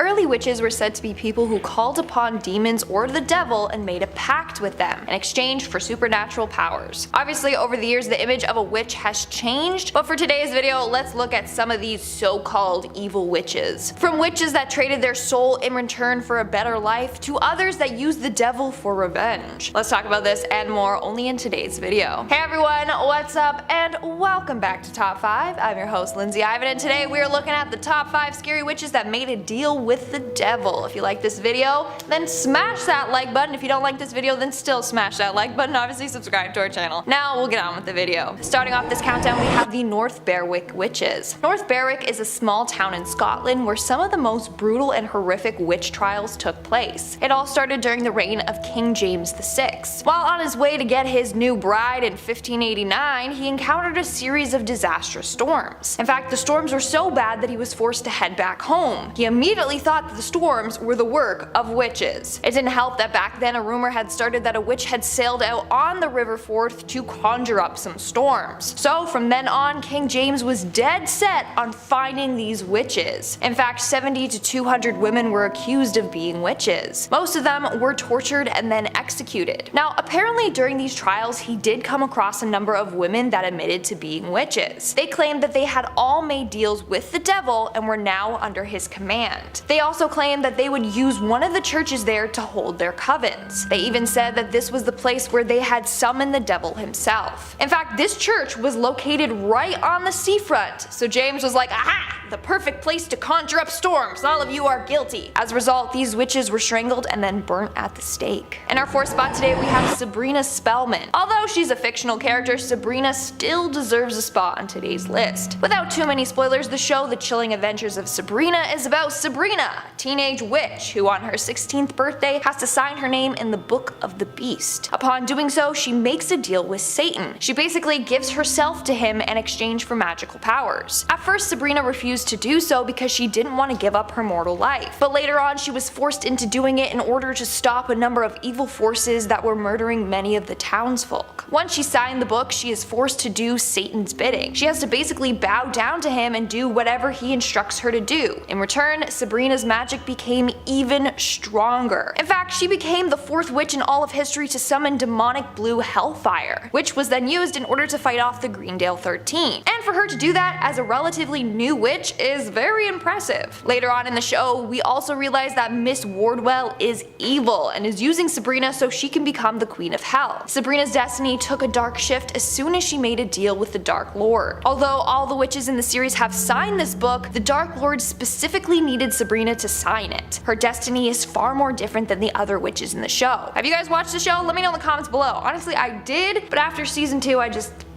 early witches were said to be people who called upon demons or the devil and made a pact with them in exchange for supernatural powers. Obviously, over the years the image of a witch has changed, but for today's video, let's look at some of these so-called evil witches. From witches that traded their soul in return for a better life, to others that used the devil for revenge. Let's talk about this and more only in today's video. Hey everyone, what's up and welcome back to Top 5. I'm your host Lindsay Ivan, and today we are looking at the top 5 scary witches that made a deal with the devil. If you like this video, then smash that like button. If you don't like this video, then still smash that like button. Obviously subscribe to our channel. Now we'll get on with the video. Starting off this countdown, we have the North Berwick witches. North Berwick is a small town in Scotland where some of the most brutal and horrific witch trials took place. It all started during the reign of King James VI. While on his way to get his new bride in 1589, he encountered a series of disastrous storms. In fact, the storms were so bad that he was forced to head back home. He immediately thought that the storms were the work of witches. It didn't help that back then a rumor had started that a witch had sailed out on the River Forth to conjure up some storms. So from then on, King James was dead set on finding these witches. In fact, 70 to 200 women were accused of being witches. Most of them were tortured and then executed. Now, apparently during these trials, he did come across a number of women that admitted to being witches. They claimed that they had all made deals with the devil and were now under his command. They also claimed that they would use one of the churches there to hold their covens. They even said that this was the place where they had summoned the devil himself. In fact, this church was located right on the seafront, so James was like, aha! The perfect place to conjure up storms. All of you are guilty. As a result, these witches were strangled and then burnt at the stake. In our fourth spot today, we have Sabrina Spellman. Although she's a fictional character, Sabrina still deserves a spot on today's list. Without too many spoilers, the show The Chilling Adventures of Sabrina is about Sabrina, a teenage witch who on her 16th birthday has to sign her name in the Book of the Beast. Upon doing so, she makes a deal with Satan. She basically gives herself to him in exchange for magical powers. At first, Sabrina refused to do so because she didn't want to give up her mortal life, but later on she was forced into doing it in order to stop a number of evil forces that were murdering many of the townsfolk. Once she signed the book, she is forced to do Satan's bidding. She has to basically bow down to him and do whatever he instructs her to do. In return, Sabrina's magic became even stronger. In fact, she became the 4th witch in all of history to summon demonic blue hellfire, which was then used in order to fight off the Greendale 13. And for her to do that as a relatively new witch is very impressive. Later on in the show, we also realize that Miss Wardwell is evil and is using Sabrina so she can become the Queen of Hell. Sabrina's destiny took a dark shift as soon as she made a deal with the Dark Lord. Although all the witches in the series have signed this book, the Dark Lord specifically needed Sabrina to sign it. Her destiny is far more different than the other witches in the show. Have you guys watched the show? Let me know in the comments below. Honestly, I did, but after season 2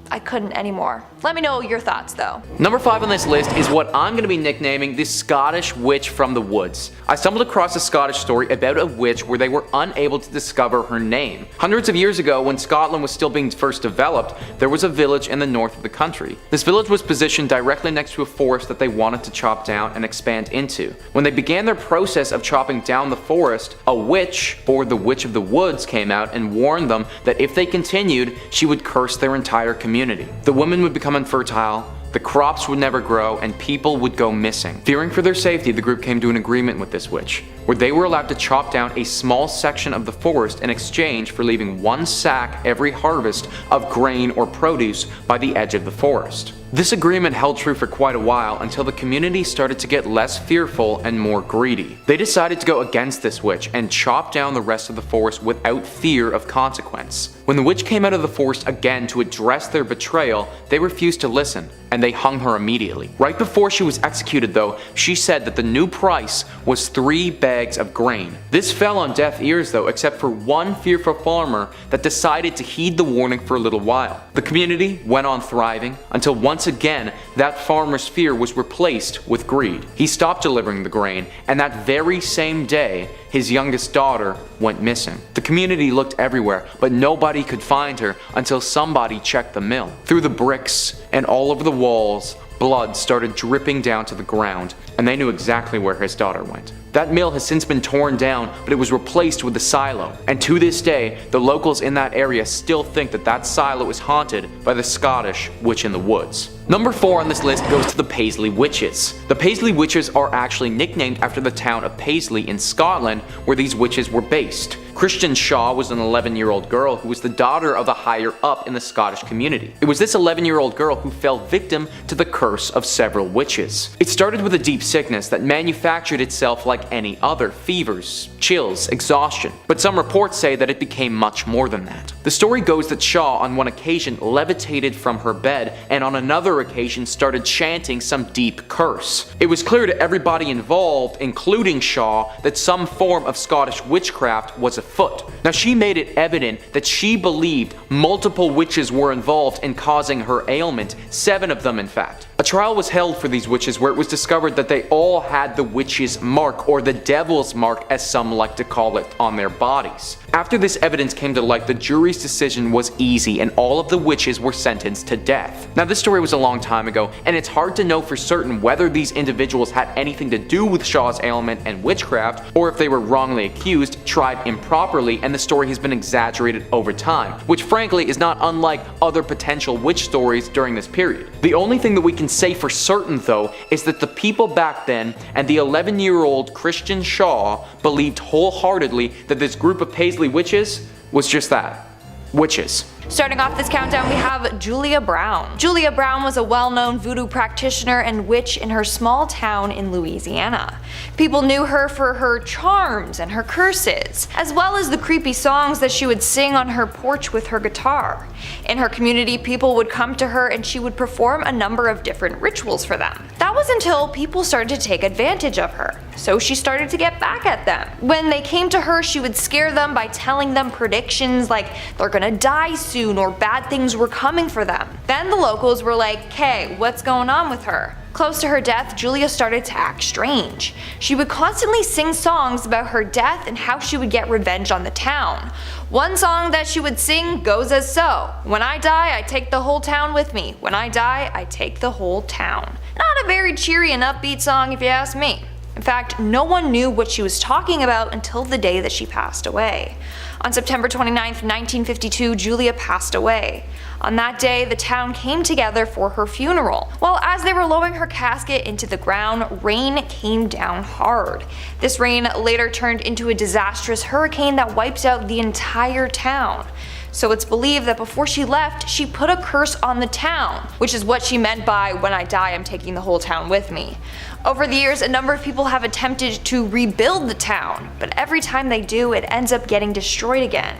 I couldn't anymore. Let me know your thoughts though. Number 5 on this list is what I'm going to be nicknaming the Scottish Witch from the Woods. I stumbled across a Scottish story about a witch where they were unable to discover her name. Hundreds of years ago, when Scotland was still being first developed, there was a village in the north of the country. This village was positioned directly next to a forest that they wanted to chop down and expand into. When they began their process of chopping down the forest, a witch, or the Witch of the Woods, came out and warned them that if they continued, she would curse their entire community. The women would become infertile, the crops would never grow, and people would go missing. Fearing for their safety, the group came to an agreement with this witch, where they were allowed to chop down a small section of the forest in exchange for leaving 1 sack every harvest of grain or produce by the edge of the forest. This agreement held true for quite a while until the community started to get less fearful and more greedy. They decided to go against this witch and chop down the rest of the forest without fear of consequence. When the witch came out of the forest again to address their betrayal, they refused to listen, and they hung her immediately. Right before she was executed though, she said that the new price was 3 bags of grain. This fell on deaf ears though, except for one fearful farmer that decided to heed the warning for a little while. The community went on thriving until once again that farmer's fear was replaced with greed. He stopped delivering the grain, and that very same day his youngest daughter went missing. The community looked everywhere, but nobody could find her until somebody checked the mill. Through the bricks and all over the walls, blood started dripping down to the ground, and they knew exactly where his daughter went. That mill has since been torn down, but it was replaced with a silo. And to this day, the locals in that area still think that that silo is haunted by the Scottish witch in the woods. Number 4 on this list goes to the Paisley witches. The Paisley witches are actually nicknamed after the town of Paisley in Scotland, where these witches were based. Christian Shaw was an 11-year-old girl who was the daughter of a higher up in the Scottish community. It was this 11-year-old girl who fell victim to the curse of several witches. It started with a deep sickness that manufactured itself like any other: fevers, chills, exhaustion. But some reports say that it became much more than that. The story goes that Shaw on one occasion levitated from her bed and on another occasion started chanting some deep curse. It was clear to everybody involved, including Shaw, that some form of Scottish witchcraft was afoot. Now, she made it evident that she believed multiple witches were involved in causing her ailment, 7 of them in fact. A trial was held for these witches where it was discovered that they all had the witch's mark, or the devil's mark as some like to call it, on their bodies. After this evidence came to light, the jury's decision was easy and all of the witches were sentenced to death. Now, this story was a long time ago, and it's hard to know for certain whether these individuals had anything to do with Shaw's ailment and witchcraft, or if they were wrongly accused, tried improperly, and the story has been exaggerated over time, which frankly is not unlike other potential witch stories during this period. The only thing that we can say for certain though is that the people back then and the 11-year-old Christian Shaw believed wholeheartedly that this group of Paisley witches was just that: witches. Starting off this countdown, we have Julia Brown. Julia Brown was a well-known voodoo practitioner and witch in her small town in Louisiana. People knew her for her charms and her curses, as well as the creepy songs that she would sing on her porch with her guitar. In her community, people would come to her and she would perform a number of different rituals for them. That was until people started to take advantage of her, so she started to get back at them. When they came to her, she would scare them by telling them predictions like they're gonna die soon or bad things were coming for them. Then the locals were like, "Hey, what's going on with her?" Close to her death, Julia started to act strange. She would constantly sing songs about her death and how she would get revenge on the town. One song that she would sing goes as so: "When I die, I take the whole town with me. When I die, I take the whole town." Not a very cheery and upbeat song if you ask me. In fact, no one knew what she was talking about until the day that she passed away. On September 29th, 1952, Julia passed away. On that day, the town came together for her funeral. Well, as they were lowering her casket into the ground, rain came down hard. This rain later turned into a disastrous hurricane that wipes out the entire town. So it's believed that before she left, she put a curse on the town, which is what she meant by "when I die, I'm taking the whole town with me." Over the years, a number of people have attempted to rebuild the town, but every time they do, it ends up getting destroyed again.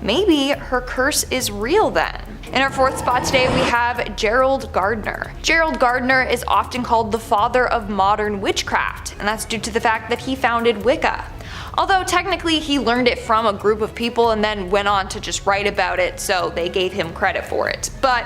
Maybe her curse is real then. In our 4th spot today, we have Gerald Gardner. Gerald Gardner is often called the father of modern witchcraft, and that's due to the fact that he founded Wicca. Although technically he learned it from a group of people and then went on to just write about it, so they gave him credit for it. But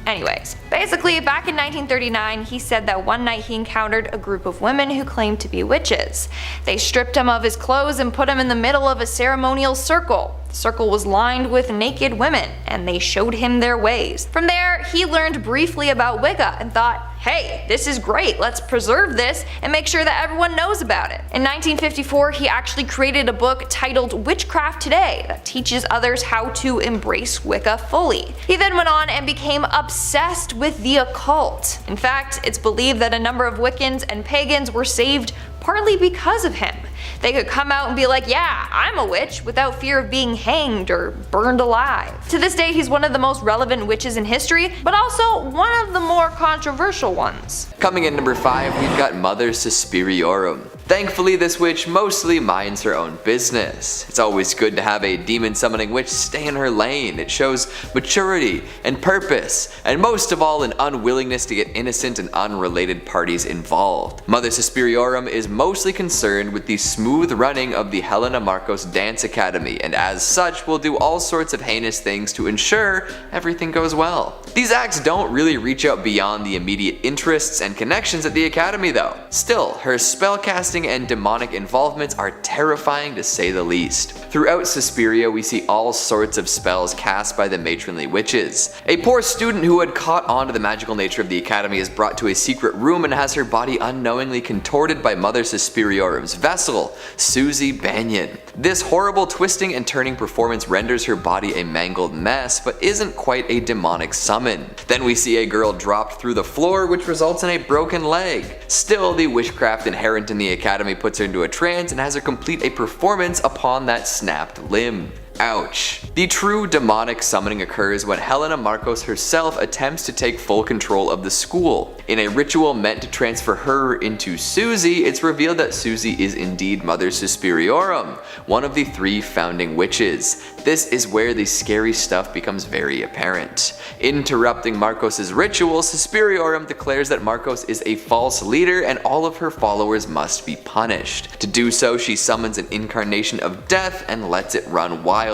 anyways, basically back in 1939 he said that one night he encountered a group of women who claimed to be witches. They stripped him of his clothes and put him in the middle of a ceremonial circle. The circle was lined with naked women, and they showed him their ways. From there, he learned briefly about Wicca and thought, "Hey, this is great, let's preserve this and make sure that everyone knows about it." In 1954, he actually created a book titled Witchcraft Today that teaches others how to embrace Wicca fully. He then went on and became obsessed with the occult. In fact, it's believed that a number of Wiccans and pagans were saved partly because of him. They could come out and be like, "Yeah, I'm a witch," without fear of being hanged or burned alive. To this day, he's one of the most relevant witches in history, but also one of the more controversial ones. Coming in number 5, we've got Mother Suspiriorum. Thankfully, this witch mostly minds her own business. It's always good to have a demon summoning witch stay in her lane. It shows maturity and purpose, and most of all, an unwillingness to get innocent and unrelated parties involved. Mother Suspiriorum is mostly concerned with the smooth running of the Helena Marcos Dance Academy, and as such will do all sorts of heinous things to ensure everything goes well. These acts don't really reach out beyond the immediate interests and connections at the academy though. Still, her spellcasting twisting and demonic involvements are terrifying to say the least. Throughout Suspiria, we see all sorts of spells cast by the matronly witches. A poor student who had caught on to the magical nature of the academy is brought to a secret room and has her body unknowingly contorted by Mother Suspiriorum's vessel, Susie Banyan. This horrible twisting and turning performance renders her body a mangled mess, but isn't quite a demonic summon. Then we see a girl dropped through the floor, which results in a broken leg. Still, the witchcraft inherent in the academy puts her into a trance and has her complete a performance upon that snapped limb. Ouch. The true demonic summoning occurs when Helena Marcos herself attempts to take full control of the school. In a ritual meant to transfer her into Susie, it's revealed that Susie is indeed Mother Suspiriorum, one of the 3 founding witches. This is where the scary stuff becomes very apparent. Interrupting Marcos' ritual, Suspiriorum declares that Marcos is a false leader and all of her followers must be punished. To do so, she summons an incarnation of death and lets it run wild.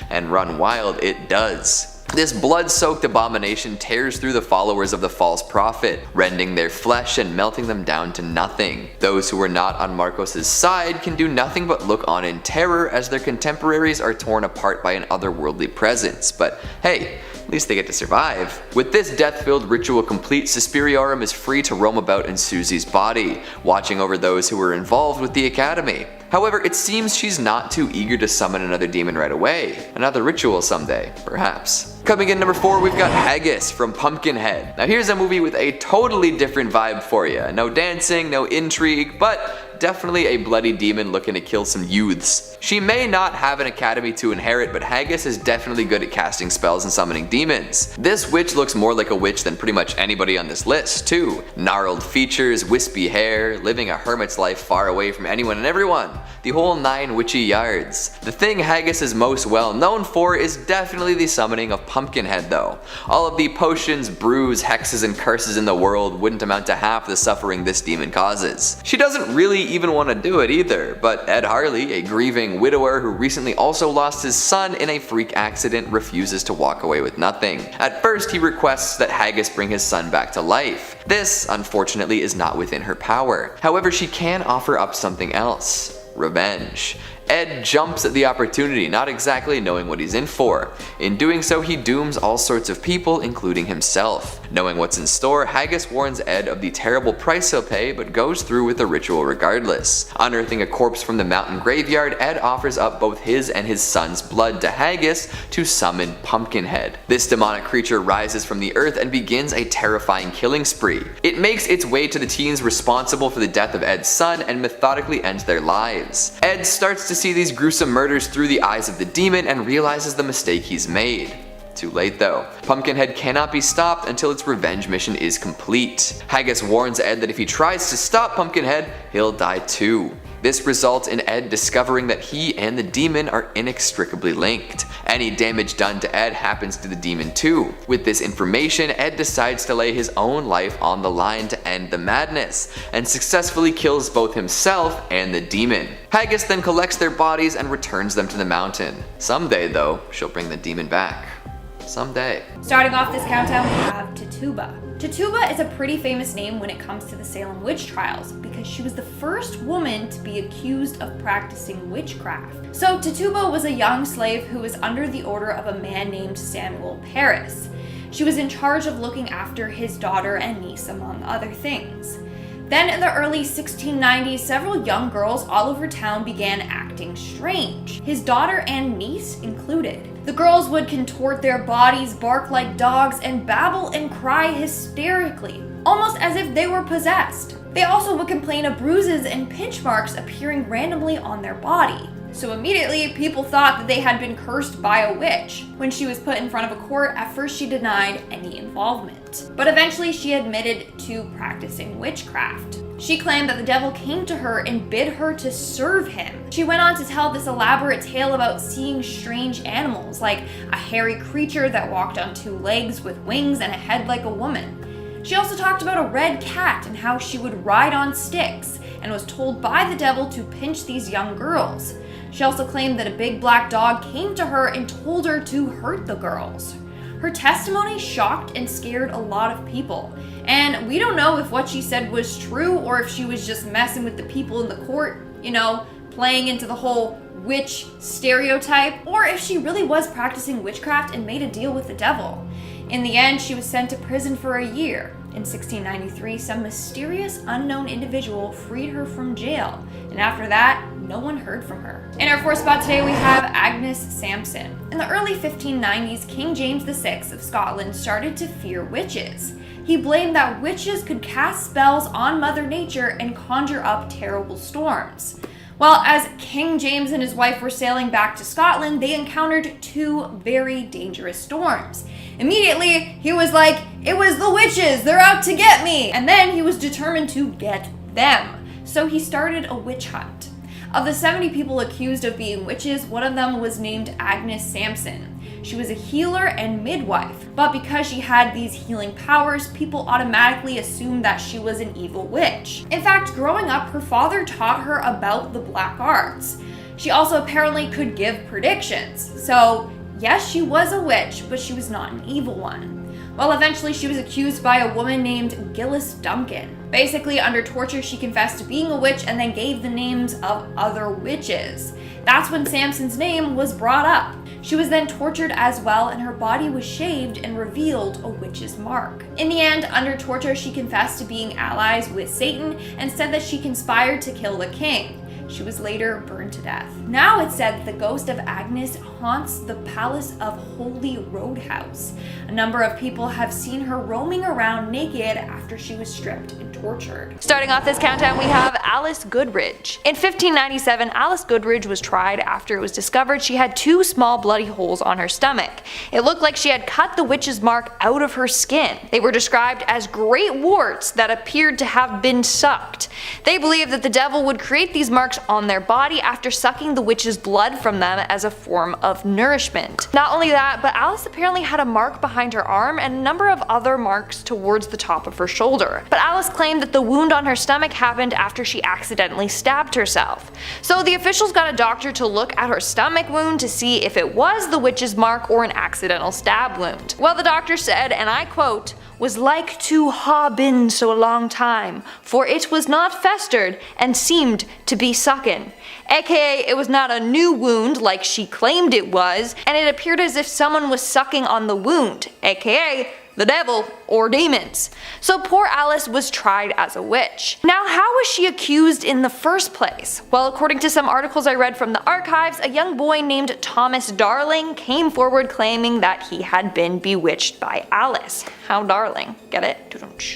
And run wild it does. This blood-soaked abomination tears through the followers of the false prophet, rending their flesh and melting them down to nothing. Those who are not on Marcos' side can do nothing but look on in terror as their contemporaries are torn apart by an otherworldly presence, but hey, at least they get to survive. With this death-filled ritual complete, Suspiriorum is free to roam about in Susie's body, watching over those who were involved with the academy. However, it seems she's not too eager to summon another demon right away. Another ritual someday, perhaps. Coming in number 4, we've got Haggis from Pumpkinhead. Now here's a movie with a totally different vibe for you. No dancing, no intrigue, but definitely a bloody demon looking to kill some youths. She may not have an academy to inherit, but Haggis is definitely good at casting spells and summoning demons. This witch looks more like a witch than pretty much anybody on this list, too. Gnarled features, wispy hair, living a hermit's life far away from anyone and everyone. The whole 9 witchy yards. The thing Haggis is most well known for is definitely the summoning of Pumpkinhead though. All of the potions, brews, hexes, and curses in the world wouldn't amount to half the suffering this demon causes. She doesn't really even want to do it either, but Ed Harley, a grieving widower who recently also lost his son in a freak accident, refuses to walk away with nothing. At first, he requests that Haggis bring his son back to life. This, unfortunately, is not within her power. However, she can offer up something else. Revenge. Ed jumps at the opportunity, not exactly knowing what he's in for. In doing so, he dooms all sorts of people, including himself. Knowing what's in store, Haggis warns Ed of the terrible price he'll pay, but goes through with the ritual regardless. Unearthing a corpse from the mountain graveyard, Ed offers up both his and his son's blood to Haggis to summon Pumpkinhead. This demonic creature rises from the earth and begins a terrifying killing spree. It makes its way to the teens responsible for the death of Ed's son and methodically ends their lives. Ed starts to see these gruesome murders through the eyes of the demon and realizes the mistake he's made. Too late though. Pumpkinhead cannot be stopped until its revenge mission is complete. Haggis warns Ed that if he tries to stop Pumpkinhead, he'll die too. This results in Ed discovering that he and the demon are inextricably linked. Any damage done to Ed happens to the demon too. With this information, Ed decides to lay his own life on the line to end the madness, and successfully kills both himself and the demon. Haggis then collects their bodies and returns them to the mountain. Someday though, she'll bring the demon back. Someday. Starting off this countdown, we have Tituba. Tituba is a pretty famous name when it comes to the Salem witch trials because she was the first woman to be accused of practicing witchcraft. So Tituba was a young slave who was under the order of a man named Samuel Parris. She was in charge of looking after his daughter and niece, among other things. Then in the early 1690s, several young girls all over town began acting strange, his daughter and niece included. The girls would contort their bodies, bark like dogs, and babble and cry hysterically, almost as if they were possessed. They also would complain of bruises and pinch marks appearing randomly on their body. So immediately, people thought that they had been cursed by a witch. When she was put in front of a court, at first she denied any involvement. But eventually she admitted to practicing witchcraft. She claimed that the devil came to her and bid her to serve him. She went on to tell this elaborate tale about seeing strange animals, like a hairy creature that walked on 2 legs with wings and a head like a woman. She also talked about a red cat and how she would ride on sticks, and was told by the devil to pinch these young girls. She also claimed that a big black dog came to her and told her to hurt the girls. Her testimony shocked and scared a lot of people, And we don't know if what she said was true or if she was just messing with the people in the court, you know, playing into the whole witch stereotype, or if she really was practicing witchcraft and made a deal with the devil. In the end, she was sent to prison for a year. In 1693, some mysterious unknown individual freed her from jail, and after that, no one heard from her. In our fourth spot today, we have Agnes Samson. In the early 1590s, King James VI of Scotland started to fear witches. He blamed that witches could cast spells on Mother Nature and conjure up terrible storms. Well, as King James and his wife were sailing back to Scotland, they encountered two very dangerous storms. Immediately, he was like, "It was the witches, they're out to get me!" And then he was determined to get them. So he started a witch hunt. Of the 70 people accused of being witches, one of them was named Agnes Samson. She was a healer and midwife, but because she had these healing powers, people automatically assumed that she was an evil witch. In fact, growing up, her father taught her about the black arts. She also apparently could give predictions. So yes, she was a witch, but she was not an evil one. Well, eventually she was accused by a woman named Gilles Duncan. Basically, under torture, she confessed to being a witch and then gave the names of other witches. That's when Samson's name was brought up. She was then tortured as well, and her body was shaved and revealed a witch's mark. In the end, under torture, she confessed to being allies with Satan and said that she conspired to kill the king. She was later burned to death. Now it's said that the ghost of Agnes haunts the Palace of Holy Roadhouse. A number of people have seen her roaming around naked after she was stripped and tortured. Starting off this countdown, we have Alice Goodridge. In 1597, Alice Goodridge was tried after it was discovered she had two small bloody holes on her stomach. It looked like she had cut the witch's mark out of her skin. They were described as great warts that appeared to have been sucked. They believed that the devil would create these marks on their body after sucking the witch's blood from them as a form of nourishment. Not only that, but Alice apparently had a mark behind her arm and a number of other marks towards the top of her shoulder. But Alice claimed that the wound on her stomach happened after she accidentally stabbed herself. So the officials got a doctor to look at her stomach wound to see if it was the witch's mark or an accidental stab wound. Well, the doctor said, and I quote, "was like to ha been so a long time, for it was not festered and seemed to be sucken." AKA, it was not a new wound like she claimed it was, and it appeared as if someone was sucking on the wound, AKA the devil or demons. So poor Alice was tried as a witch. Now, how was she accused in the first place? Well, according to some articles I read from the archives, a young boy named Thomas Darling came forward claiming that he had been bewitched by Alice. How darling, get it?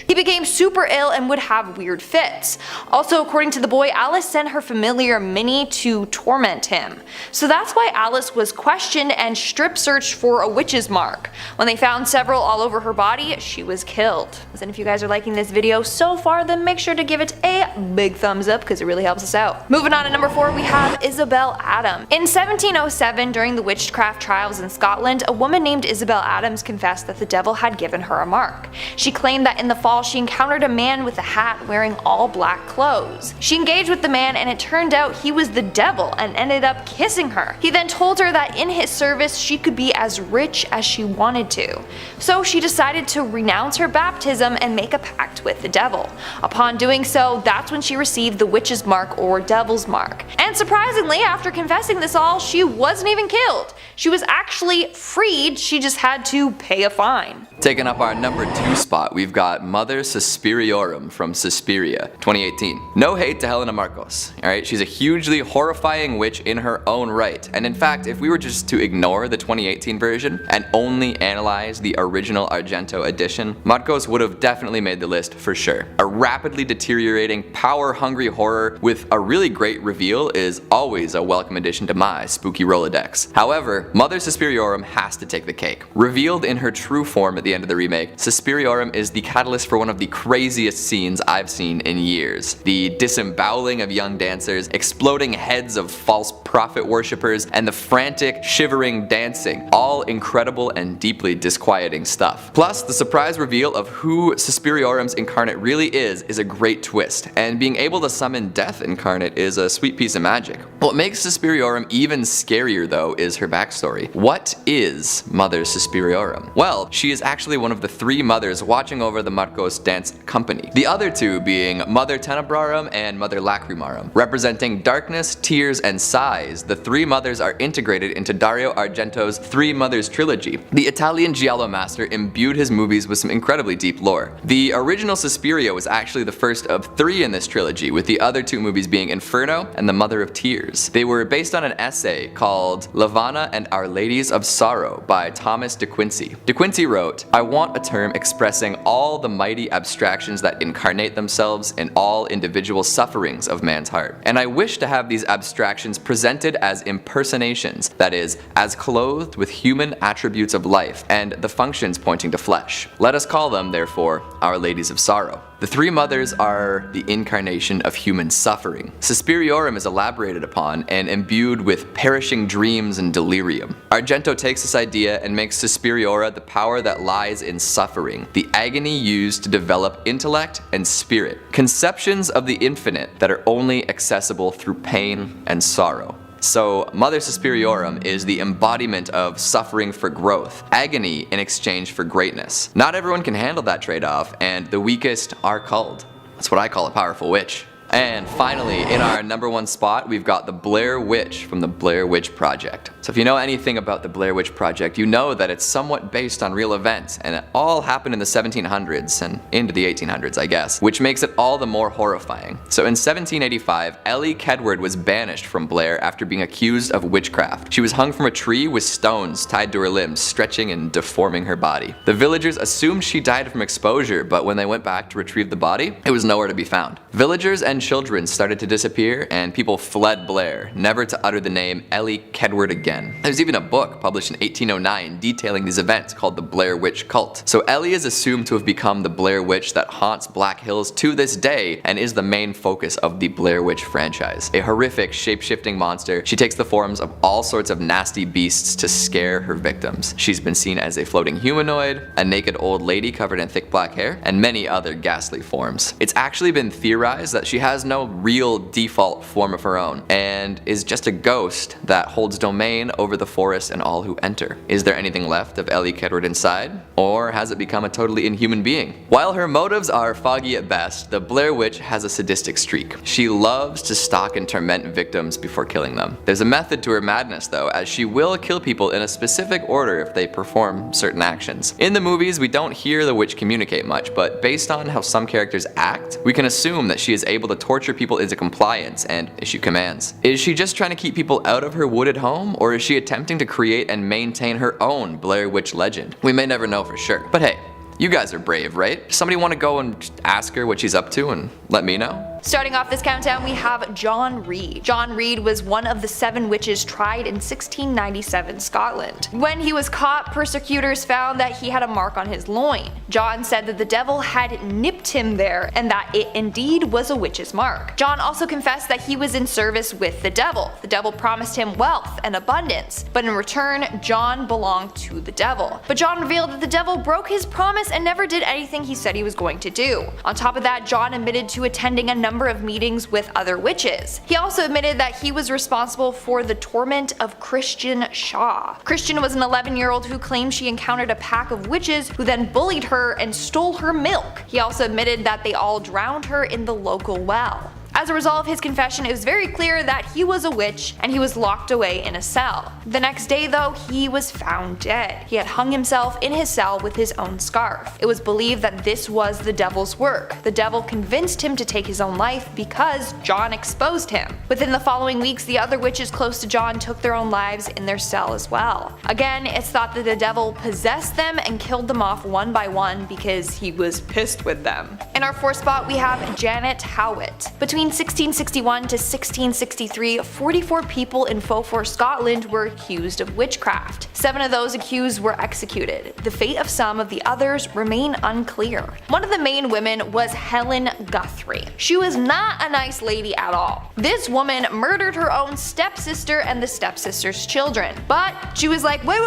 He became super ill and would have weird fits. Also, according to the boy, Alice sent her familiar Minnie to torment him. So that's why Alice was questioned and strip searched for a witch's mark. When they found several all over her body, she was killed. And if you guys are liking this video so far, then make sure to give it a big thumbs up because it really helps us out. Moving on to number 4, we have Isabelle Adam. In 1707, during the witchcraft trials in Scotland, a woman named Isabelle Adams confessed that the devil had given her a mark. She claimed that in the fall she encountered a man with a hat wearing all black clothes. She engaged with the man and it turned out he was the devil and ended up kissing her. He then told her that in his service she could be as rich as she wanted to. So she decided to renounce her baptism and make a pact with the devil. Upon doing so, that's when she received the witch's mark or devil's mark. And surprisingly, after confessing this all, she wasn't even killed. She was actually freed, she just had to pay a fine. Taking up our number 2 spot, we've got Mother Suspiriorum from Suspiria, 2018. No hate to Helena Marcos, alright? She's a hugely horrifying witch in her own right. And in fact, if we were just to ignore the 2018 version and only analyze the original Argento edition, Marcos would have definitely made the list for sure. A rapidly deteriorating, power-hungry horror with a really great reveal is always a welcome addition to my spooky Rolodex. However, Mother Suspiriorum has to take the cake. Revealed in her true form at the end of the remake, Suspiriorum is the catalyst for one of the craziest scenes I've seen in years. The disemboweling of young dancers, exploding heads of false prophet worshippers, and the frantic, shivering dancing. All incredible and deeply disquieting stuff. Plus, the surprise reveal of who Suspiriorum's incarnate really is a great twist, and being able to summon death incarnate is a sweet piece of magic. What makes Suspiriorum even scarier though is her backstory. What is Mother Suspiriorum? Well, she is actually one of the 3 mothers watching over the Marcos dance company. The other 2 being Mother Tenebrarum and Mother Lacrimarum. Representing darkness, tears, and sighs, the 3 mothers are integrated into Dario Argento's Three Mothers trilogy. The Italian giallo master imbued his movies with some incredibly deep lore. The original Suspiria was actually the first of 3 in this trilogy, with the other 2 movies being Inferno and The Mother of Tears. They were based on an essay called Lavana and Our Ladies of Sorrow by Thomas de Quincey. De Quincey wrote, "I want a term expressing all the mighty abstractions that incarnate themselves in all individual sufferings of man's heart. And I wish to have these abstractions presented as impersonations, that is, as clothed with human attributes of life and the functions pointing to flesh. Let us call them, therefore, Our Ladies of Sorrow." The 3 mothers are the incarnation of human suffering. Suspiriorum is elaborated upon and imbued with perishing dreams and delirium. Argento takes this idea and makes Suspiriora the power that lies in suffering, the agony used to develop intellect and spirit, conceptions of the infinite that are only accessible through pain and sorrow. So Mother Suspiriorum is the embodiment of suffering for growth, agony in exchange for greatness. Not everyone can handle that trade-off, and the weakest are culled. That's what I call a powerful witch. And finally, in our #1 spot, we've got the Blair Witch from the Blair Witch Project. So if you know anything about the Blair Witch Project, you know that it's somewhat based on real events, and it all happened in the 1700s and into the 1800s, I guess, which makes it all the more horrifying. So in 1785, Ellie Kedward was banished from Blair after being accused of witchcraft. She was hung from a tree with stones tied to her limbs, stretching and deforming her body. The villagers assumed she died from exposure, but when they went back to retrieve the body, it was nowhere to be found. Villagers and children started to disappear, and people fled Blair, never to utter the name Ellie Kedward again. There's even a book published in 1809 detailing these events called the Blair Witch Cult. So Ellie is assumed to have become the Blair Witch that haunts Black Hills to this day and is the main focus of the Blair Witch franchise. A horrific shape-shifting monster, she takes the forms of all sorts of nasty beasts to scare her victims. She's been seen as a floating humanoid, a naked old lady covered in thick black hair, and many other ghastly forms. It's actually been theorized that she has no real default form of her own, and is just a ghost that holds domain over the forest and all who enter. Is there anything left of Ellie Kedward inside? Or has it become a totally inhuman being? While her motives are foggy at best, the Blair Witch has a sadistic streak. She loves to stalk and torment victims before killing them. There's a method to her madness though, as she will kill people in a specific order if they perform certain actions. In the movies, we don't hear the witch communicate much, but based on how some characters act, we can assume that she is able to torture people into compliance and issue commands. Is she just trying to keep people out of her wooded home, or is she attempting to create and maintain her own Blair Witch legend? We may never know for sure. But hey, you guys are brave, right? Somebody want to go and just ask her what she's up to and let me know? Starting off this countdown, we have John Reed. John Reed was one of the 7 witches tried in 1697 Scotland. When he was caught, persecutors found that he had a mark on his loin. John said that the devil had nipped him there and that it indeed was a witch's mark. John also confessed that he was in service with the devil. The devil promised him wealth and abundance, but in return, John belonged to the devil. But John revealed that the devil broke his promise and never did anything he said he was going to do. On top of that, John admitted to attending a number of meetings with other witches. He also admitted that he was responsible for the torment of Christian Shaw. Christian was an 11-year-old who claimed she encountered a pack of witches who then bullied her and stole her milk. He also admitted that they all drowned her in the local well. As a result of his confession, it was very clear that he was a witch and he was locked away in a cell. The next day though, he was found dead. He had hung himself in his cell with his own scarf. It was believed that this was the devil's work. The devil convinced him to take his own life because John exposed him. Within the following weeks, the other witches close to John took their own lives in their cell as well. Again, it's thought that the devil possessed them and killed them off one by one because he was pissed with them. In our 4th spot, we have Janet Howitt. Between 1661 to 1663, 44 people in Beaufort, Scotland were accused of witchcraft. 7 of those accused were executed. The fate of some of the others remain unclear. One of the main women was Helen Guthrie. She was not a nice lady at all. This woman murdered her own stepsister and the stepsister's children. But she was like, wait,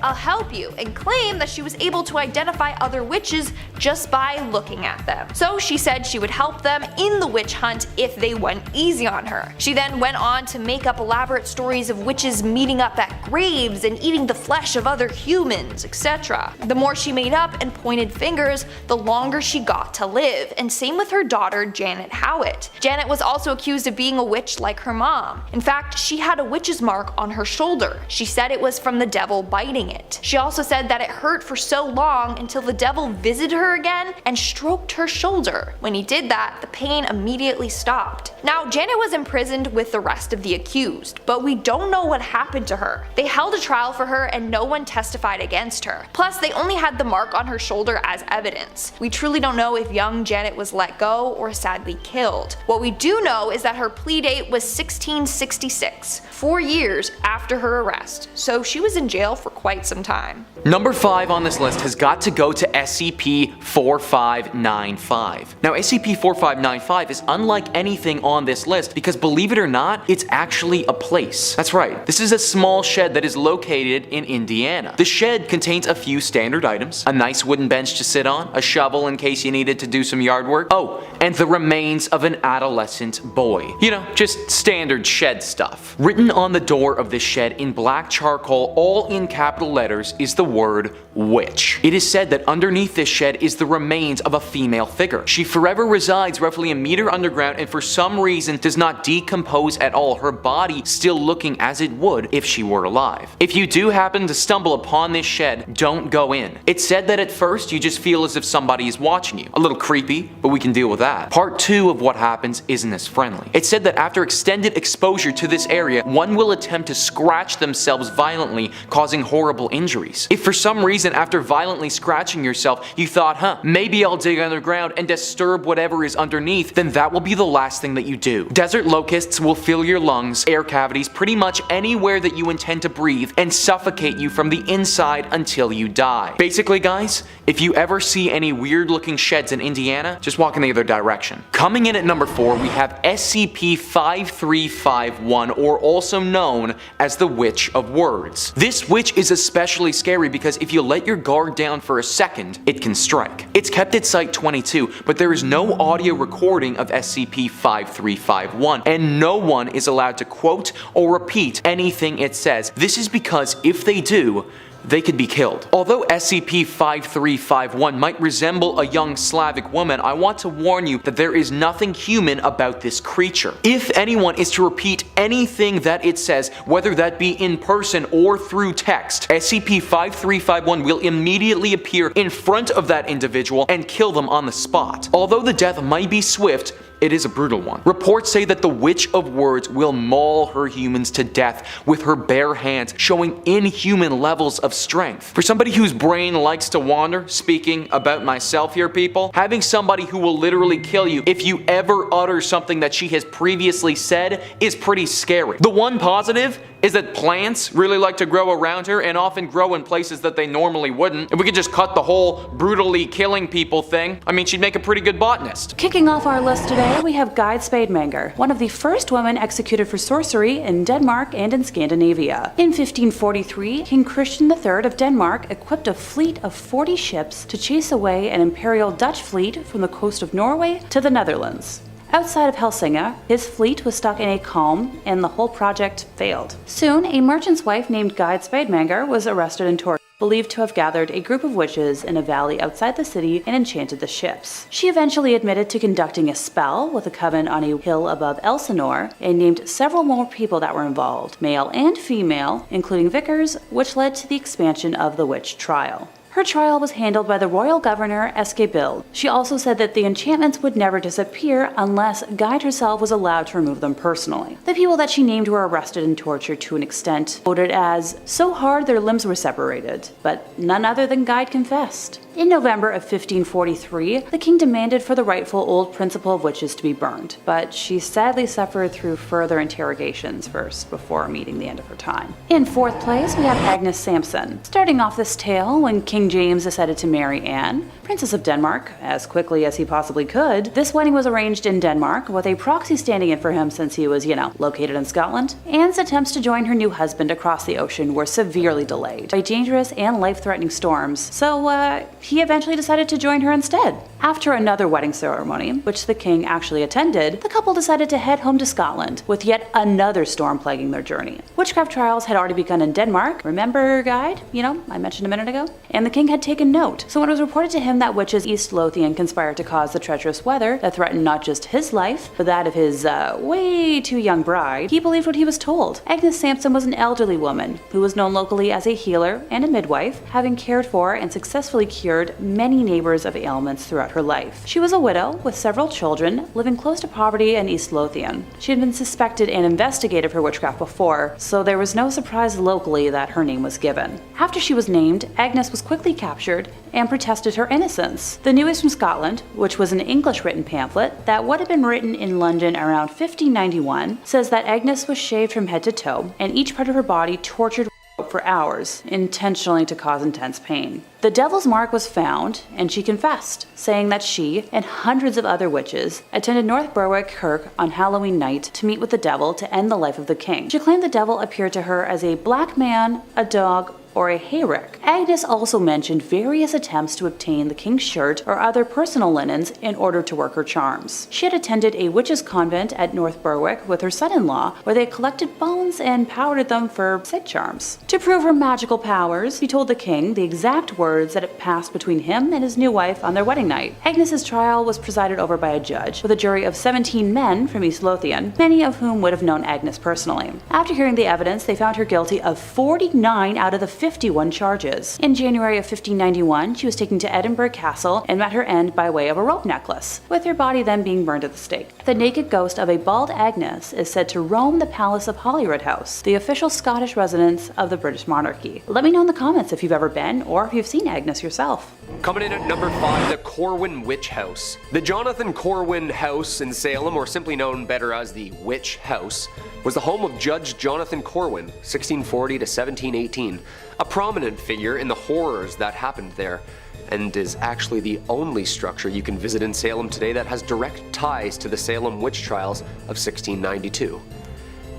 I'll help you, and claimed that she was able to identify other witches just by looking at them. So she said she would help them in the witch hunt hunt if they went easy on her. She then went on to make up elaborate stories of witches meeting up at graves and eating the flesh of other humans, etc. The more she made up and pointed fingers, the longer she got to live, and same with her daughter Janet Howitt. Janet was also accused of being a witch like her mom. In fact, she had a witch's mark on her shoulder. She said it was from the devil biting it. She also said that it hurt for so long until the devil visited her again and stroked her shoulder. When he did that, the pain immediately stopped. Now, Janet was imprisoned with the rest of the accused, but we don't know what happened to her. They held a trial for her and no one testified against her. Plus, they only had the mark on her shoulder as evidence. We truly don't know if young Janet was let go or sadly killed. What we do know is that her plea date was 1666, 4 years after her arrest, so she was in jail for quite some time. Number 5 on this list has got to go to SCP-4595. Now, SCP-4595 is unlike anything on this list because, believe it or not, it's actually a place. That's right, this is a small shed that is located in Indiana. The shed contains a few standard items: a nice wooden bench to sit on, a shovel in case you needed to do some yard work, oh, and the remains of an adolescent boy. You know, just standard shed stuff. Written on the door of this shed in black charcoal, all in capital letters, is the word witch. It is said that underneath this shed is the remains of a female figure. She forever resides roughly a meter underground and for some reason does not decompose at all, her body still looking as it would if she were alive. If you do happen to stumble upon this shed, don't go in. It's said that at first you just feel as if somebody is watching you. A little creepy, but we can deal with that. Part 2 of what happens isn't as friendly. It's said that after extended exposure to this area, one will attempt to scratch themselves violently, causing horrible injuries. If for some reason after violently scratching yourself you thought, maybe I'll dig underground and disturb whatever is underneath, then that will be the last thing that you do. Desert locusts will fill your lungs, air cavities, pretty much anywhere that you intend to breathe, and suffocate you from the inside until you die. Basically, guys, if you ever see any weird looking sheds in Indiana, just walk in the other direction. Coming in at number 4, we have SCP-5351, or also known as the Witch of Words. This witch is especially scary because if you let your guard down for a second, it can strike. It's kept at Site 22, but there is no audio recording of SCP-5351, and no one is allowed to quote or repeat anything it says. This is because if they do, they could be killed. Although SCP-5351 might resemble a young Slavic woman, I want to warn you that there is nothing human about this creature. If anyone is to repeat anything that it says, whether that be in person or through text, SCP-5351 will immediately appear in front of that individual and kill them on the spot. Although the death might be swift, it is a brutal one. Reports say that the Witch of Words will maul her humans to death with her bare hands, showing inhuman levels of strength. For somebody whose brain likes to wander, speaking about myself here, people, having somebody who will literally kill you if you ever utter something that she has previously said is pretty scary. The one positive is that plants really like to grow around her and often grow in places that they normally wouldn't. If we could just cut the whole brutally killing people thing, I mean, she'd make a pretty good botanist. Kicking off our list today, we have Gyde Spandemager, one of the first women executed for sorcery in Denmark and in Scandinavia. In 1543, King Christian III of Denmark equipped a fleet of 40 ships to chase away an imperial Dutch fleet from the coast of Norway to the Netherlands. Outside of Helsinki, his fleet was stuck in a calm, and the whole project failed. Soon, a merchant's wife named Gyde Spandemager was arrested and tortured, believed to have gathered a group of witches in a valley outside the city and enchanted the ships. She eventually admitted to conducting a spell with a coven on a hill above Elsinore, and named several more people that were involved, male and female, including vicars, which led to the expansion of the witch trial. Her trial was handled by the royal governor Escabild. She also said that the enchantments would never disappear unless Gyde herself was allowed to remove them personally. The people that she named were arrested and tortured to an extent quoted as so hard their limbs were separated, but none other than Gyde confessed. In November of 1543, the king demanded for the rightful old principle of witches to be burned, but she sadly suffered through further interrogations first before meeting the end of her time. In 4th place, we have Agnes Samson. Starting off this tale, when King King James decided to marry Anne, Princess of Denmark, as quickly as he possibly could, this wedding was arranged in Denmark with a proxy standing in for him since he was, located in Scotland. Anne's attempts to join her new husband across the ocean were severely delayed by dangerous and life-threatening storms, so he eventually decided to join her instead. After another wedding ceremony, which the king actually attended, the couple decided to head home to Scotland, with yet another storm plaguing their journey. Witchcraft trials had already begun in Denmark. Remember Gyde? I mentioned a minute ago? And the king had taken note. So when it was reported to him that witches East Lothian conspired to cause the treacherous weather that threatened not just his life, but that of his way too young bride, he believed what he was told. Agnes Samson was an elderly woman who was known locally as a healer and a midwife, having cared for and successfully cured many neighbors of ailments throughout her life. She was a widow with several children, living close to poverty in East Lothian. She had been suspected and investigated for witchcraft before, so there was no surprise locally that her name was given. After she was named, Agnes was quickly captured and protested her innocence. The News from Scotland, which was an English-written pamphlet that would have been written in London around 1591, says that Agnes was shaved from head to toe and each part of her body tortured for hours, intentionally to cause intense pain. The devil's mark was found, and she confessed, saying that she and hundreds of other witches attended North Berwick Kirk on Halloween night to meet with the devil to end the life of the king. She claimed the devil appeared to her as a black man, a dog, or a hayrick. Agnes also mentioned various attempts to obtain the king's shirt or other personal linens in order to work her charms. She had attended a witches' convent at North Berwick with her son-in-law, where they collected bones and powdered them for sick charms. To prove her magical powers, she told the king the exact words that had passed between him and his new wife on their wedding night. Agnes's trial was presided over by a judge, with a jury of 17 men from East Lothian, many of whom would have known Agnes personally. After hearing the evidence, they found her guilty of 49 out of the 51 charges. In January of 1591, she was taken to Edinburgh Castle and met her end by way of a rope necklace, with her body then being burned at the stake. The naked ghost of a bald Agnes is said to roam the palace of Holyrood House, the official Scottish residence of the British monarchy. Let me know in the comments if you've ever been or if you've seen Agnes yourself. Coming in at number 5, the Corwin Witch House. The Jonathan Corwin House in Salem, or simply known better as the Witch House, was the home of Judge Jonathan Corwin, 1640 to 1718, a prominent figure in the horrors that happened there, and is actually the only structure you can visit in Salem today that has direct ties to the Salem witch trials of 1692.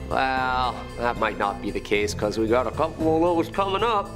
Well, that might not be the case because we got a couple of those coming up.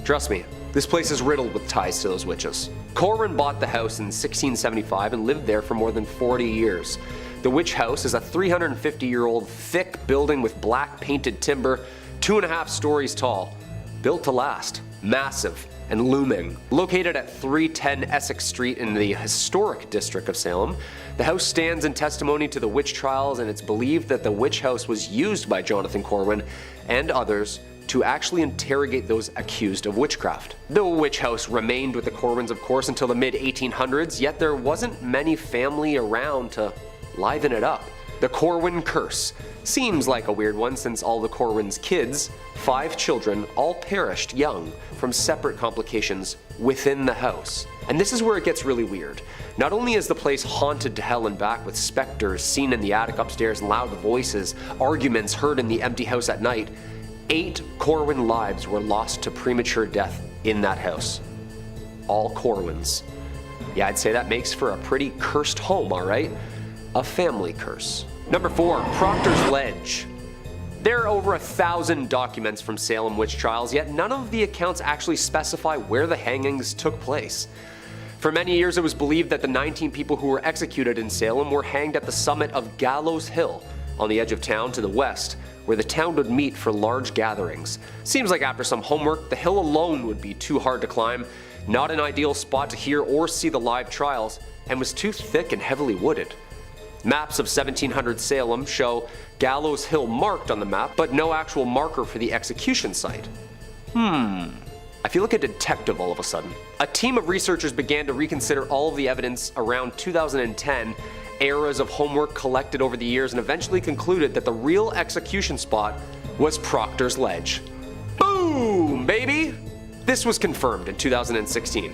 Trust me, this place is riddled with ties to those witches. Corwin bought the house in 1675 and lived there for more than 40 years. The Witch House is a 350-year-old thick building with black painted timber, 2.5 stories tall. Built to last, massive, and looming. Located at 310 Essex Street in the historic district of Salem, the house stands in testimony to the witch trials, and it's believed that the Witch House was used by Jonathan Corwin and others to actually interrogate those accused of witchcraft. The Witch House remained with the Corwins, of course, until the mid-1800s, yet there wasn't many family around to liven it up. The Corwin curse seems like a weird one since all the Corwin's kids, 5 children, all perished young from separate complications within the house. And this is where it gets really weird. Not only is the place haunted to hell and back with specters seen in the attic upstairs, loud voices, arguments heard in the empty house at night, 8 Corwin lives were lost to premature death in that house. All Corwins. Yeah, I'd say that makes for a pretty cursed home, alright? A family curse. Number 4, Proctor's Ledge. There are over 1,000 documents from Salem witch trials, yet none of the accounts actually specify where the hangings took place. For many years it was believed that the 19 people who were executed in Salem were hanged at the summit of Gallows Hill, on the edge of town to the west, where the town would meet for large gatherings. Seems like after some homework, the hill alone would be too hard to climb, not an ideal spot to hear or see the live trials, and was too thick and heavily wooded. Maps of 1700 Salem show Gallows Hill marked on the map, but no actual marker for the execution site. I feel like a detective all of a sudden. A team of researchers began to reconsider all of the evidence around 2010, eras of homework collected over the years, and eventually concluded that the real execution spot was Proctor's Ledge. Boom, baby! This was confirmed in 2016.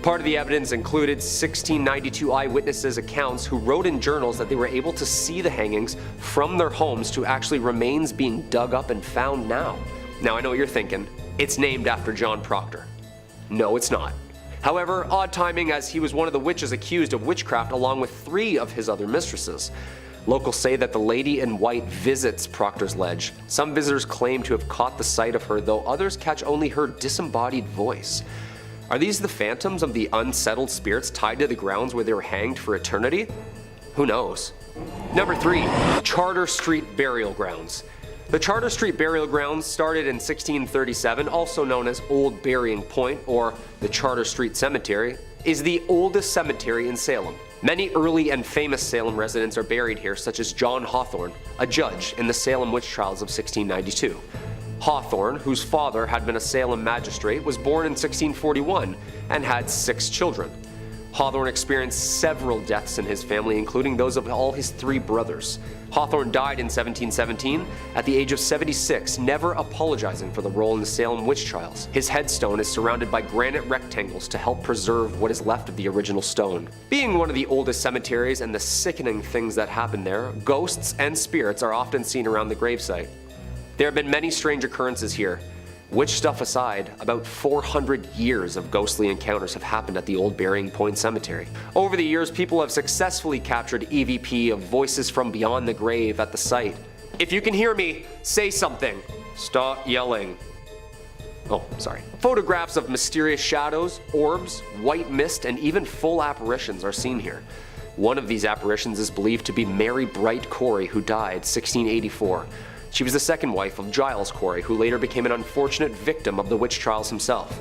Part of the evidence included 1692 eyewitnesses' accounts who wrote in journals that they were able to see the hangings from their homes to actually remains being dug up and found now. Now I know what you're thinking. It's named after John Proctor. No, it's not. However, odd timing, as he was one of the witches accused of witchcraft along with 3 of his other mistresses. Locals say that the lady in white visits Proctor's Ledge. Some visitors claim to have caught the sight of her, though others catch only her disembodied voice. Are these the phantoms of the unsettled spirits tied to the grounds where they were hanged for eternity? Who knows? Number 3. Charter Street Burial Grounds. The Charter Street Burial Grounds started in 1637, also known as Old Burying Point or the Charter Street Cemetery, is the oldest cemetery in Salem. Many early and famous Salem residents are buried here, such as John Hawthorne, a judge in the Salem witch trials of 1692. Hawthorne, whose father had been a Salem magistrate, was born in 1641 and had 6 children. Hawthorne experienced several deaths in his family, including those of all his 3 brothers. Hawthorne died in 1717 at the age of 76, never apologizing for the role in the Salem witch trials. His headstone is surrounded by granite rectangles to help preserve what is left of the original stone. Being one of the oldest cemeteries and the sickening things that happen there, ghosts and spirits are often seen around the gravesite. There have been many strange occurrences here. Witch stuff aside, about 400 years of ghostly encounters have happened at the Old Burying Point Cemetery. Over the years, people have successfully captured EVP of voices from beyond the grave at the site. If you can hear me, say something. Stop yelling. Oh, sorry. Photographs of mysterious shadows, orbs, white mist, and even full apparitions are seen here. One of these apparitions is believed to be Mary Bright Corey, who died 1684. She was the second wife of Giles Corey, who later became an unfortunate victim of the witch trials himself.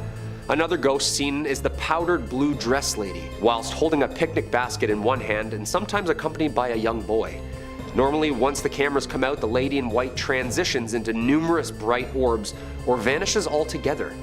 Another ghost seen is the powdered blue dress lady, whilst holding a picnic basket in one hand and sometimes accompanied by a young boy. Normally, once the cameras come out, the lady in white transitions into numerous bright orbs or vanishes altogether.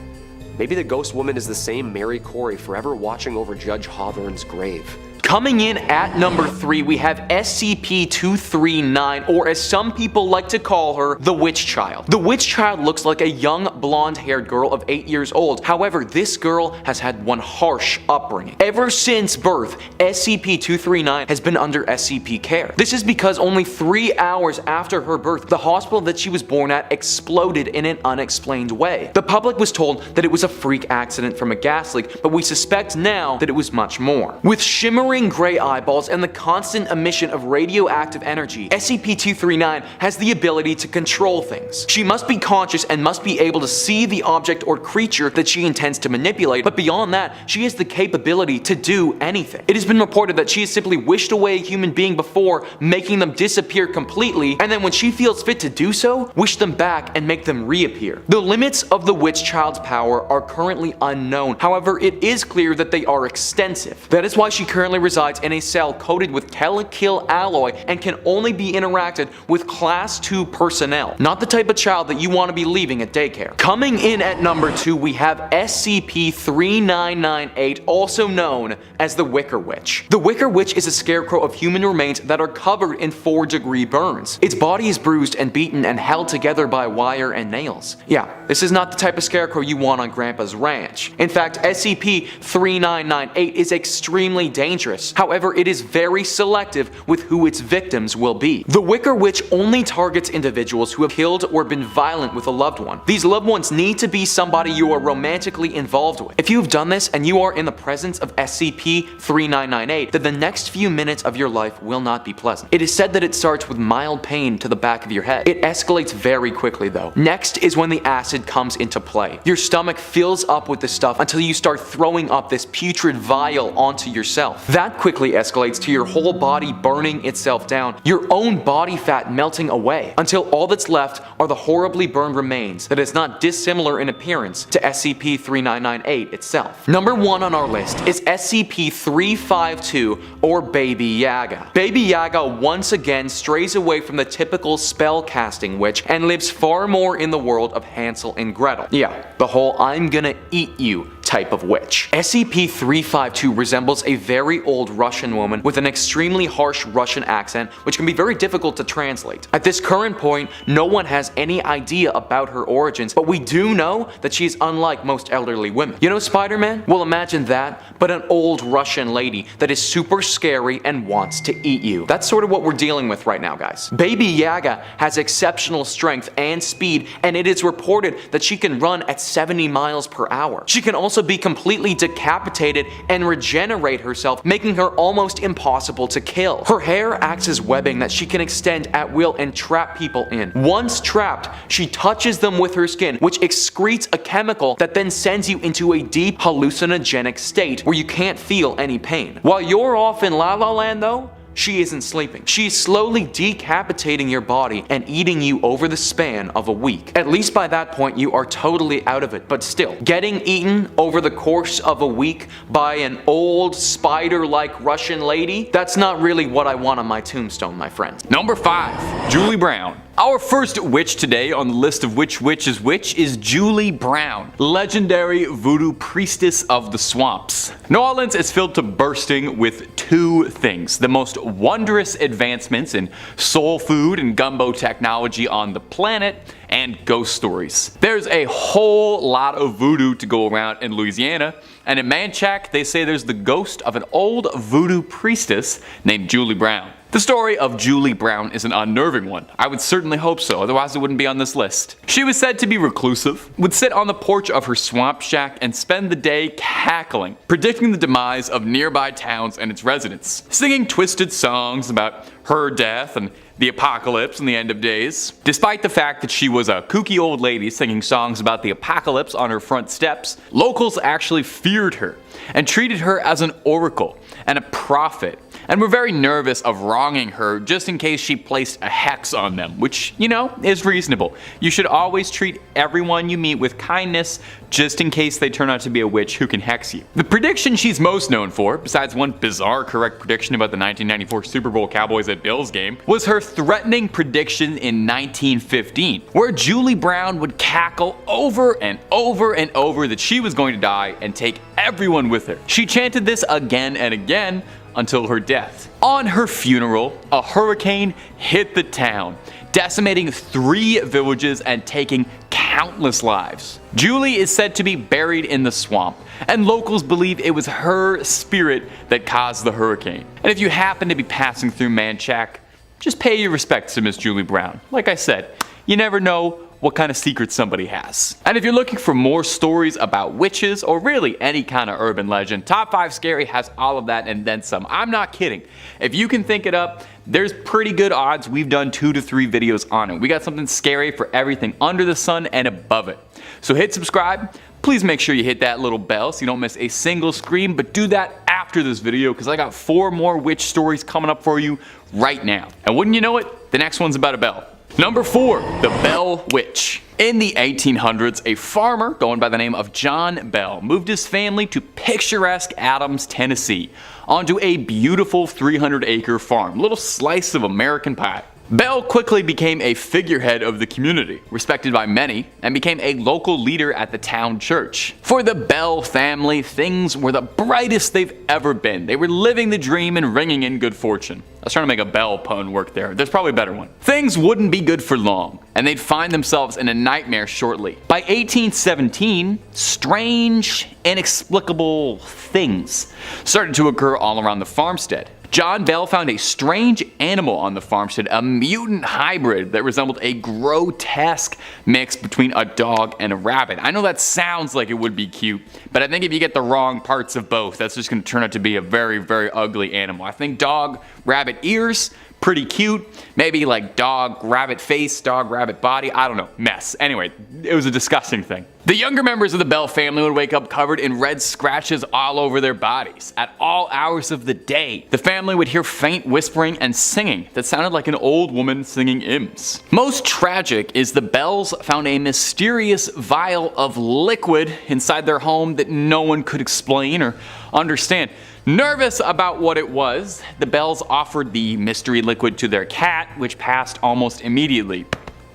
Maybe the ghost woman is the same Mary Corey forever watching over Judge Hawthorne's grave. Coming in at number 3, we have SCP-239, or as some people like to call her, the Witch Child. The Witch Child looks like a young blonde-haired girl of 8 years old. However, this girl has had one harsh upbringing. Ever since birth, SCP-239 has been under SCP care. This is because only 3 hours after her birth, the hospital that she was born at exploded in an unexplained way. The public was told that it was a freak accident from a gas leak, but we suspect now that it was much more. With shimmering gray eyeballs and the constant emission of radioactive energy, SCP-239 has the ability to control things. She must be conscious and must be able to see the object or creature that she intends to manipulate, but beyond that, she has the capability to do anything. It has been reported that she has simply wished away a human being before, making them disappear completely, and then when she feels fit to do so, wish them back and make them reappear. The limits of the Witch Child's power are currently unknown. However, it is clear that they are extensive. That is why she currently resides in a cell coated with telekill alloy and can only be interacted with Class 2 personnel. Not the type of child that you want to be leaving at daycare. Coming in at number 2, we have SCP-3998, also known as the Wicker Witch. The Wicker Witch is a scarecrow of human remains that are covered in 4-degree burns. Its body is bruised and beaten and held together by wire and nails. Yeah, this is not the type of scarecrow you want on Grandpa's ranch. In fact, SCP-3998 is extremely dangerous. However, it is very selective with who its victims will be. The Wicker Witch only targets individuals who have killed or been violent with a loved one. These loved ones need to be somebody you are romantically involved with. If you have done this and you are in the presence of SCP-3998, then the next few minutes of your life will not be pleasant. It is said that it starts with mild pain to the back of your head. It escalates very quickly though. Next is when the acid comes into play. Your stomach fills up with this stuff until you start throwing up this putrid vial onto yourself. That quickly escalates to your whole body burning itself down, your own body fat melting away, until all that's left are the horribly burned remains that is not dissimilar in appearance to SCP-3998 itself. Number 1 on our list is SCP-352, or Baby Yaga. Baby Yaga once again strays away from the typical spell-casting witch and lives far more in the world of Hansel and Gretel. Yeah, the whole I'm gonna eat you type of witch. SCP-352 resembles a very old Russian woman with an extremely harsh Russian accent, which can be very difficult to translate. At this current point, no one has any idea about her origins, but we do know that she is unlike most elderly women. You know Spider-Man? Well, imagine that, but an old Russian lady that is super scary and wants to eat you. That's sort of what we're dealing with right now, guys. Baby Yaga has exceptional strength and speed, and it is reported that she can run at 70 miles per hour. She can also also be completely decapitated and regenerate herself, making her almost impossible to kill. Her hair acts as webbing that she can extend at will and trap people in. Once trapped, she touches them with her skin, which excretes a chemical that then sends you into a deep hallucinogenic state where you can't feel any pain. While you're off in La La Land though, she isn't sleeping. She's slowly decapitating your body and eating you over the span of a week. At least by that point you are totally out of it, but still, getting eaten over the course of a week by an old spider-like Russian lady, that's not really what I want on my tombstone, my friend. Number 5. Julie Brown. Our first witch today on the list of which witch is Julie Brown, legendary voodoo priestess of the swamps. New Orleans is filled to bursting with two things: the most wondrous advancements in soul food and gumbo technology on the planet, and ghost stories. There's a whole lot of voodoo to go around in Louisiana, and in Manchac they say there's the ghost of an old voodoo priestess named Julie Brown. The story of Julie Brown is an unnerving one. I would certainly hope so, otherwise it wouldn't be on this list. She was said to be reclusive, would sit on the porch of her swamp shack and spend the day cackling, predicting the demise of nearby towns and its residents, singing twisted songs about her death and the apocalypse and the end of days. Despite the fact that she was a kooky old lady singing songs about the apocalypse on her front steps, locals actually feared her and treated her as an oracle and a prophet, and were very nervous of wronging her just in case she placed a hex on them, which, you know, is reasonable. You should always treat everyone you meet with kindness just in case they turn out to be a witch who can hex you. The prediction she's most known for, besides one bizarre correct prediction about the 1994 Super Bowl Cowboys at Bills game, was her threatening prediction in 1915, where Julie Brown would cackle over and over and over that she was going to die and take everyone with her. She chanted this again and again until her death. On her funeral, a hurricane hit the town, decimating 3 villages and taking countless lives. Julie is said to be buried in the swamp, and locals believe it was her spirit that caused the hurricane. And if you happen to be passing through Manchac, just pay your respects to Miss Julie Brown. Like I said, you never know what kind of secrets somebody has. And if you're looking for more stories about witches, or really any kind of urban legend, Top 5 Scary has all of that and then some. I'm not kidding. If you can think it up, there's pretty good odds we've done 2 to 3 videos on it. We got something scary for everything under the sun and above it. So hit subscribe. Please make sure you hit that little bell so you don't miss a single scream, but do that after this video because I got 4 more witch stories coming up for you right now. And wouldn't you know it, the next one's about a bell. Number 4, the Bell Witch. In the 1800s, a farmer going by the name of John Bell moved his family to picturesque Adams, Tennessee, onto a beautiful 300-acre farm, little slice of American pie. Bell quickly became a figurehead of the community, respected by many, and became a local leader at the town church. For the Bell family, things were the brightest they've ever been. They were living the dream and ringing in good fortune. I was trying to make a Bell pun work there. There's probably a better one. Things wouldn't be good for long, and they'd find themselves in a nightmare shortly. By 1817, strange, inexplicable things started to occur all around the farmstead. John Bell found a strange animal on the farmstead, a mutant hybrid that resembled a grotesque mix between a dog and a rabbit. I know that sounds like it would be cute, but I think if you get the wrong parts of both, that's just going to turn out to be a very, very ugly animal. I think dog, rabbit ears, pretty cute. Maybe like dog, rabbit face, dog, rabbit body. I don't know. Mess. Anyway, it was a disgusting thing. The younger members of the Bell family would wake up covered in red scratches all over their bodies at all hours of the day. The family would hear faint whispering and singing that sounded like an old woman singing hymns. Most tragic is the Bells found a mysterious vial of liquid inside their home that no one could explain or understand. Nervous about what it was, the Bells offered the mystery liquid to their cat, which passed almost immediately.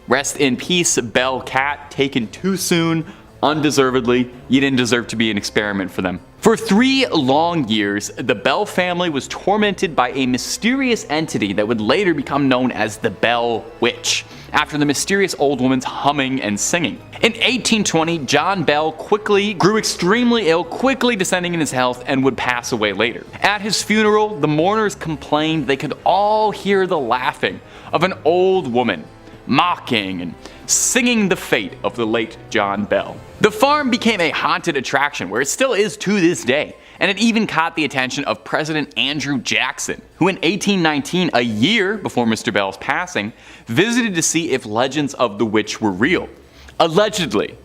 Rest in peace, Bell cat, taken too soon, undeservedly. You didn't deserve to be an experiment for them. For 3 long years, the Bell family was tormented by a mysterious entity that would later become known as the Bell Witch, after the mysterious old woman's humming and singing. In 1820, John Bell quickly grew extremely ill, quickly descending in his health, and would pass away later. At his funeral, the mourners complained they could all hear the laughing of an old woman mocking and singing the fate of the late John Bell. The farm became a haunted attraction where it still is to this day, and it even caught the attention of President Andrew Jackson, who in 1819, a year before Mr. Bell's passing, visited to see if legends of the witch were real. Allegedly.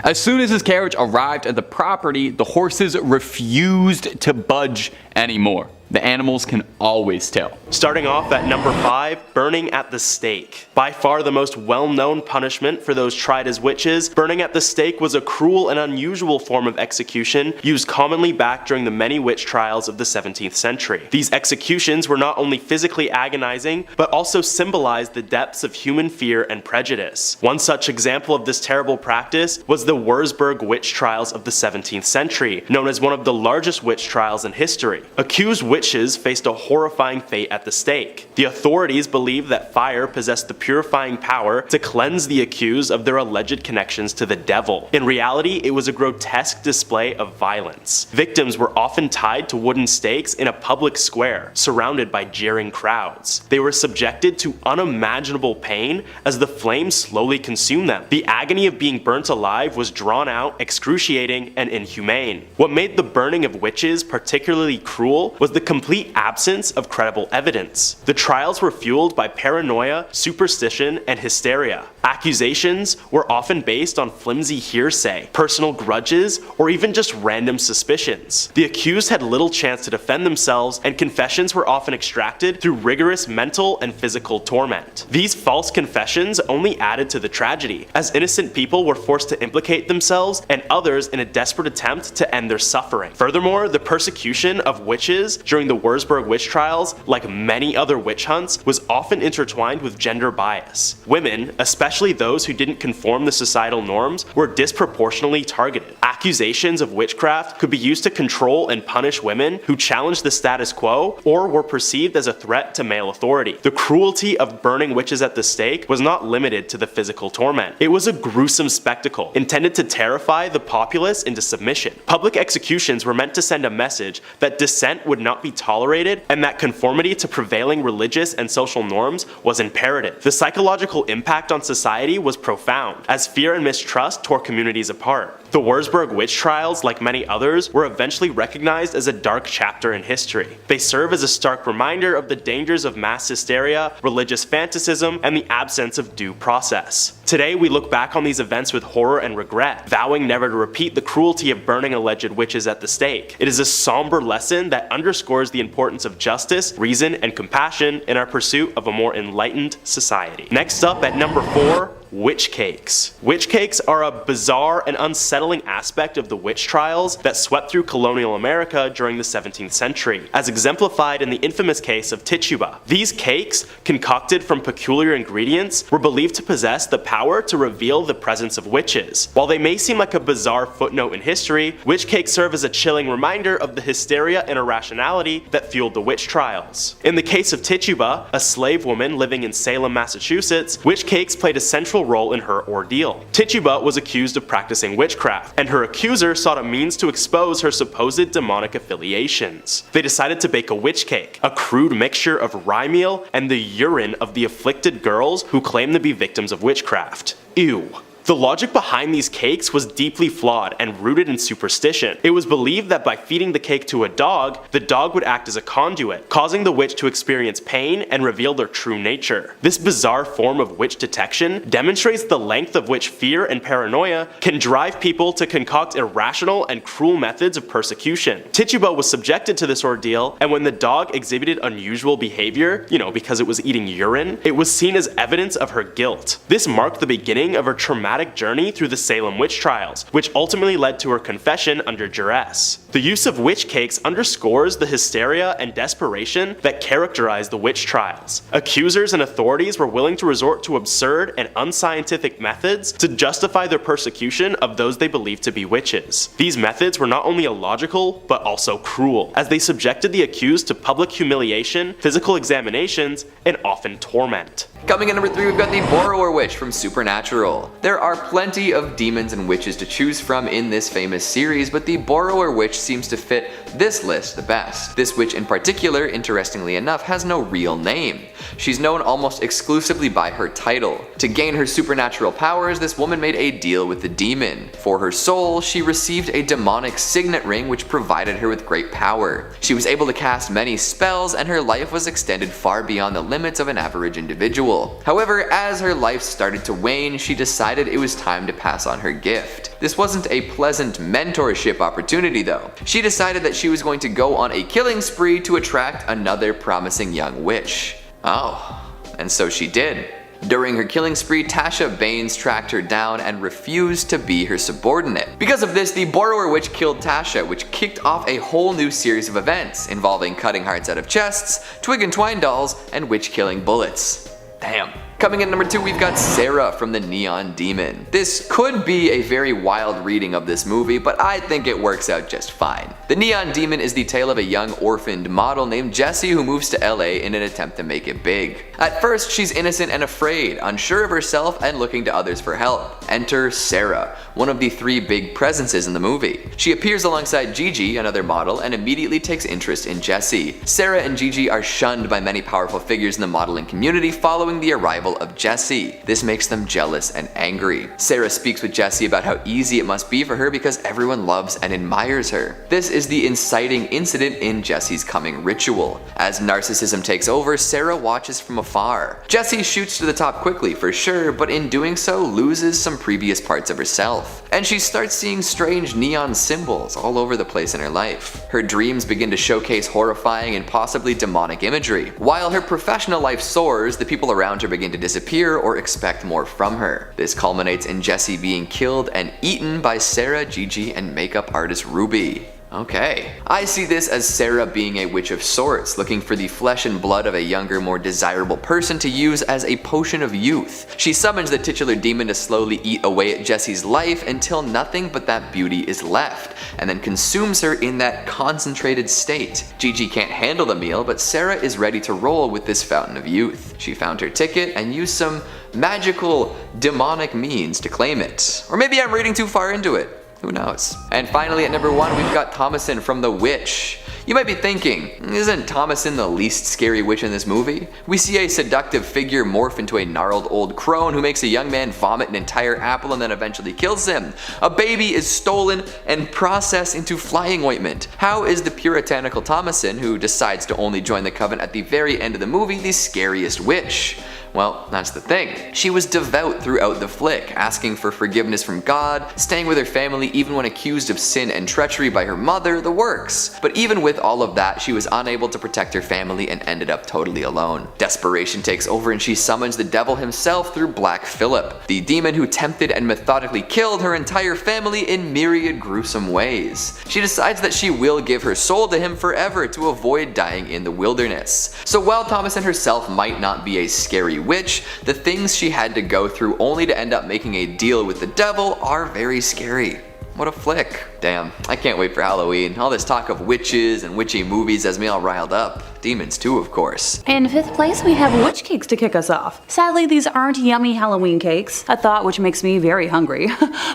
As soon as his carriage arrived at the property, the horses refused to budge anymore. The animals can always tell. Starting off at number 5, burning at the stake. By far the most well-known punishment for those tried as witches, burning at the stake was a cruel and unusual form of execution used commonly back during the many witch trials of the 17th century. These executions were not only physically agonizing, but also symbolized the depths of human fear and prejudice. One such example of this terrible practice was the Würzburg witch trials of the 17th century, known as one of the largest witch trials in history. Accused witches faced a horrifying fate at the stake. The authorities believed that fire possessed the purifying power to cleanse the accused of their alleged connections to the devil. In reality, it was a grotesque display of violence. Victims were often tied to wooden stakes in a public square, surrounded by jeering crowds. They were subjected to unimaginable pain as the flames slowly consumed them. The agony of being burnt alive was drawn out, excruciating, and inhumane. What made the burning of witches particularly cruel was the complete absence of credible evidence. The trials were fueled by paranoia, superstition, and hysteria. Accusations were often based on flimsy hearsay, personal grudges, or even just random suspicions. The accused had little chance to defend themselves, and confessions were often extracted through rigorous mental and physical torment. These false confessions only added to the tragedy, as innocent people were forced to implicate themselves and others in a desperate attempt to end their suffering. Furthermore, the persecution of witches during the Würzburg witch trials, like many other witch hunts, was often intertwined with gender bias. Women, especially those who didn't conform to societal norms, were disproportionately targeted. Accusations of witchcraft could be used to control and punish women who challenged the status quo or were perceived as a threat to male authority. The cruelty of burning witches at the stake was not limited to the physical torment. It was a gruesome spectacle intended to terrify the populace into submission. Public executions were meant to send a message that dissent would not be tolerated and that conformity to prevailing religious and social norms was imperative. The psychological impact on society was profound, as fear and mistrust tore communities apart. The Würzburg witch trials, like many others, were eventually recognized as a dark chapter in history. They serve as a stark reminder of the dangers of mass hysteria, religious fanaticism, and the absence of due process. Today, we look back on these events with horror and regret, vowing never to repeat the cruelty of burning alleged witches at the stake. It is a somber lesson that underscores the importance of justice, reason, and compassion in our pursuit of a more enlightened society. Next up at number 4, witch cakes. Witch cakes are a bizarre and unsettling aspect of the witch trials that swept through colonial America during the 17th century, as exemplified in the infamous case of Tituba. These cakes, concocted from peculiar ingredients, were believed to possess the power to reveal the presence of witches. While they may seem like a bizarre footnote in history, witch cakes serve as a chilling reminder of the hysteria and irrationality that fueled the witch trials. In the case of Tituba, a slave woman living in Salem, Massachusetts, witch cakes played a central role in her ordeal. Tituba was accused of practicing witchcraft, and her accuser sought a means to expose her supposed demonic affiliations. They decided to bake a witch cake, a crude mixture of rye meal and the urine of the afflicted girls who claimed to be victims of witchcraft. Ew. The logic behind these cakes was deeply flawed and rooted in superstition. It was believed that by feeding the cake to a dog, the dog would act as a conduit, causing the witch to experience pain and reveal their true nature. This bizarre form of witch detection demonstrates the length of which fear and paranoia can drive people to concoct irrational and cruel methods of persecution. Tituba was subjected to this ordeal, and when the dog exhibited unusual behavior, because it was eating urine, it was seen as evidence of her guilt. This marked the beginning of her traumatic journey through the Salem witch trials, which ultimately led to her confession under duress. The use of witch cakes underscores the hysteria and desperation that characterized the witch trials. Accusers and authorities were willing to resort to absurd and unscientific methods to justify their persecution of those they believed to be witches. These methods were not only illogical, but also cruel, as they subjected the accused to public humiliation, physical examinations, and often torment. Coming in number 3, we've got the Borrower Witch from Supernatural. There are plenty of demons and witches to choose from in this famous series, but the Borrower Witch seems to fit this list the best. This witch in particular, interestingly enough, has no real name. She's known almost exclusively by her title. To gain her supernatural powers, this woman made a deal with the demon. For her soul, she received a demonic signet ring which provided her with great power. She was able to cast many spells, and her life was extended far beyond the limits of an average individual. However, as her life started to wane, she decided it was time to pass on her gift. This wasn't a pleasant mentorship opportunity though. She decided that she was going to go on a killing spree to attract another promising young witch. Oh, and so she did. During her killing spree, Tasha Baines tracked her down and refused to be her subordinate. Because of this, the Borrower Witch killed Tasha, which kicked off a whole new series of events involving cutting hearts out of chests, twig and twine dolls, and witch-killing bullets. Damn. Coming in number 2, we've got Sarah from the Neon Demon. This could be a very wild reading of this movie, but I think it works out just fine. The Neon Demon is the tale of a young orphaned model named Jessie who moves to LA in an attempt to make it big. At first, she's innocent and afraid, unsure of herself and looking to others for help. Enter Sarah, one of the 3 big presences in the movie. She appears alongside Gigi, another model, and immediately takes interest in Jessie. Sarah and Gigi are shunned by many powerful figures in the modeling community following the arrival of Jessie. This makes them jealous and angry. Sarah speaks with Jessie about how easy it must be for her because everyone loves and admires her. This is the inciting incident in Jessie's coming ritual. As narcissism takes over, Sarah watches from afar. Jessie shoots to the top quickly for sure, but in doing so loses some previous parts of herself. And she starts seeing strange neon symbols all over the place in her life. Her dreams begin to showcase horrifying and possibly demonic imagery. While her professional life soars, the people around her begin to disappear or expect more from her. This culminates in Jessie being killed and eaten by Sarah, Gigi, and makeup artist Ruby. Okay. I see this as Sarah being a witch of sorts, looking for the flesh and blood of a younger, more desirable person to use as a potion of youth. She summons the titular demon to slowly eat away at Jessie's life until nothing but that beauty is left, and then consumes her in that concentrated state. Gigi can't handle the meal, but Sarah is ready to roll with this fountain of youth. She found her ticket and used some magical, demonic means to claim it. Or maybe I'm reading too far into it. Who knows? And finally at number 1, we've got Thomasin from The Witch. You might be thinking, isn't Thomasin the least scary witch in this movie? We see a seductive figure morph into a gnarled old crone who makes a young man vomit an entire apple and then eventually kills him. A baby is stolen and processed into flying ointment. How is the puritanical Thomasin, who decides to only join the coven at the very end of the movie, the scariest witch? Well, that's the thing. She was devout throughout the flick, asking for forgiveness from God, staying with her family even when accused of sin and treachery by her mother, the works. But even with all of that, she was unable to protect her family and ended up totally alone. Desperation takes over and she summons the devil himself through Black Phillip, the demon who tempted and methodically killed her entire family in myriad gruesome ways. She decides that she will give her soul to him forever to avoid dying in the wilderness. So while Thomasin herself might not be a scary witch, the things she had to go through only to end up making a deal with the devil are very scary. What a flick. Damn, I can't wait for Halloween. All this talk of witches and witchy movies has me all riled up. Demons too, of course. In 5th place, we have witch cakes to kick us off. Sadly, these aren't yummy Halloween cakes, a thought which makes me very hungry,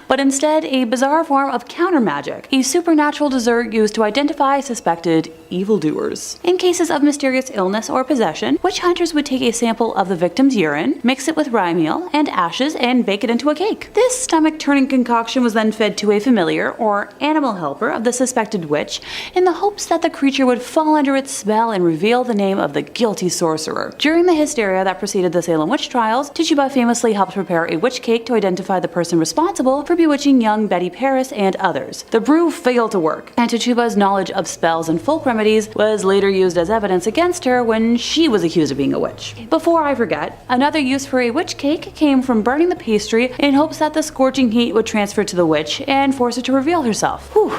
but instead a bizarre form of counter magic, a supernatural dessert used to identify suspected evildoers. In cases of mysterious illness or possession, witch hunters would take a sample of the victim's urine, mix it with rye meal and ashes, and bake it into a cake. This stomach-turning concoction was then fed to a familiar or animal helper of the suspected witch in the hopes that the creature would fall under its spell and reveal the name of the guilty sorcerer. During the hysteria that preceded the Salem witch trials, Tituba famously helped prepare a witch cake to identify the person responsible for bewitching young Betty Paris and others. The brew failed to work, and Tituba's knowledge of spells and folk remedies was later used as evidence against her when she was accused of being a witch. Before I forget, another use for a witch cake came from burning the pastry in hopes that the scorching heat would transfer to the witch and force her to reveal herself. Whew.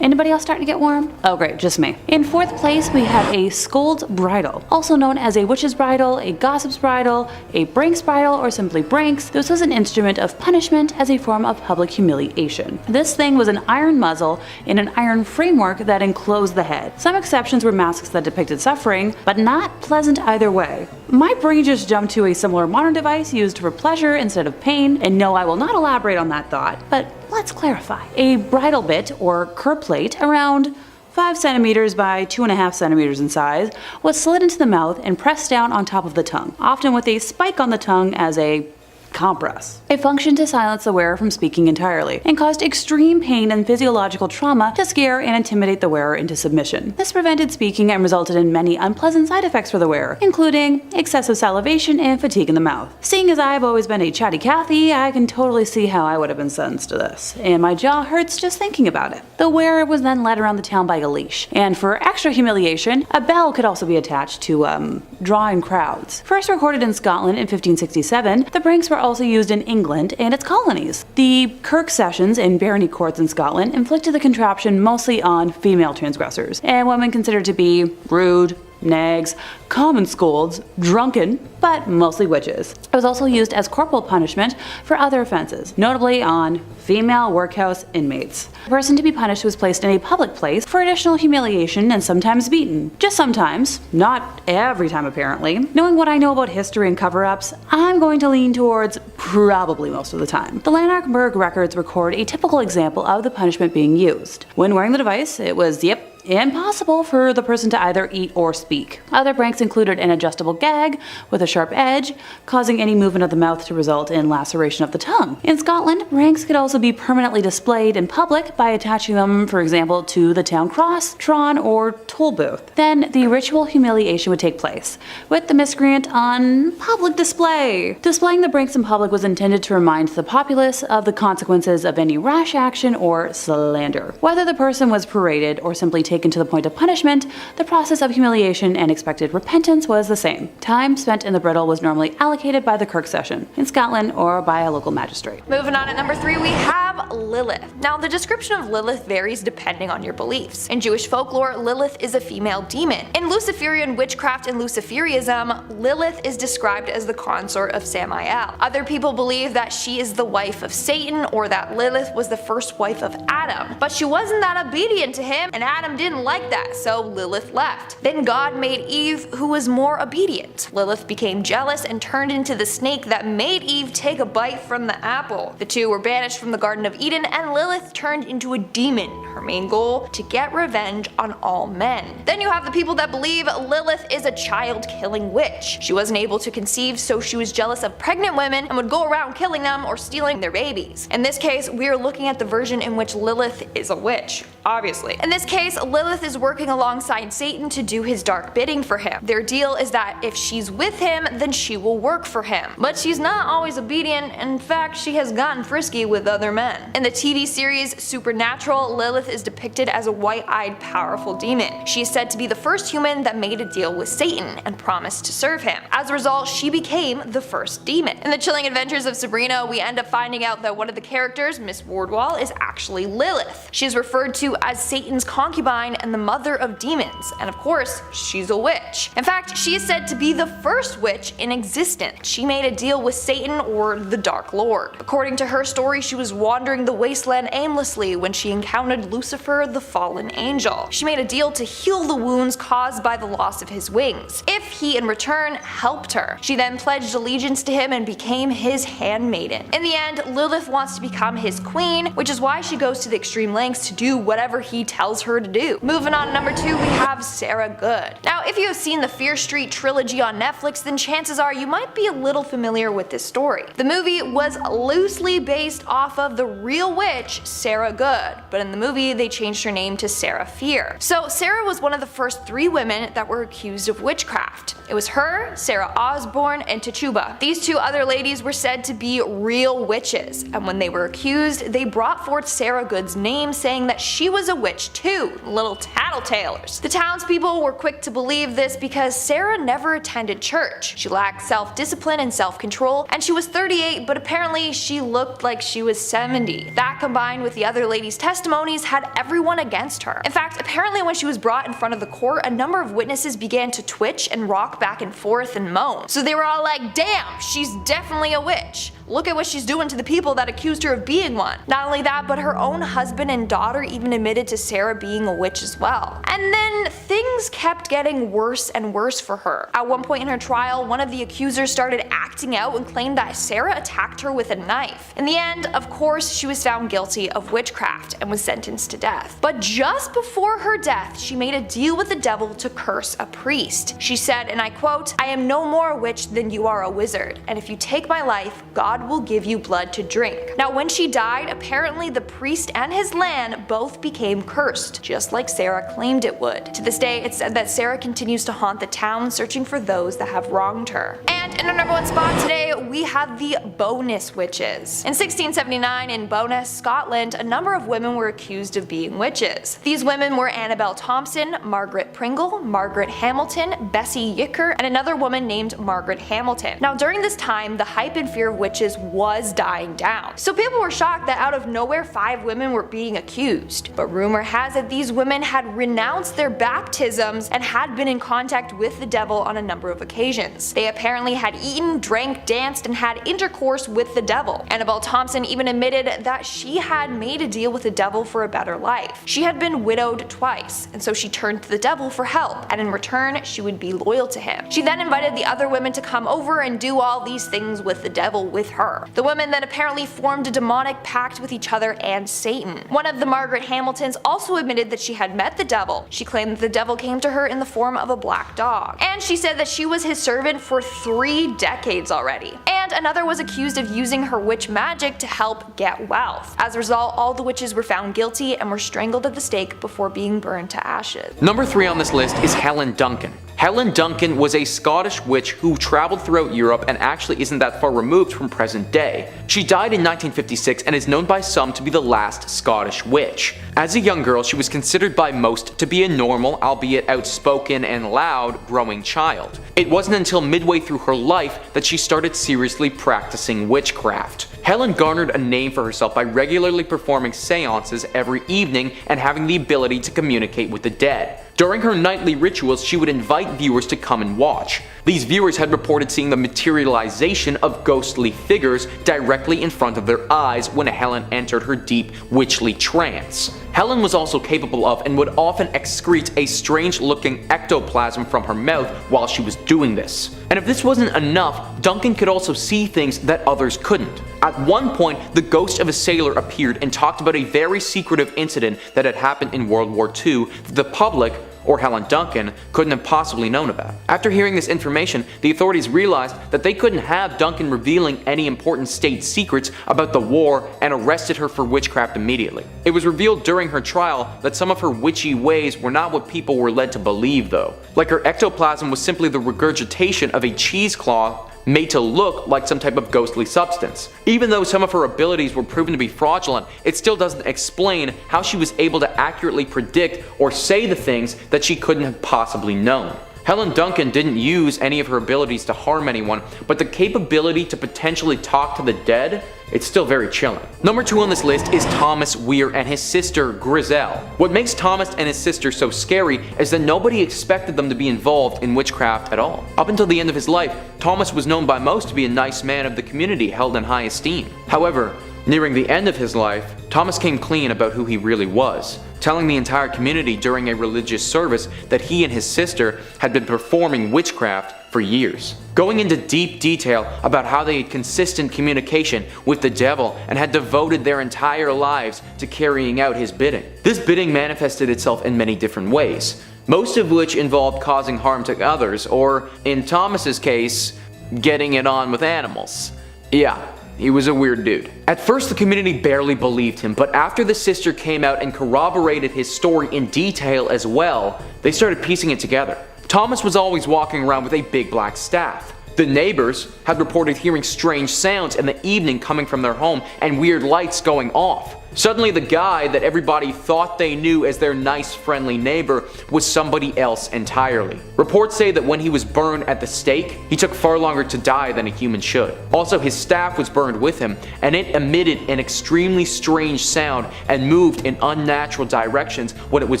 Anybody else starting to get warm? Oh great, just me. In 4th place, we have a Scold's Bridle, also known as a witch's bridle, a gossip's bridle, a Brink's bridle, or simply Brinks. This was an instrument of punishment as a form of public humiliation. This thing was an iron muzzle in an iron framework that enclosed the head. Some exceptions were masks that depicted suffering, but not pleasant either way. My brain just jumped to a similar modern device used for pleasure instead of pain, and no, I will not elaborate on that thought, but let's clarify. A bridle bit, or kerplate, around 5 centimeters by 2.5 centimeters in size, was slid into the mouth and pressed down on top of the tongue, often with a spike on the tongue as a compress. It functioned to silence the wearer from speaking entirely, and caused extreme pain and physiological trauma to scare and intimidate the wearer into submission. This prevented speaking and resulted in many unpleasant side effects for the wearer, including excessive salivation and fatigue in the mouth. Seeing as I've always been a chatty Cathy, I can totally see how I would have been sentenced to this, and my jaw hurts just thinking about it. The wearer was then led around the town by a leash, and for extra humiliation, a bell could also be attached to, draw in crowds. First recorded in Scotland in 1567, the pranks were also used in England and its colonies. The Kirk sessions in barony courts in Scotland inflicted the contraption mostly on female transgressors, and women considered to be rude, nags, common scolds, drunken, but mostly witches. It was also used as corporal punishment for other offenses, notably on female workhouse inmates. The person to be punished was placed in a public place for additional humiliation and sometimes beaten. Just sometimes, not every time apparently. Knowing what I know about history and cover-ups, I'm going to lean towards probably most of the time. The Lanarkburg records record a typical example of the punishment being used. When wearing the device, it was, impossible for the person to either eat or speak. Other pranks included an adjustable gag with a sharp edge, causing any movement of the mouth to result in laceration of the tongue. In Scotland, pranks could also be permanently displayed in public by attaching them, for example, to the town cross, tron, or toll booth. Then the ritual humiliation would take place, with the miscreant on public display. Displaying the pranks in public was intended to remind the populace of the consequences of any rash action or slander. Whether the person was paraded or simply taken to the point of punishment, the process of humiliation and expected repentance was the same. Time spent in the bridle was normally allocated by the Kirk session in Scotland or by a local magistrate. Moving on at number 3, we have Lilith. Now, the description of Lilith varies depending on your beliefs. In Jewish folklore, Lilith is a female demon. In Luciferian witchcraft and Luciferianism, Lilith is described as the consort of Samael. Other people believe that she is the wife of Satan, or that Lilith was the first wife of Adam. But she wasn't that obedient to him, and Adam didn't like that, so Lilith left. Then God made Eve, who was more obedient. Lilith became jealous and turned into the snake that made Eve take a bite from the apple. The two were banished from the Garden of Eden, and Lilith turned into a demon. Her main goal, to get revenge on all men. Then you have the people that believe Lilith is a child-killing witch. She wasn't able to conceive, so she was jealous of pregnant women and would go around killing them or stealing their babies. In this case, we are looking at the version in which Lilith is a witch, obviously. In this case, Lilith is working alongside Satan to do his dark bidding for him. Their deal is that if she's with him, then she will work for him. But she's not always obedient. In fact, she has gotten frisky with other men. In the TV series Supernatural, Lilith is depicted as a white-eyed, powerful demon. She is said to be the first human that made a deal with Satan and promised to serve him. As a result, she became the first demon. In the chilling adventures of Sabrina, we end up finding out that one of the characters, Miss Wardwall, is actually Lilith. She is referred to as Satan's concubine and the mother of demons, and of course, she's a witch. In fact, she is said to be the first witch in existence. She made a deal with Satan, or the Dark Lord. According to her story, she was wandering the wasteland aimlessly when she encountered Lucifer, the fallen angel. She made a deal to heal the wounds caused by the loss of his wings, if he in return helped her. She then pledged allegiance to him and became his handmaiden. In the end, Lilith wants to become his queen, which is why she goes to the extreme lengths to do whatever he tells her to do. Moving on to number 2, we have Sarah Good. Now, if you have seen the Fear Street trilogy on Netflix, then chances are you might be a little familiar with this story. The movie was loosely based off of the real witch, Sarah Good, but in the movie they changed her name to Sarah Fear. So Sarah was one of the first 3 women that were accused of witchcraft. It was her, Sarah Osborne, and Tituba. These 2 other ladies were said to be real witches, and when they were accused, they brought forth Sarah Good's name, saying that she was a witch too. Little tattletalers. The townspeople were quick to believe this because Sarah never attended church. She lacked self-discipline and self-control, and she was 38, but apparently she looked like she was 70. That, combined with the other ladies' testimonies, had everyone against her. In fact, apparently when she was brought in front of the court, a number of witnesses began to twitch and rock back and forth and moan. So they were all like, damn, she's definitely a witch. Look at what she's doing to the people that accused her of being one. Not only that, but her own husband and daughter even admitted to Sarah being a witch as well. And then things kept getting worse and worse for her. At one point in her trial, one of the accusers started acting out and claimed that Sarah attacked her with a knife. In the end, of course, she was found guilty of witchcraft and was sentenced to death. But just before her death, she made a deal with the devil to curse a priest. She said, and I quote, "I am no more a witch than you are a wizard, and if you take my life, God will give you blood to drink." Now when she died, apparently the priest and his land both became cursed, just like Sarah claimed it would. To this day, it's said that Sarah continues to haunt the town, searching for those that have wronged her. And in our number one spot today, we have the Bowness witches. In 1679 in Bowness, Scotland, a number of women were accused of being witches. These women were Annabelle Thompson, Margaret Pringle, Margaret Hamilton, Bessie Yicker, and another woman named Margaret Hamilton. Now during this time, the hype and fear of witches was dying down. So people were shocked that out of nowhere 5 women were being accused. But rumor has it these women had renounced their baptisms and had been in contact with the devil on a number of occasions. They apparently had eaten, drank, danced, and had intercourse with the devil. Annabelle Thompson even admitted that she had made a deal with the devil for a better life. She had been widowed twice, and so she turned to the devil for help, and in return she would be loyal to him. She then invited the other women to come over and do all these things with the devil with her. The women then apparently formed a demonic pact with each other and Satan. One of the Margaret Hamiltons also admitted that she had met the devil. She claimed that the devil came to her in the form of a black dog. And she said that she was his servant for 3 decades already. And another was accused of using her witch magic to help get wealth. As a result, all the witches were found guilty and were strangled at the stake before being burned to ashes. Number 3 on this list is Helen Duncan. Helen Duncan was a Scottish witch who traveled throughout Europe and actually isn't that far removed from present day. She died in 1956 and is known by some to be the last Scottish witch. As a young girl, she was considered by most to be a normal, albeit outspoken and loud, growing child. It wasn't until midway through her life that she started seriously practicing witchcraft. Helen garnered a name for herself by regularly performing seances every evening and having the ability to communicate with the dead. During her nightly rituals, she would invite viewers to come and watch. These viewers had reported seeing the materialization of ghostly figures directly in front of their eyes when Helen entered her deep witchly trance. Helen was also capable of and would often excrete a strange looking ectoplasm from her mouth while she was doing this. And if this wasn't enough, Duncan could also see things that others couldn't. At one point, the ghost of a sailor appeared and talked about a very secretive incident that had happened in World War II that the public, or Helen Duncan, couldn't have possibly known about. After hearing this information, the authorities realized that they couldn't have Duncan revealing any important state secrets about the war and arrested her for witchcraft immediately. It was revealed during her trial that some of her witchy ways were not what people were led to believe though. Like her ectoplasm was simply the regurgitation of a cheesecloth made to look like some type of ghostly substance. Even though some of her abilities were proven to be fraudulent, it still doesn't explain how she was able to accurately predict or say the things that she couldn't have possibly known. Helen Duncan didn't use any of her abilities to harm anyone, but the capability to potentially talk to the dead, it's still very chilling. Number 2 on this list is Thomas Weir and his sister Griselle. What makes Thomas and his sister so scary is that nobody expected them to be involved in witchcraft at all. Up until the end of his life, Thomas was known by most to be a nice man of the community held in high esteem. However, nearing the end of his life, Thomas came clean about who he really was, telling the entire community during a religious service that he and his sister had been performing witchcraft for years, going into deep detail about how they had consistent communication with the devil and had devoted their entire lives to carrying out his bidding. This bidding manifested itself in many different ways, most of which involved causing harm to others, or in Thomas's case, getting it on with animals. Yeah. He was a weird dude. At first, the community barely believed him, but after the sister came out and corroborated his story in detail as well, they started piecing it together. Thomas was always walking around with a big black staff. The neighbors had reported hearing strange sounds in the evening coming from their home and weird lights going off. Suddenly the guy that everybody thought they knew as their nice friendly neighbor was somebody else entirely. Reports say that when he was burned at the stake, he took far longer to die than a human should. Also, his staff was burned with him, and it emitted an extremely strange sound and moved in unnatural directions when it was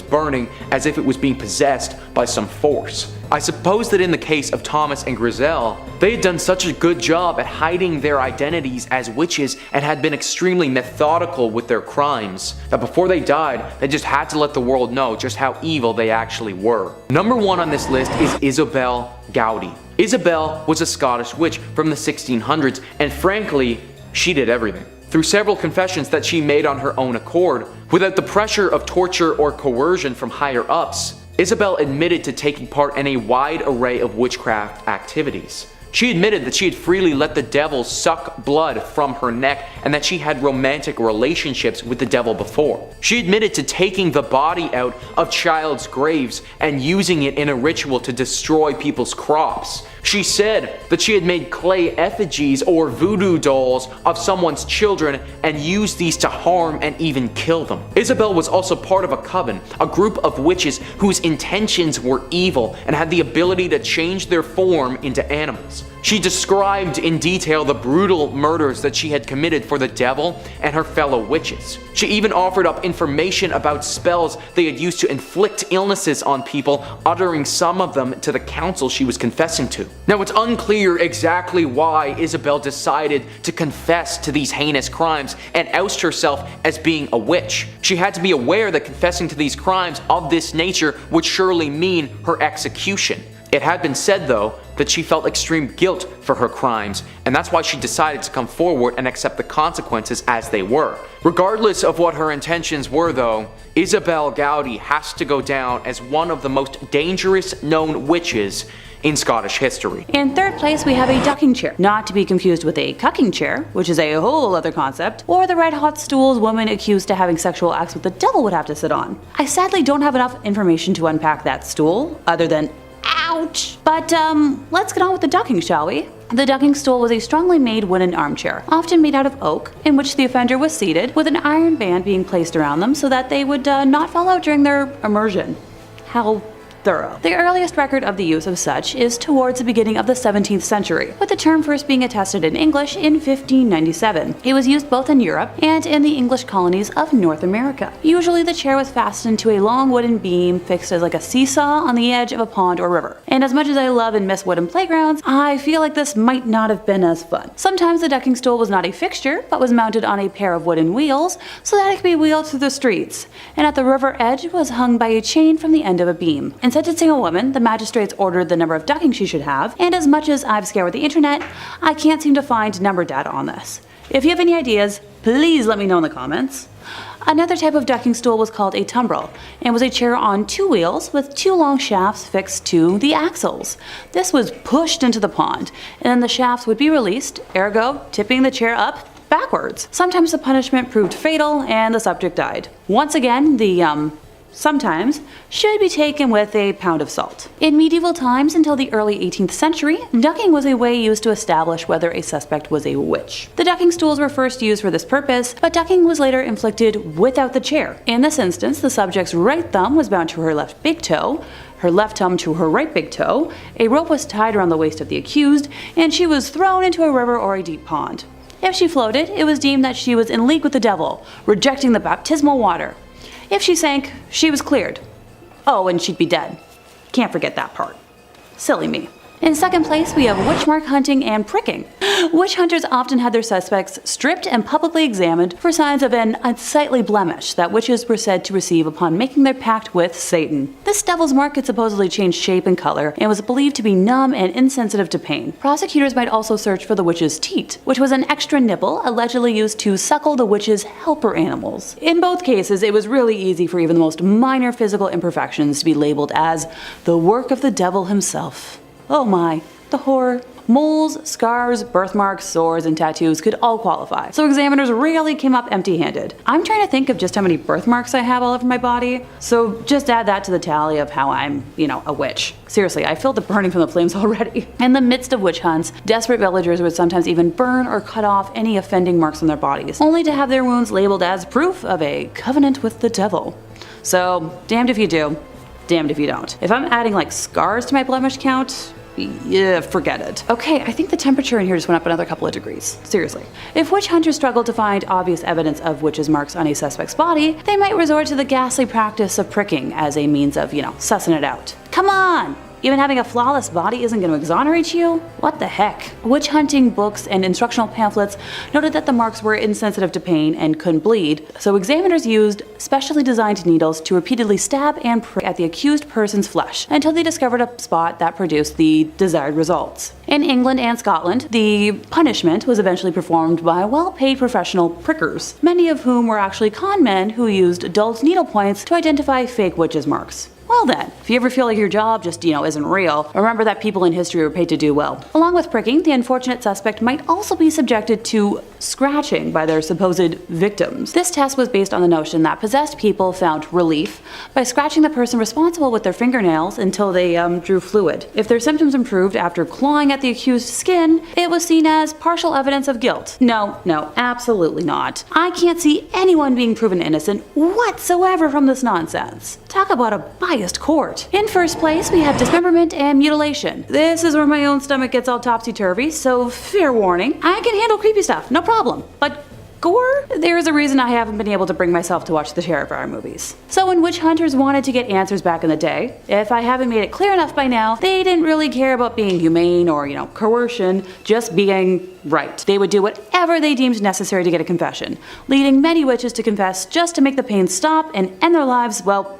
burning, as if it was being possessed by some force. I suppose that in the case of Thomas and Griselle, they had done such a good job at hiding their identities as witches and had been extremely methodical with their crimes, that before they died, they just had to let the world know just how evil they actually were. Number 1 on this list is Isabelle Gaudy. Isabelle was a Scottish witch from the 1600s, and frankly, she did everything. Through several confessions that she made on her own accord, without the pressure of torture or coercion from higher ups, Isabelle admitted to taking part in a wide array of witchcraft activities. She admitted that she had freely let the devil suck blood from her neck and that she had romantic relationships with the devil before. She admitted to taking the body out of child's graves and using it in a ritual to destroy people's crops. She said that she had made clay effigies or voodoo dolls of someone's children and used these to harm and even kill them. Isabelle was also part of a coven, a group of witches whose intentions were evil and had the ability to change their form into animals. She described in detail the brutal murders that she had committed for the devil and her fellow witches. She even offered up information about spells they had used to inflict illnesses on people, uttering some of them to the council she was confessing to. Now, it's unclear exactly why Isabelle decided to confess to these heinous crimes and oust herself as being a witch. She had to be aware that confessing to these crimes of this nature would surely mean her execution. It had been said, though, that she felt extreme guilt for her crimes, and that's why she decided to come forward and accept the consequences as they were. Regardless of what her intentions were, though, Isabelle Gaudy has to go down as one of the most dangerous known witches in Scottish history. In third place, we have a ducking chair, not to be confused with a cucking chair, which is a whole other concept, or the red hot stools women accused of having sexual acts with the devil would have to sit on. I sadly don't have enough information to unpack that stool, other than ouch! But let's get on with the ducking, shall we? The ducking stool was a strongly made wooden armchair, often made out of oak, in which the offender was seated, with an iron band being placed around them so that they would not fall out during their immersion. How thorough. The earliest record of the use of such is towards the beginning of the 17th century, with the term first being attested in English in 1597. It was used both in Europe and in the English colonies of North America. Usually the chair was fastened to a long wooden beam fixed as like a seesaw on the edge of a pond or river. And as much as I love and miss wooden playgrounds, I feel like this might not have been as fun. Sometimes the ducking stool was not a fixture, but was mounted on a pair of wooden wheels so that it could be wheeled through the streets, and at the river edge was hung by a chain from the end of a beam. In sentencing a woman, the magistrates ordered the number of duckings she should have, and as much as I've scoured the internet, I can't seem to find number data on this. If you have any ideas, please let me know in the comments. Another type of ducking stool was called a tumbrel, and was a chair on two wheels with two long shafts fixed to the axles. This was pushed into the pond, and then the shafts would be released, ergo tipping the chair up backwards. Sometimes the punishment proved fatal and the subject died. Once again, the sometimes should be taken with a pound of salt. In medieval times until the early 18th century, ducking was a way used to establish whether a suspect was a witch. The ducking stools were first used for this purpose, but ducking was later inflicted without the chair. In this instance, the subject's right thumb was bound to her left big toe, her left thumb to her right big toe, a rope was tied around the waist of the accused, and she was thrown into a river or a deep pond. If she floated, it was deemed that she was in league with the devil, rejecting the baptismal water. If she sank, she was cleared. Oh, and she'd be dead. Can't forget that part. Silly me. In second place, we have witch mark hunting and pricking. Witch hunters often had their suspects stripped and publicly examined for signs of an unsightly blemish that witches were said to receive upon making their pact with Satan. This devil's mark could supposedly change shape and color and was believed to be numb and insensitive to pain. Prosecutors might also search for the witch's teat, which was an extra nipple allegedly used to suckle the witch's helper animals. In both cases, it was really easy for even the most minor physical imperfections to be labeled as the work of the devil himself. Oh my, the horror. Moles, scars, birthmarks, sores, and tattoos could all qualify, so examiners rarely came up empty-handed. I'm trying to think of just how many birthmarks I have all over my body, so just add that to the tally of how I'm, a witch. Seriously, I feel the burning from the flames already. In the midst of witch hunts, desperate villagers would sometimes even burn or cut off any offending marks on their bodies, only to have their wounds labeled as proof of a covenant with the devil. So, damned if you do, damned if you don't. If I'm adding like scars to my blemish count, yeah, forget it. Okay, I think the temperature in here just went up another couple of degrees. Seriously. If witch hunters struggle to find obvious evidence of witches' marks on a suspect's body, they might resort to the ghastly practice of pricking as a means of, sussing it out. Come on! Even having a flawless body isn't going to exonerate you? What the heck? Witch hunting books and instructional pamphlets noted that the marks were insensitive to pain and couldn't bleed, so examiners used specially designed needles to repeatedly stab and prick at the accused person's flesh until they discovered a spot that produced the desired results. In England and Scotland, the punishment was eventually performed by well-paid professional prickers, many of whom were actually con men who used adult needle points to identify fake witches' marks. Well then, if you ever feel like your job just, isn't real, remember that people in history were paid to do well. Along with pricking, the unfortunate suspect might also be subjected to scratching by their supposed victims. This test was based on the notion that possessed people found relief by scratching the person responsible with their fingernails until they drew fluid. If their symptoms improved after clawing at the accused skin, it was seen as partial evidence of guilt. No, absolutely not. I can't see anyone being proven innocent whatsoever from this nonsense. Talk about a biased court. In first place, we have dismemberment and mutilation. This is where my own stomach gets all topsy-turvy, so fair warning, I can handle creepy stuff, no problem. But gore? There's a reason I haven't been able to bring myself to watch the Terrifier movies. So when witch hunters wanted to get answers back in the day, if I haven't made it clear enough by now, they didn't really care about being humane or, coercion, just being right. They would do whatever they deemed necessary to get a confession, leading many witches to confess just to make the pain stop and end their lives, well,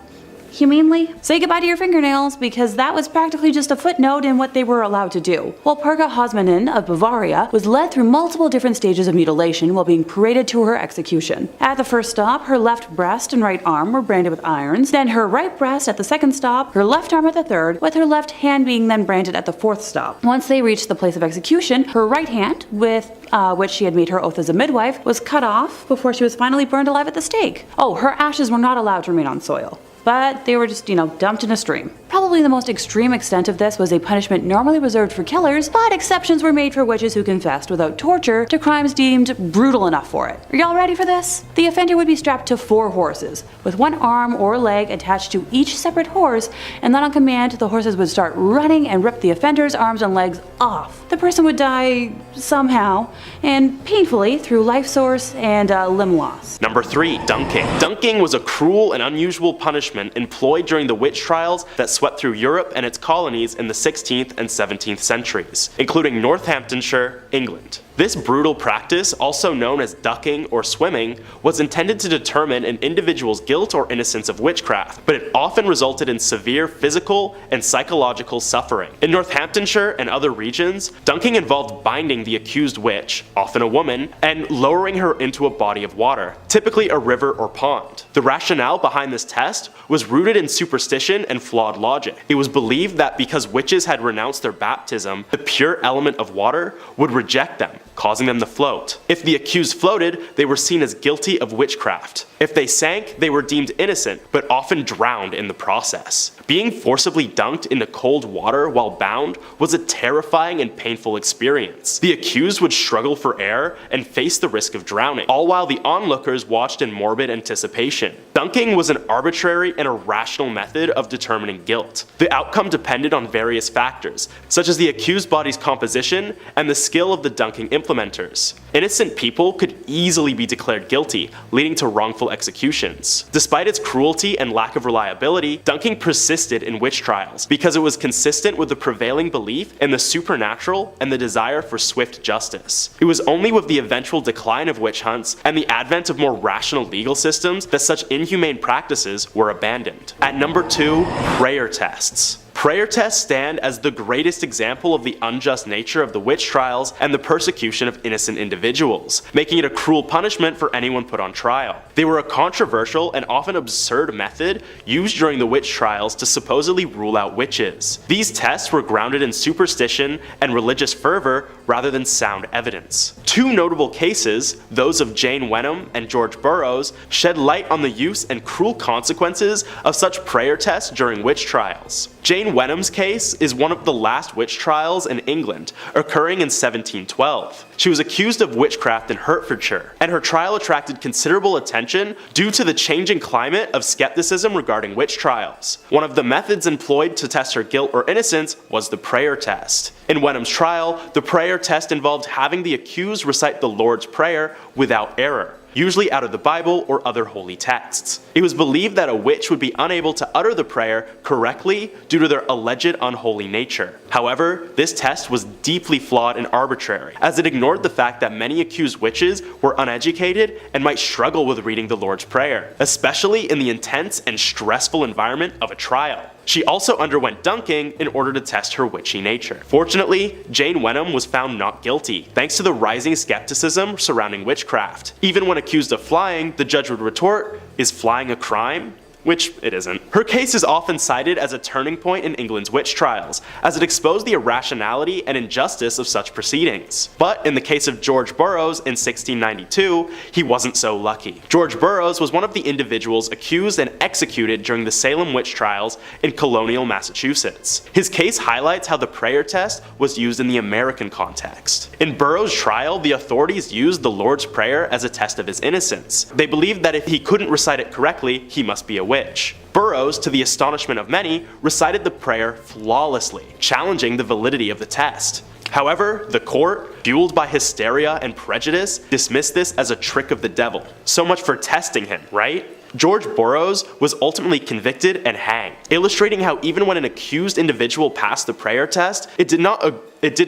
humanely. Say goodbye to your fingernails, because that was practically just a footnote in what they were allowed to do. While Perkna Hosmann of Bavaria was led through multiple different stages of mutilation while being paraded to her execution. At the first stop, her left breast and right arm were branded with irons, then her right breast at the second stop, her left arm at the third, with her left hand being then branded at the fourth stop. Once they reached the place of execution, her right hand, with which she had made her oath as a midwife, was cut off before she was finally burned alive at the stake. Oh, her ashes were not allowed to remain on soil, but they were just, dumped in a stream. Probably the most extreme extent of this was a punishment normally reserved for killers, but exceptions were made for witches who confessed without torture to crimes deemed brutal enough for it. Are y'all ready for this? The offender would be strapped to 4 horses, with one arm or leg attached to each separate horse, and then on command, the horses would start running and rip the offender's arms and legs off. The person would die somehow, and painfully, through life source and limb loss. Number 3, dunking. Dunking was a cruel and unusual punishment employed during the witch trials that swept through Europe and its colonies in the 16th and 17th centuries, including Northamptonshire, England. This brutal practice, also known as ducking or swimming, was intended to determine an individual's guilt or innocence of witchcraft, but it often resulted in severe physical and psychological suffering. In Northamptonshire and other regions, dunking involved binding the accused witch, often a woman, and lowering her into a body of water, typically a river or pond. The rationale behind this test was rooted in superstition and flawed logic. It was believed that because witches had renounced their baptism, the pure element of water would reject them, causing them to float. If the accused floated, they were seen as guilty of witchcraft. If they sank, they were deemed innocent, but often drowned in the process. Being forcibly dunked into cold water while bound was a terrifying and painful experience. The accused would struggle for air and face the risk of drowning, all while the onlookers watched in morbid anticipation. Dunking was an arbitrary and irrational method of determining guilt. The outcome depended on various factors, such as the accused body's composition and the skill of the dunking implementers. Innocent people could easily be declared guilty, leading to wrongful executions. Despite its cruelty and lack of reliability, dunking persisted in witch trials because it was consistent with the prevailing belief in the supernatural and the desire for swift justice. It was only with the eventual decline of witch hunts and the advent of more rational legal systems that such inhumane practices were abandoned. At number 2, prayer tests. Prayer tests stand as the greatest example of the unjust nature of the witch trials and the persecution of innocent individuals, making it a cruel punishment for anyone put on trial. They were a controversial and often absurd method used during the witch trials to supposedly rule out witches. These tests were grounded in superstition and religious fervor rather than sound evidence. Two notable cases, those of Jane Wenham and George Burroughs, shed light on the use and cruel consequences of such prayer tests during witch trials. Jane Wenham's case is one of the last witch trials in England, occurring in 1712. She was accused of witchcraft in Hertfordshire, and her trial attracted considerable attention due to the changing climate of skepticism regarding witch trials. One of the methods employed to test her guilt or innocence was the prayer test. In Wenham's trial, the prayer test involved having the accused recite the Lord's Prayer without error, usually out of the Bible or other holy texts. It was believed that a witch would be unable to utter the prayer correctly due to their alleged unholy nature. However, this test was deeply flawed and arbitrary, as it ignored the fact that many accused witches were uneducated and might struggle with reading the Lord's Prayer, especially in the intense and stressful environment of a trial. She also underwent dunking in order to test her witchy nature. Fortunately, Jane Wenham was found not guilty, thanks to the rising skepticism surrounding witchcraft. Even when accused of flying, the judge would retort, "Is flying a crime?" Which it isn't. Her case is often cited as a turning point in England's witch trials, as it exposed the irrationality and injustice of such proceedings. But in the case of George Burroughs in 1692, he wasn't so lucky. George Burroughs was one of the individuals accused and executed during the Salem witch trials in colonial Massachusetts. His case highlights how the prayer test was used in the American context. In Burroughs' trial, the authorities used the Lord's Prayer as a test of his innocence. They believed that if he couldn't recite it correctly, he must be a witch. Burroughs, to the astonishment of many, recited the prayer flawlessly, challenging the validity of the test. However, the court, fueled by hysteria and prejudice, dismissed this as a trick of the devil. So much for testing him, right? George Burroughs was ultimately convicted and hanged, illustrating how even when an accused individual passed the prayer test, it did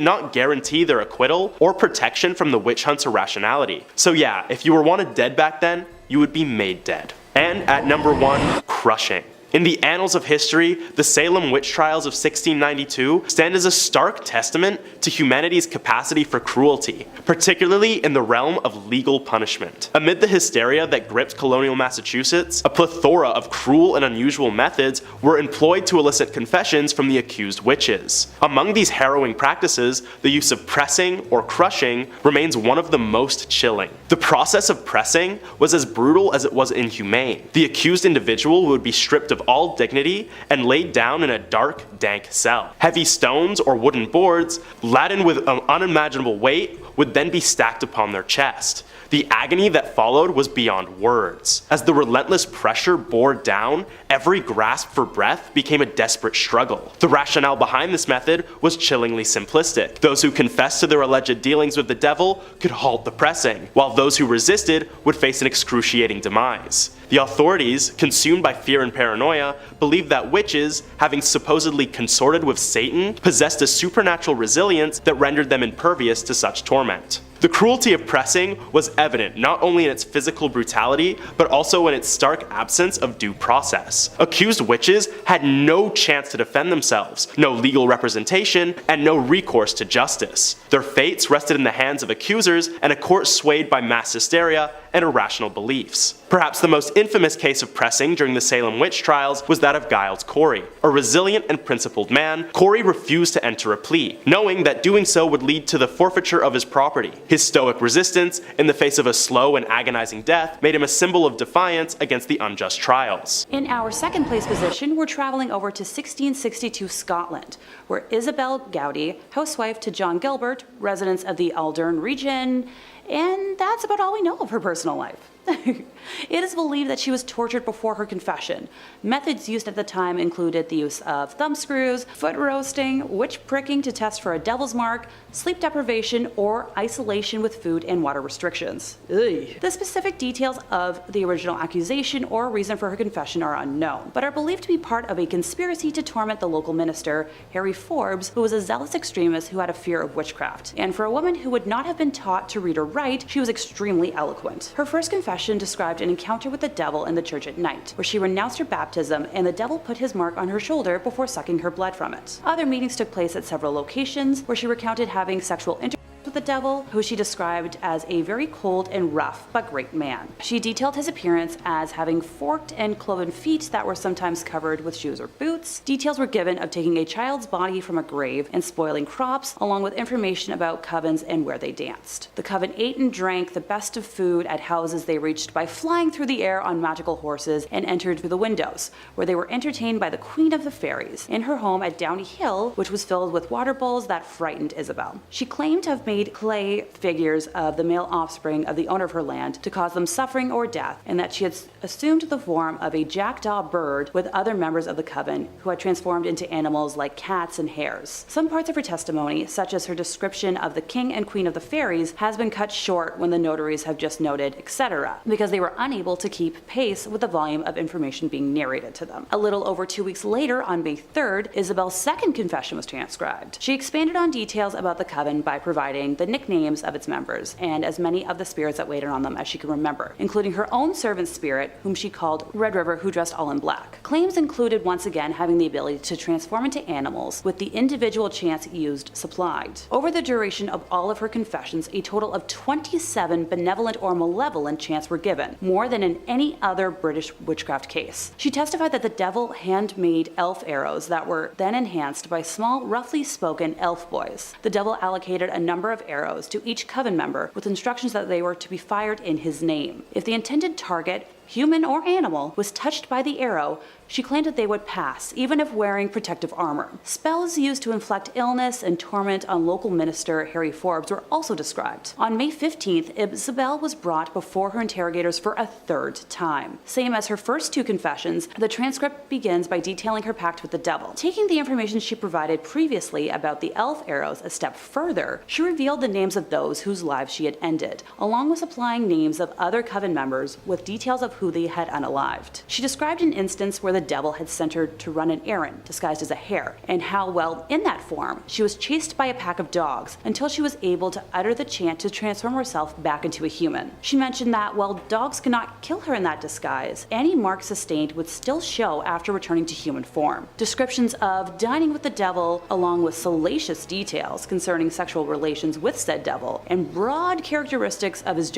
not guarantee their acquittal or protection from the witch hunt's irrationality. So yeah, if you were wanted dead back then, you would be made dead. And at number 1, crushing. In the annals of history, the Salem witch trials of 1692 stand as a stark testament to humanity's capacity for cruelty, particularly in the realm of legal punishment. Amid the hysteria that gripped colonial Massachusetts, a plethora of cruel and unusual methods were employed to elicit confessions from the accused witches. Among these harrowing practices, the use of pressing or crushing remains one of the most chilling. The process of pressing was as brutal as it was inhumane. The accused individual would be stripped of all dignity and laid down in a dark, dank cell. Heavy stones or wooden boards, laden with an unimaginable weight, would then be stacked upon their chest. The agony that followed was beyond words. As the relentless pressure bore down, every grasp for breath became a desperate struggle. The rationale behind this method was chillingly simplistic. Those who confessed to their alleged dealings with the devil could halt the pressing, while those who resisted would face an excruciating demise. The authorities, consumed by fear and paranoia, believed that witches, having supposedly consorted with Satan, possessed a supernatural resilience that rendered them impervious to such torment. The cruelty of pressing was evident not only in its physical brutality, but also in its stark absence of due process. Accused witches had no chance to defend themselves, no legal representation, and no recourse to justice. Their fates rested in the hands of accusers and a court swayed by mass hysteria and irrational beliefs. Perhaps the most infamous case of pressing during the Salem witch trials was that of Giles Corey. A resilient and principled man, Corey refused to enter a plea, knowing that doing so would lead to the forfeiture of his property. His stoic resistance, in the face of a slow and agonizing death, made him a symbol of defiance against the unjust trials. In our second place position, we're traveling over to 1662 Scotland, where Isabelle Gaudy, housewife to John Gilbert, residents of the Aldern region, and that's about all we know of her personal life. It is believed that she was tortured before her confession. Methods used at the time included the use of thumb screws, foot roasting, witch pricking to test for a devil's mark, sleep deprivation, or isolation with food and water restrictions. Ugh. The specific details of the original accusation or reason for her confession are unknown, but are believed to be part of a conspiracy to torment the local minister, Harry Forbes, who was a zealous extremist who had a fear of witchcraft. And for a woman who would not have been taught to read or write, she was extremely eloquent. Her first confession confession described an encounter with the devil in the church at night, where she renounced her baptism and the devil put his mark on her shoulder before sucking her blood from it. Other meetings took place at several locations, where she recounted having sexual intercourse with the devil, who she described as a very cold and rough but great man. She detailed his appearance as having forked and cloven feet that were sometimes covered with shoes or boots. Details were given of taking a child's body from a grave and spoiling crops, along with information about covens and where they danced. The coven ate and drank the best of food at houses they reached by flying through the air on magical horses and entered through the windows, where they were entertained by the Queen of the Fairies in her home at Downey Hill, which was filled with water bowls that frightened Isabelle. She claimed to have made clay figures of the male offspring of the owner of her land to cause them suffering or death, and that she had assumed the form of a jackdaw bird with other members of the coven who had transformed into animals like cats and hares. Some parts of her testimony, such as her description of the king and queen of the fairies, has been cut short when the notaries have just noted, etc., because they were unable to keep pace with the volume of information being narrated to them. A little over 2 weeks later, on May 3rd, Isabelle's second confession was transcribed. She expanded on details about the coven by providing the nicknames of its members and as many of the spirits that waited on them as she could remember, including her own servant spirit, whom she called Red River, who dressed all in black. Claims included once again having the ability to transform into animals, with the individual chance used supplied. Over the duration of all of her confessions, a total of 27 benevolent or malevolent chants were given, more than in any other British witchcraft case. She testified that the devil handmade elf arrows that were then enhanced by small, roughly spoken elf boys. The devil allocated a number of arrows to each coven member with instructions that they were to be fired in his name. If the intended target, human or animal, was touched by the arrow, she claimed that they would pass, even if wearing protective armor. Spells used to inflict illness and torment on local minister Harry Forbes were also described. On May 15th, Isabelle was brought before her interrogators for a third time. Same as her first two confessions, the transcript begins by detailing her pact with the devil. Taking the information she provided previously about the elf arrows a step further, she revealed the names of those whose lives she had ended, along with supplying names of other coven members with details of who they had unalived. She described an instance where the devil had sent her to run an errand disguised as a hare, and how, well, in that form, she was chased by a pack of dogs until she was able to utter the chant to transform herself back into a human. She mentioned that while dogs could not kill her in that disguise, any marks sustained would still show after returning to human form. Descriptions of dining with the devil, along with salacious details concerning sexual relations with said devil, and broad characteristics of his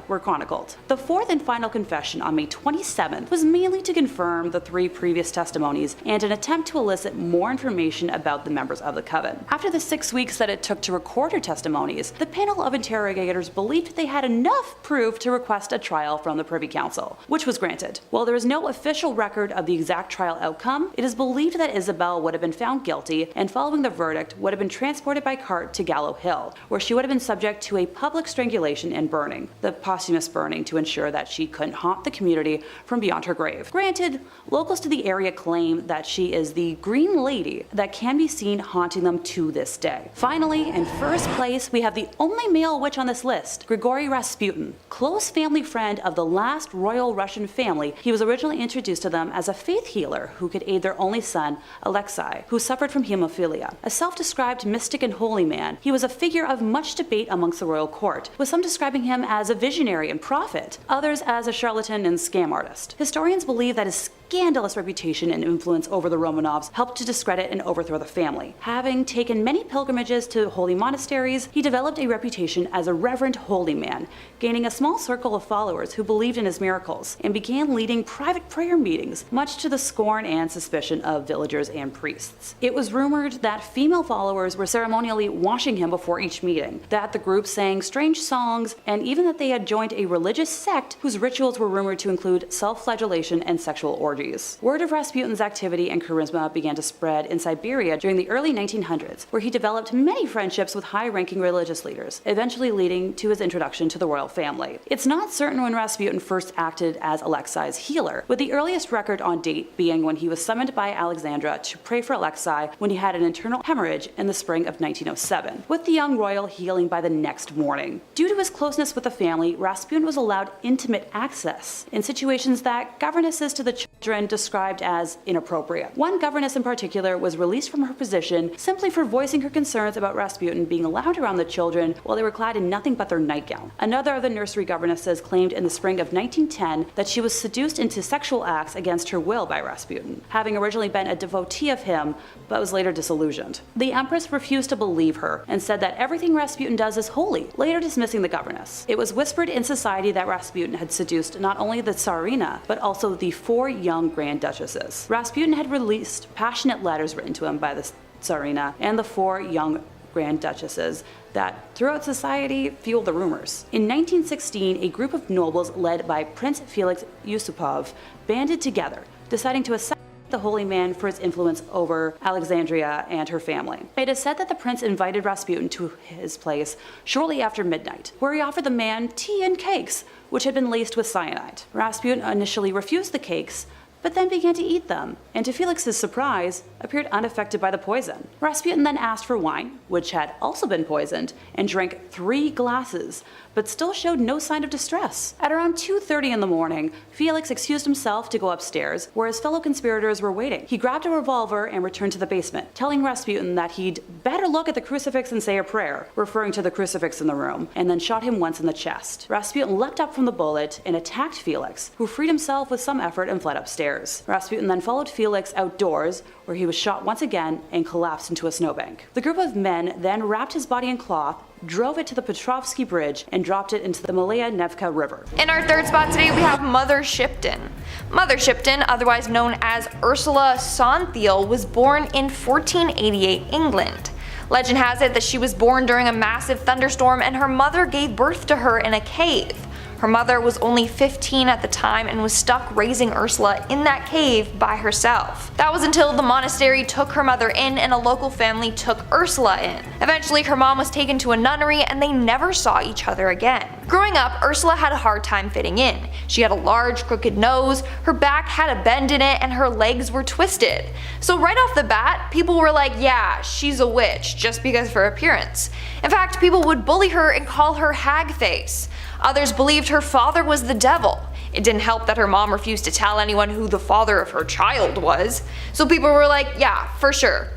were chronicled. The fourth and final confession on May 27th was mainly to confirm the three previous testimonies and an attempt to elicit more information about the members of the coven. After the 6 weeks that it took to record her testimonies, the panel of interrogators believed they had enough proof to request a trial from the Privy Council, which was granted. While there is no official record of the exact trial outcome, it is believed that Isabelle would have been found guilty and, following the verdict, would have been transported by cart to Gallow Hill, where she would have been subject to a public strangulation and burning, the posthumous burning, to ensure that she couldn't haunt the community from beyond her grave. Granted, locals to the area claim that she is the Green Lady that can be seen haunting them to this day. Finally, in first place, we have the only male witch on this list, Grigori Rasputin. Close family friend of the last royal Russian family, he was originally introduced to them as a faith healer who could aid their only son, Alexei, who suffered from hemophilia. A self-described mystic and holy man, he was a figure of much debate amongst the royal court, with some describing him as a visionary and prophet, others as a charlatan and scam artist. Historians believe that his scandalous reputation and influence over the Romanovs helped to discredit and overthrow the family. Having taken many pilgrimages to holy monasteries, he developed a reputation as a reverent holy man, gaining a small circle of followers who believed in his miracles, and began leading private prayer meetings, much to the scorn and suspicion of villagers and priests. It was rumored that female followers were ceremonially washing him before each meeting, that the group sang strange songs, and even that they had joined a religious sect whose rituals were rumored to include self-flagellation and sexual orgies. Word of Rasputin's activity and charisma began to spread in Siberia during the early 1900s, where he developed many friendships with high-ranking religious leaders, eventually leading to his introduction to the royal family. It's not certain when Rasputin first acted as Alexei's healer, with the earliest record on date being when he was summoned by Alexandra to pray for Alexei when he had an internal hemorrhage in the spring of 1907, with the young royal healing by the next morning. Due to his closeness with the family, Rasputin was allowed intimate access in situations that governesses to the church children described as inappropriate. One governess in particular was released from her position simply for voicing her concerns about Rasputin being allowed around the children while they were clad in nothing but their nightgown. Another of the nursery governesses claimed in the spring of 1910 that she was seduced into sexual acts against her will by Rasputin, having originally been a devotee of him but was later disillusioned. The Empress refused to believe her and said that everything Rasputin does is holy, later dismissing the governess. It was whispered in society that Rasputin had seduced not only the Tsarina, but also the 4 young Grand Duchesses. Rasputin had released passionate letters written to him by the Tsarina and the 4 young Grand Duchesses that throughout society fueled the rumors. In 1916, a group of nobles led by Prince Felix Yusupov banded together, deciding to assassinate the holy man for his influence over Alexandria and her family. It is said that the prince invited Rasputin to his place shortly after midnight, where he offered the man tea and cakes, which had been laced with cyanide. Rasputin initially refused the cakes, but then began to eat them, and to Felix's surprise, appeared unaffected by the poison. Rasputin then asked for wine, which had also been poisoned, and drank 3 glasses, but still showed no sign of distress. At around 2:30 in the morning, Felix excused himself to go upstairs, where his fellow conspirators were waiting. He grabbed a revolver and returned to the basement, telling Rasputin that he'd better look at the crucifix and say a prayer, referring to the crucifix in the room, and then shot him once in the chest. Rasputin leapt up from the bullet and attacked Felix, who freed himself with some effort and fled upstairs. Rasputin then followed Felix outdoors, where he was shot once again and collapsed into a snowbank. The group of men then wrapped his body in cloth, drove it to the Petrovsky Bridge, and dropped it into the Malaya Nevka River. In our third spot today, we have Mother Shipton. Mother Shipton, otherwise known as Ursula Sonthiel, was born in 1488 England. Legend has it that she was born during a massive thunderstorm and her mother gave birth to her in a cave. Her mother was only 15 at the time and was stuck raising Ursula in that cave by herself. That was until the monastery took her mother in and a local family took Ursula in. Eventually her mom was taken to a nunnery and they never saw each other again. Growing up, Ursula had a hard time fitting in. She had a large crooked nose, her back had a bend in it, and her legs were twisted. So right off the bat, people were like, yeah, she's a witch, just because of her appearance. In fact, people would bully her and call her hag face. Others believed her father was the devil. It didn't help that her mom refused to tell anyone who the father of her child was. So people were like, yeah, for sure,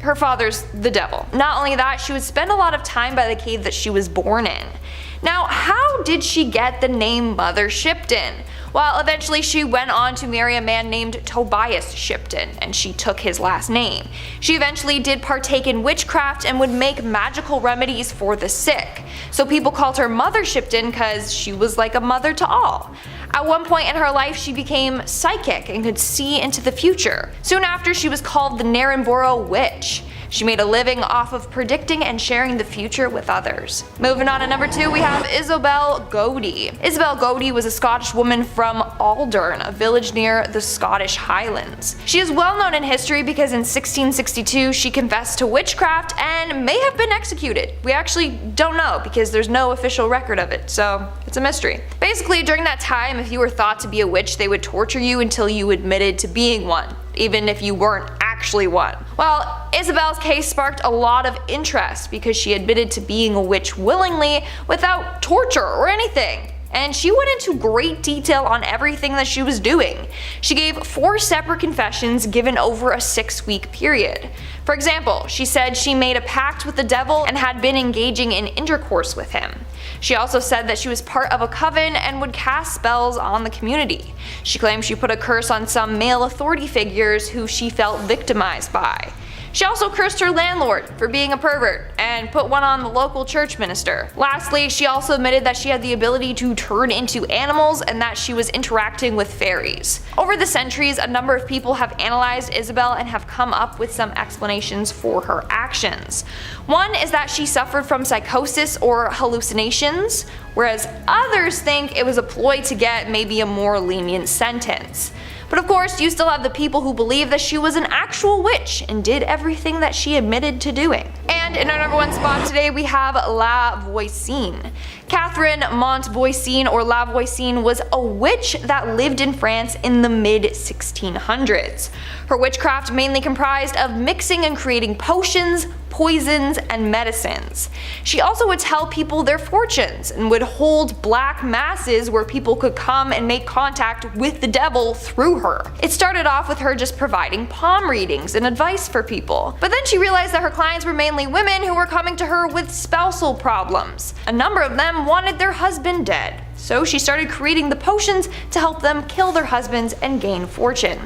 her father's the devil. Not only that, she would spend a lot of time by the cave that she was born in. Now, how did she get the name Mother Shipton? Well, eventually she went on to marry a man named Tobias Shipton, and she took his last name. She eventually did partake in witchcraft and would make magical remedies for the sick. So people called her Mother Shipton because she was like a mother to all. At one point in her life, she became psychic and could see into the future. Soon after, she was called the Narrenborough Witch. She made a living off of predicting and sharing the future with others. Moving on to number 2, we have Isabelle Gaudy. Isabelle Gaudy was a Scottish woman from Aldern, a village near the Scottish Highlands. She is well known in history because in 1662 she confessed to witchcraft and may have been executed. We actually don't know because there's no official record of it, so it's a mystery. Basically, during that time, if you were thought to be a witch, they would torture you until you admitted to being one, even if you weren't actually one. Well, Isabelle's case sparked a lot of interest because she admitted to being a witch willingly without torture or anything. And she went into great detail on everything that she was doing. She gave 4 separate confessions given over a 6-week period. For example, she said she made a pact with the devil and had been engaging in intercourse with him. She also said that she was part of a coven and would cast spells on the community. She claimed she put a curse on some male authority figures who she felt victimized by. She also cursed her landlord for being a pervert and put one on the local church minister. Lastly, she also admitted that she had the ability to turn into animals and that she was interacting with fairies. Over the centuries, a number of people have analyzed Isabelle and have come up with some explanations for her actions. One is that she suffered from psychosis or hallucinations, whereas others think it was a ploy to get maybe a more lenient sentence. But of course, you still have the people who believe that she was an actual witch and did everything that she admitted to doing. And in our number 1 spot today, we have La Voisin. Catherine Montvoisin or Lavoisin was a witch that lived in France in the mid-1600s. Her witchcraft mainly comprised of mixing and creating potions, poisons, and medicines. She also would tell people their fortunes and would hold black masses where people could come and make contact with the devil through her. It started off with her just providing palm readings and advice for people, but then she realized that her clients were mainly women who were coming to her with spousal problems. A number of them wanted their husband dead, so she started creating the potions to help them kill their husbands and gain fortune.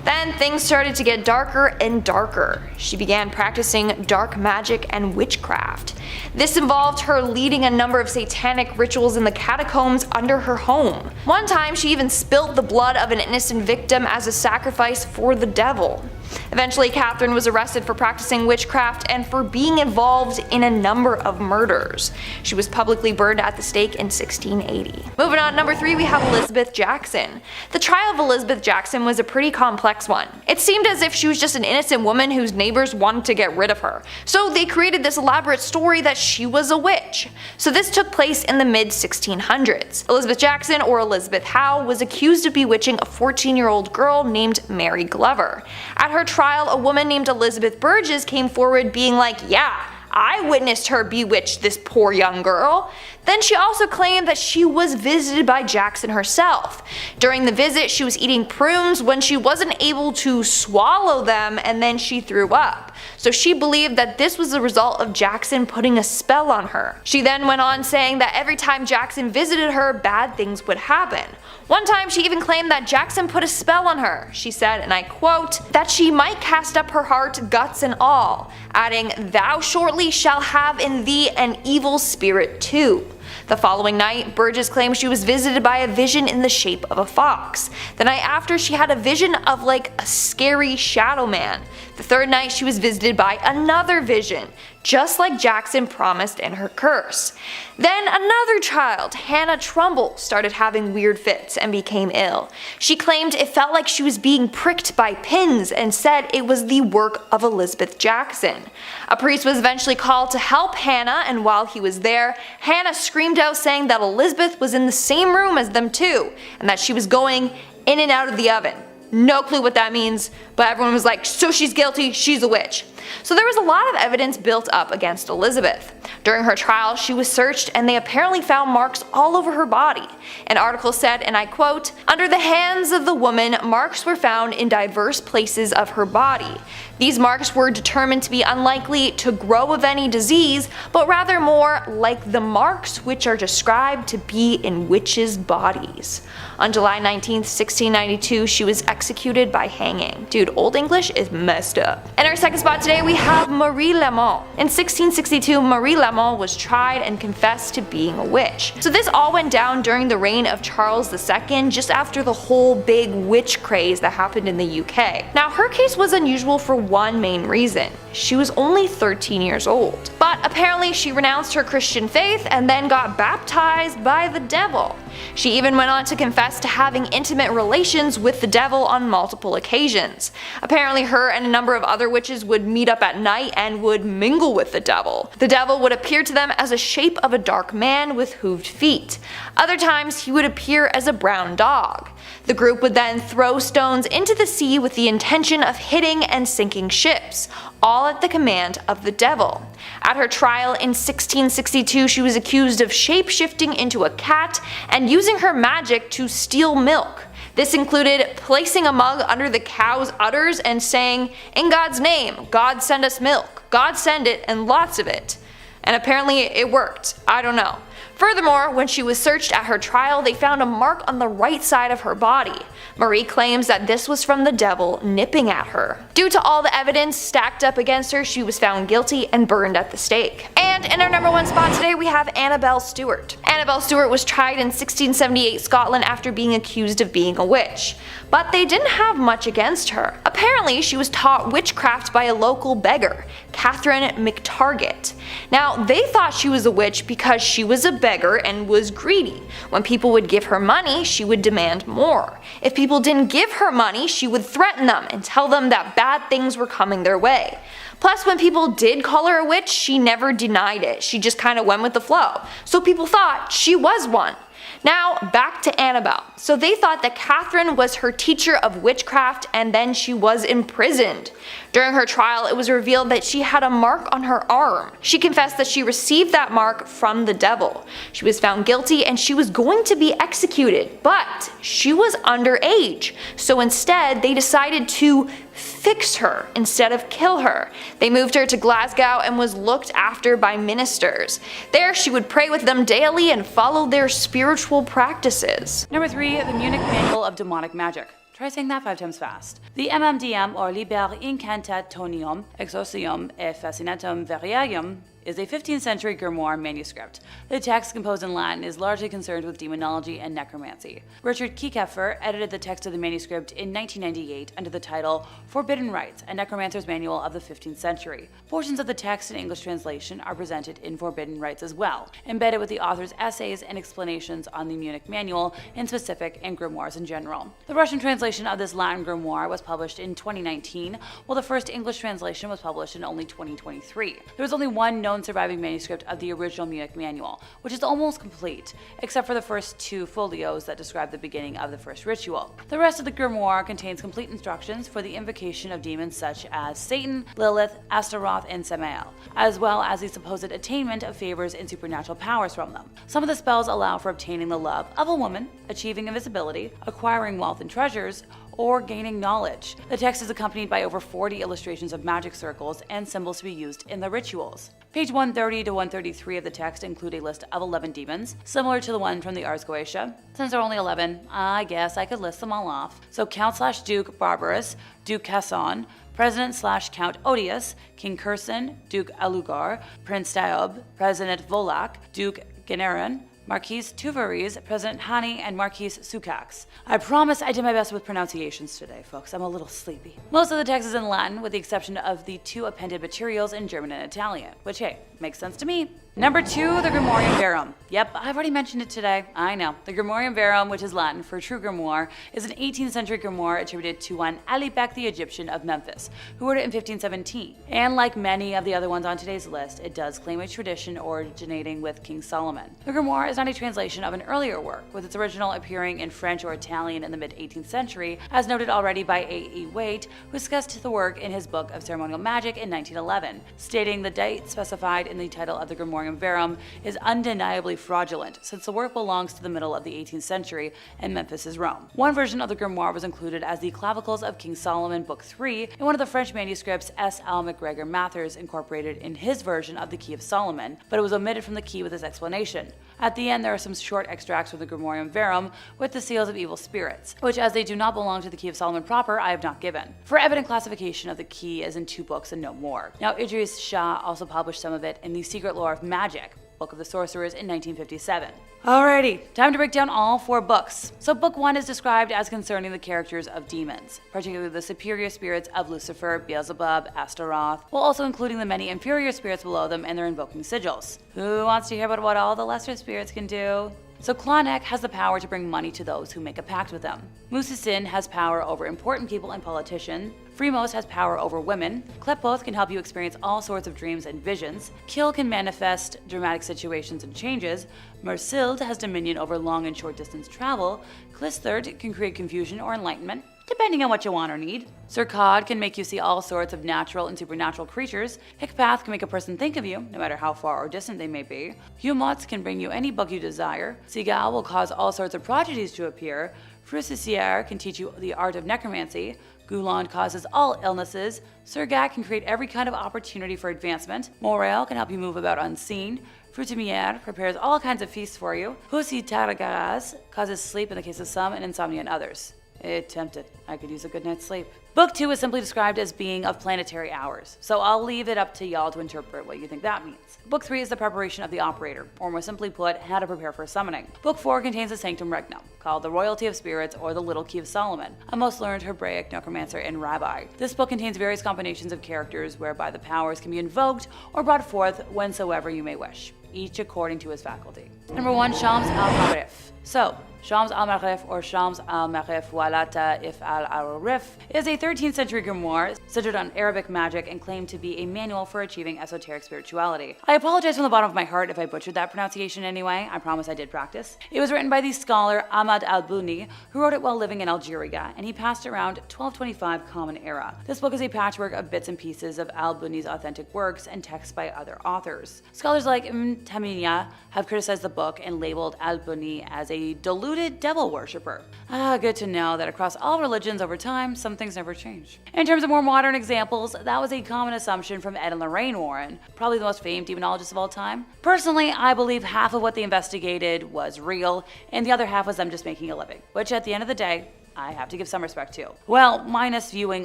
Then things started to get darker and darker. She began practicing dark magic and witchcraft. This involved her leading a number of satanic rituals in the catacombs under her home. One time she even spilled the blood of an innocent victim as a sacrifice for the devil. Eventually, Catherine was arrested for practicing witchcraft and for being involved in a number of murders. She was publicly burned at the stake in 1680. Moving on, number 3, we have Elizabeth Jackson. The trial of Elizabeth Jackson was a pretty complex one. It seemed as if she was just an innocent woman whose neighbors wanted to get rid of her, so they created this elaborate story that she was a witch. So this took place in the mid-1600s. Elizabeth Jackson, or Elizabeth Howe, was accused of bewitching a 14-year-old girl named Mary Glover. At her trial, a woman named Elizabeth Burgess came forward being like, "Yeah, I witnessed her bewitch this poor young girl." Then she also claimed that she was visited by Jackson herself. During the visit, she was eating prunes when she wasn't able to swallow them, and then she threw up. So she believed that this was the result of Jackson putting a spell on her. She then went on saying that every time Jackson visited her, bad things would happen. One time she even claimed that Jackson put a spell on her. She said, and I quote, that she might cast up her heart, guts and all, adding, "Thou shortly shall have in thee an evil spirit too." The following night, Burgess claimed she was visited by a vision in the shape of a fox. The night after, she had a vision of like a scary shadow man. The third night, she was visited by another vision, just like Jackson promised in her curse. Then another child, Hannah Trumbull, started having weird fits and became ill. She claimed it felt like she was being pricked by pins and said it was the work of Elizabeth Jackson. A priest was eventually called to help Hannah, and while he was there, Hannah screamed out saying that Elizabeth was in the same room as them too, and that she was going in and out of the oven. No clue what that means, but everyone was like, so she's guilty, she's a witch. So there was a lot of evidence built up against Elizabeth. During her trial, she was searched and they apparently found marks all over her body. An article said, and I quote, "Under the hands of the woman, marks were found in diverse places of her body. These marks were determined to be unlikely to grow of any disease, but rather more like the marks which are described to be in witches' bodies." On July 19, 1692, she was executed by hanging. Dude, Old English is messed up. In our second spot today, we have Marie Lamont. In 1662, Marie Lamont was tried and confessed to being a witch. So this all went down during the reign of Charles II, just after the whole big witch craze that happened in the UK. Now, her case was unusual for one main reason. She was only 13 years old. But apparently she renounced her Christian faith and then got baptized by the devil. She even went on to confess to having intimate relations with the devil on multiple occasions. Apparently her and a number of other witches would meet up at night and would mingle with the devil. The devil would appear to them as a shape of a dark man with hooved feet. Other times he would appear as a brown dog. The group would then throw stones into the sea with the intention of hitting and sinking ships, all at the command of the devil. At her trial in 1662, she was accused of shape-shifting into a cat and using her magic to steal milk. This included placing a mug under the cow's udders and saying, "In God's name, God send us milk. God send it and lots of it." And apparently it worked. I don't know. Furthermore, when she was searched at her trial, they found a mark on the right side of her body. Marie claims that this was from the devil nipping at her. Due to all the evidence stacked up against her, she was found guilty and burned at the stake. And in our number 1 spot today, we have Annabelle Stewart. Annabelle Stewart was tried in 1678 Scotland after being accused of being a witch. But they didn't have much against her. Apparently, she was taught witchcraft by a local beggar, Catherine McTarget. Now, they thought she was a witch because she was a beggar and was greedy. When people would give her money, she would demand more. If people didn't give her money, she would threaten them and tell them that bad things were coming their way. Plus, when people did call her a witch, she never denied it. She just kind of went with the flow. So people thought she was one. Now, back to Annabelle. So they thought that Catherine was her teacher of witchcraft, and then she was imprisoned. During her trial, it was revealed that she had a mark on her arm. She confessed that she received that mark from the devil. She was found guilty and she was going to be executed, but she was underage. So instead, they decided to fix her instead of kill her. They moved her to Glasgow and was looked after by ministers. There she would pray with them daily and follow their spiritual practices. Number 3, the Munich Manual of Demonic Magic. Try saying that 5 times fast. The MMDM, or Liber Incantationium Exorcium et Fascinatum Variarum, is a 15th century grimoire manuscript. The text, composed in Latin, is largely concerned with demonology and necromancy. Richard Kiekeffer edited the text of the manuscript in 1998 under the title Forbidden Rites, a Necromancer's Manual of the 15th Century. Portions of the text in English translation are presented in Forbidden Rites as well, embedded with the author's essays and explanations on the Munich Manual in specific and grimoires in general. The Russian translation of this Latin grimoire was published in 2019, while the first English translation was published in only 2023. There was only one known surviving manuscript of the original Munich Manual, which is almost complete, except for the first 2 folios that describe the beginning of the first ritual. The rest of the grimoire contains complete instructions for the invocation of demons such as Satan, Lilith, Astaroth, and Samael, as well as the supposed attainment of favors and supernatural powers from them. Some of the spells allow for obtaining the love of a woman, achieving invisibility, acquiring wealth and treasures, or gaining knowledge. The text is accompanied by over 40 illustrations of magic circles and symbols to be used in the rituals. Page 130 to 133 of the text include a list of 11 demons, similar to the one from the Ars Goetia. Since there are only 11, I guess I could list them all off. So Count/Duke Barbarous, Duke Casson, President/Count Odious, King Curson, Duke Alugar, Prince Daob, President Volak, Duke Generan, Marquise Tuvaris, President Hani, and Marquise Sukax. I promise I did my best with pronunciations today, folks. I'm a little sleepy. Most of the text is in Latin, with the exception of the 2 appended materials in German and Italian, which, hey, makes sense to me. Number 2, the Grimorium Verum. Yep, I've already mentioned it today. I know. The Grimorium Verum, which is Latin for true grimoire, is an 18th century grimoire attributed to one Alibek the Egyptian of Memphis, who wrote it in 1517. And like many of the other ones on today's list, it does claim a tradition originating with King Solomon. The grimoire is not a translation of an earlier work, with its original appearing in French or Italian in the mid-18th century, as noted already by A.E. Waite, who discussed the work in his book of ceremonial magic in 1911, stating the date specified in the title of the Grimorium Verum is undeniably fraudulent, since the work belongs to the middle of the 18th century and Memphis is Rome. One version of the grimoire was included as the Clavicles of King Solomon, Book 3, in one of the French manuscripts S. L. MacGregor Mathers incorporated in his version of the Key of Solomon, but it was omitted from the key with his explanation. At the end, there are some short extracts from the Grimorium Verum with the seals of evil spirits, which, as they do not belong to the Key of Solomon proper, I have not given. For evident classification of the key is in 2 books and no more. Now, Idris Shah also published some of it in The Secret Lore of Magic, Book of the Sorcerers, in 1957. Alrighty, time to break down all 4 books. So book 1 is described as concerning the characters of demons, particularly the superior spirits of Lucifer, Beelzebub, Astaroth, while also including the many inferior spirits below them and their invoking sigils. Who wants to hear about what all the lesser spirits can do? So Claunek has the power to bring money to those who make a pact with them. Musisin has power over important people and politicians. Fremos has power over women. Klepoth can help you experience all sorts of dreams and visions. Kill can manifest dramatic situations and changes. Mersild has dominion over long and short distance travel. Clistherd can create confusion or enlightenment, depending on what you want or need. Sirkad can make you see all sorts of natural and supernatural creatures. Hickpath can make a person think of you, no matter how far or distant they may be. Humots can bring you any book you desire. Sigal will cause all sorts of prodigies to appear. Frucissiere can teach you the art of necromancy. Gouland causes all illnesses. Surgat can create every kind of opportunity for advancement. Morel can help you move about unseen. Fruitimiere prepares all kinds of feasts for you. Husi Taragaraz causes sleep in the case of some and insomnia in others. It tempted. I could use a good night's sleep. Book 2 is simply described as being of planetary hours, so I'll leave it up to y'all to interpret what you think that means. Book 3 is the preparation of the operator, or more simply put, how to prepare for a summoning. Book 4 contains the Sanctum Regnum, called the Royalty of Spirits or the Little Key of Solomon, a most learned Hebraic necromancer and rabbi. This book contains various combinations of characters whereby the powers can be invoked or brought forth whensoever you may wish. each according to his faculty. Number 1, Shams al-Marif. So, Shams al-Marif or Shams al-Marif Walata If al-Arif is a 13th century grimoire centered on Arabic magic and claimed to be a manual for achieving esoteric spirituality. I apologize from the bottom of my heart if I butchered that pronunciation anyway. I promise I did practice. It was written by the scholar Ahmad al-Buni, who wrote it while living in Algeria, and he passed around 1225 Common Era. This book is a patchwork of bits and pieces of al-Buni's authentic works and texts by other authors. Scholars like Ibn Taymiyyah have criticized the book and labeled al-Buni as a deluded devil worshipper. Good to know that across all religions over time, some things never change. In terms of more modern examples, that was a common assumption from Ed and Lorraine Warren, probably the most famed demonologists of all time. Personally, I believe half of what they investigated was real, and the other half was them just making a living, which at the end of the day, I have to give some respect to. Well, minus viewing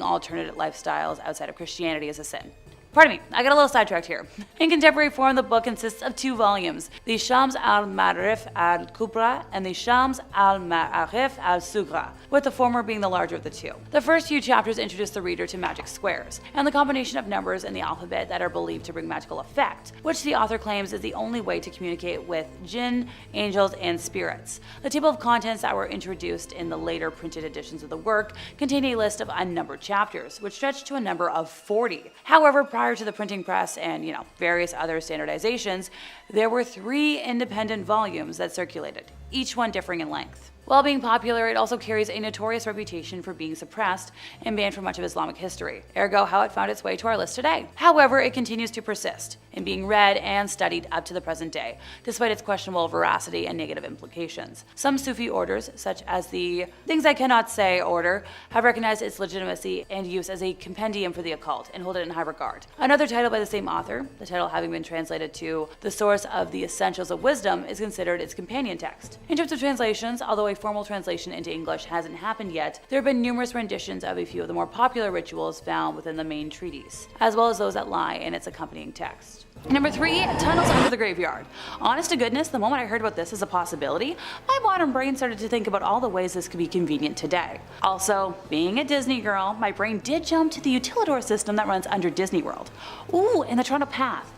alternate lifestyles outside of Christianity as a sin. Pardon me, I got a little sidetracked here. In contemporary form, the book consists of 2 volumes, the Shams al-Ma'arif al-Kubra and the Shams al-Ma'arif al-Sughra, with the former being the larger of the 2. The first few chapters introduce the reader to magic squares, and the combination of numbers in the alphabet that are believed to bring magical effect, which the author claims is the only way to communicate with jinn, angels, and spirits. The table of contents that were introduced in the later printed editions of the work contain a list of unnumbered chapters, which stretch to a number of 40. However, prior to the printing press and, various other standardizations, there were 3 independent volumes that circulated, each one differing in length. While being popular, it also carries a notorious reputation for being suppressed and banned from much of Islamic history, ergo how it found its way to our list today. However, it continues to persist in being read and studied up to the present day, despite its questionable veracity and negative implications. Some Sufi orders, such as the Things I Cannot Say order, have recognized its legitimacy and use as a compendium for the occult and hold it in high regard. Another title by the same author, the title having been translated to The Source of the Essentials of Wisdom, is considered its companion text. In terms of translations, although a formal translation into English hasn't happened yet, there have been numerous renditions of a few of the more popular rituals found within the main treatise, as well as those that lie in its accompanying text. Number 3, tunnels under the graveyard. Honest to goodness, the moment I heard about this as a possibility, my modern brain started to think about all the ways this could be convenient today. Also, being a Disney girl, my brain did jump to the utilidor system that runs under Disney World. Ooh, and the Toronto Path.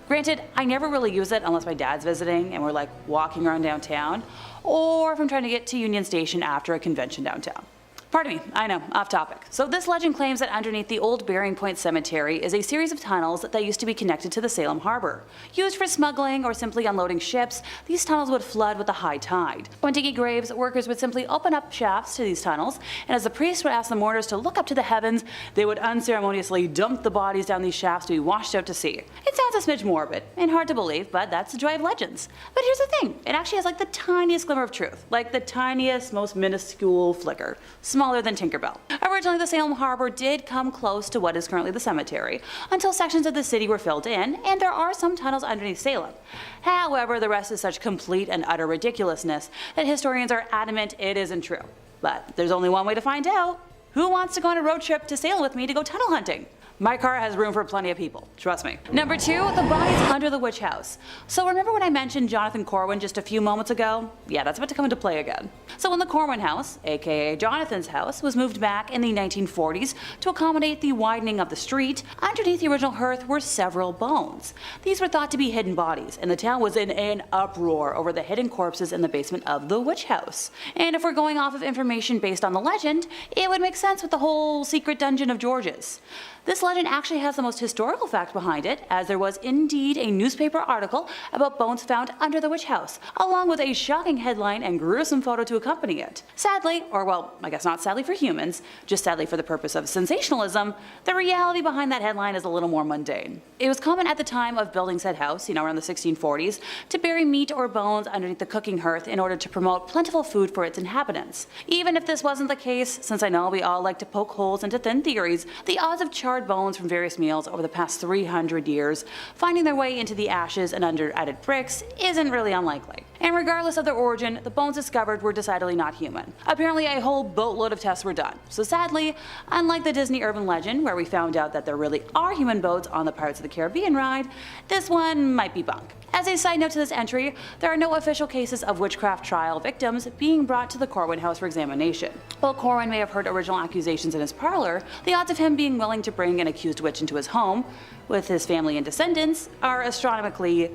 Granted, I never really use it unless my dad's visiting and we're like walking around downtown, or if I'm trying to get to Union Station after a convention downtown. Pardon me, I know, off topic. So this legend claims that underneath the old Bearing Point Cemetery is a series of tunnels that used to be connected to the Salem harbor. Used for smuggling or simply unloading ships, these tunnels would flood with the high tide. When digging graves, workers would simply open up shafts to these tunnels, and as the priest would ask the mourners to look up to the heavens, they would unceremoniously dump the bodies down these shafts to be washed out to sea. It sounds a smidge morbid and hard to believe, but that's the joy of legends. But here's the thing, it actually has like the tiniest glimmer of truth, like the tiniest, most minuscule flicker. Smaller than Tinkerbell. Originally, the Salem harbor did come close to what is currently the cemetery, until sections of the city were filled in, and there are some tunnels underneath Salem. However, the rest is such complete and utter ridiculousness that historians are adamant it isn't true. But there's only one way to find out. Who wants to go on a road trip to Salem with me to go tunnel hunting? My car has room for plenty of people, trust me. Number 2, the bodies under the witch house. So remember when I mentioned Jonathan Corwin just a few moments ago? Yeah, that's about to come into play again. So when the Corwin house, aka Jonathan's house, was moved back in the 1940s to accommodate the widening of the street, underneath the original hearth were several bones. These were thought to be hidden bodies, and the town was in an uproar over the hidden corpses in the basement of the witch house. And if we're going off of information based on the legend, it would make sense with the whole secret dungeon of George's. This legend actually has the most historical fact behind it, as there was indeed a newspaper article about bones found under the witch house, along with a shocking headline and gruesome photo to accompany it. Sadly, or well, I guess not sadly for humans, just sadly for the purpose of sensationalism, the reality behind that headline is a little more mundane. It was common at the time of building said house, around the 1640s, to bury meat or bones underneath the cooking hearth in order to promote plentiful food for its inhabitants. Even if this wasn't the case, since I know we all like to poke holes into thin theories, the odds of charred bones from various meals over the past 300 years finding their way into the ashes and under added bricks isn't really unlikely. And regardless of their origin, the bones discovered were decidedly not human. Apparently a whole boatload of tests were done. So sadly, unlike the Disney urban legend where we found out that there really are human boats on the Pirates of the Caribbean ride, this one might be bunk. As a side note to this entry, there are no official cases of witchcraft trial victims being brought to the Corwin house for examination. While Corwin may have heard original accusations in his parlor, the odds of him being willing to bring an accused witch into his home, with his family and descendants, are astronomically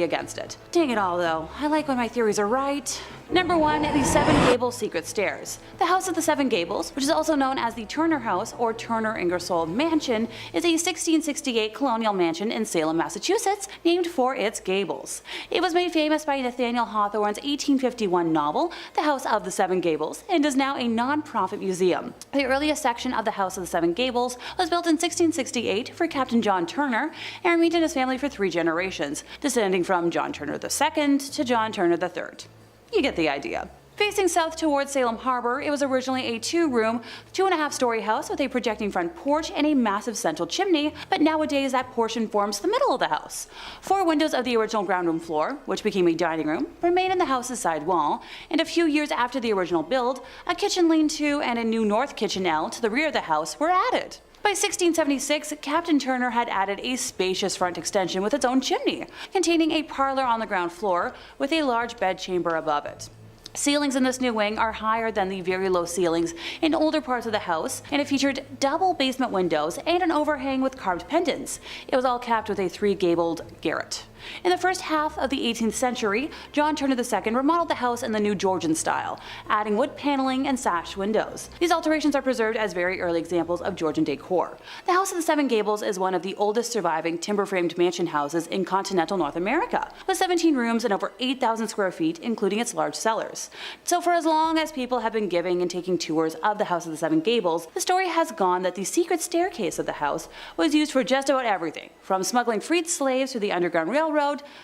against it. Dang it all though, I like when my theories are right. Number 1, the Seven Gables Secret Stairs. The House of the Seven Gables, which is also known as the Turner House or Turner Ingersoll Mansion, is a 1668 colonial mansion in Salem, Massachusetts, named for its gables. It was made famous by Nathaniel Hawthorne's 1851 novel, The House of the Seven Gables, and is now a non-profit museum. The earliest section of the House of the Seven Gables was built in 1668 for Captain John Turner and remained in his family for 3 generations, descending from John Turner II to John Turner III. You get the idea. Facing south towards Salem Harbor, it was originally a 2-room, 2.5-story house with a projecting front porch and a massive central chimney, but nowadays that portion forms the middle of the house. 4 windows of the original ground room floor, which became a dining room, remain in the house's side wall, and a few years after the original build, a kitchen lean-to and a new north kitchen L to the rear of the house were added. By 1676, Captain Turner had added a spacious front extension with its own chimney, containing a parlor on the ground floor with a large bedchamber above it. Ceilings in this new wing are higher than the very low ceilings in older parts of the house, and it featured double basement windows and an overhang with carved pendants. It was all capped with a 3-gabled garret. In the first half of the 18th century, John Turner II remodeled the house in the New Georgian style, adding wood paneling and sash windows. These alterations are preserved as very early examples of Georgian decor. The House of the Seven Gables is one of the oldest surviving timber-framed mansion houses in continental North America, with 17 rooms and over 8,000 square feet, including its large cellars. So for as long as people have been giving and taking tours of the House of the Seven Gables, the story has gone that the secret staircase of the house was used for just about everything, from smuggling freed slaves through the Underground Railroad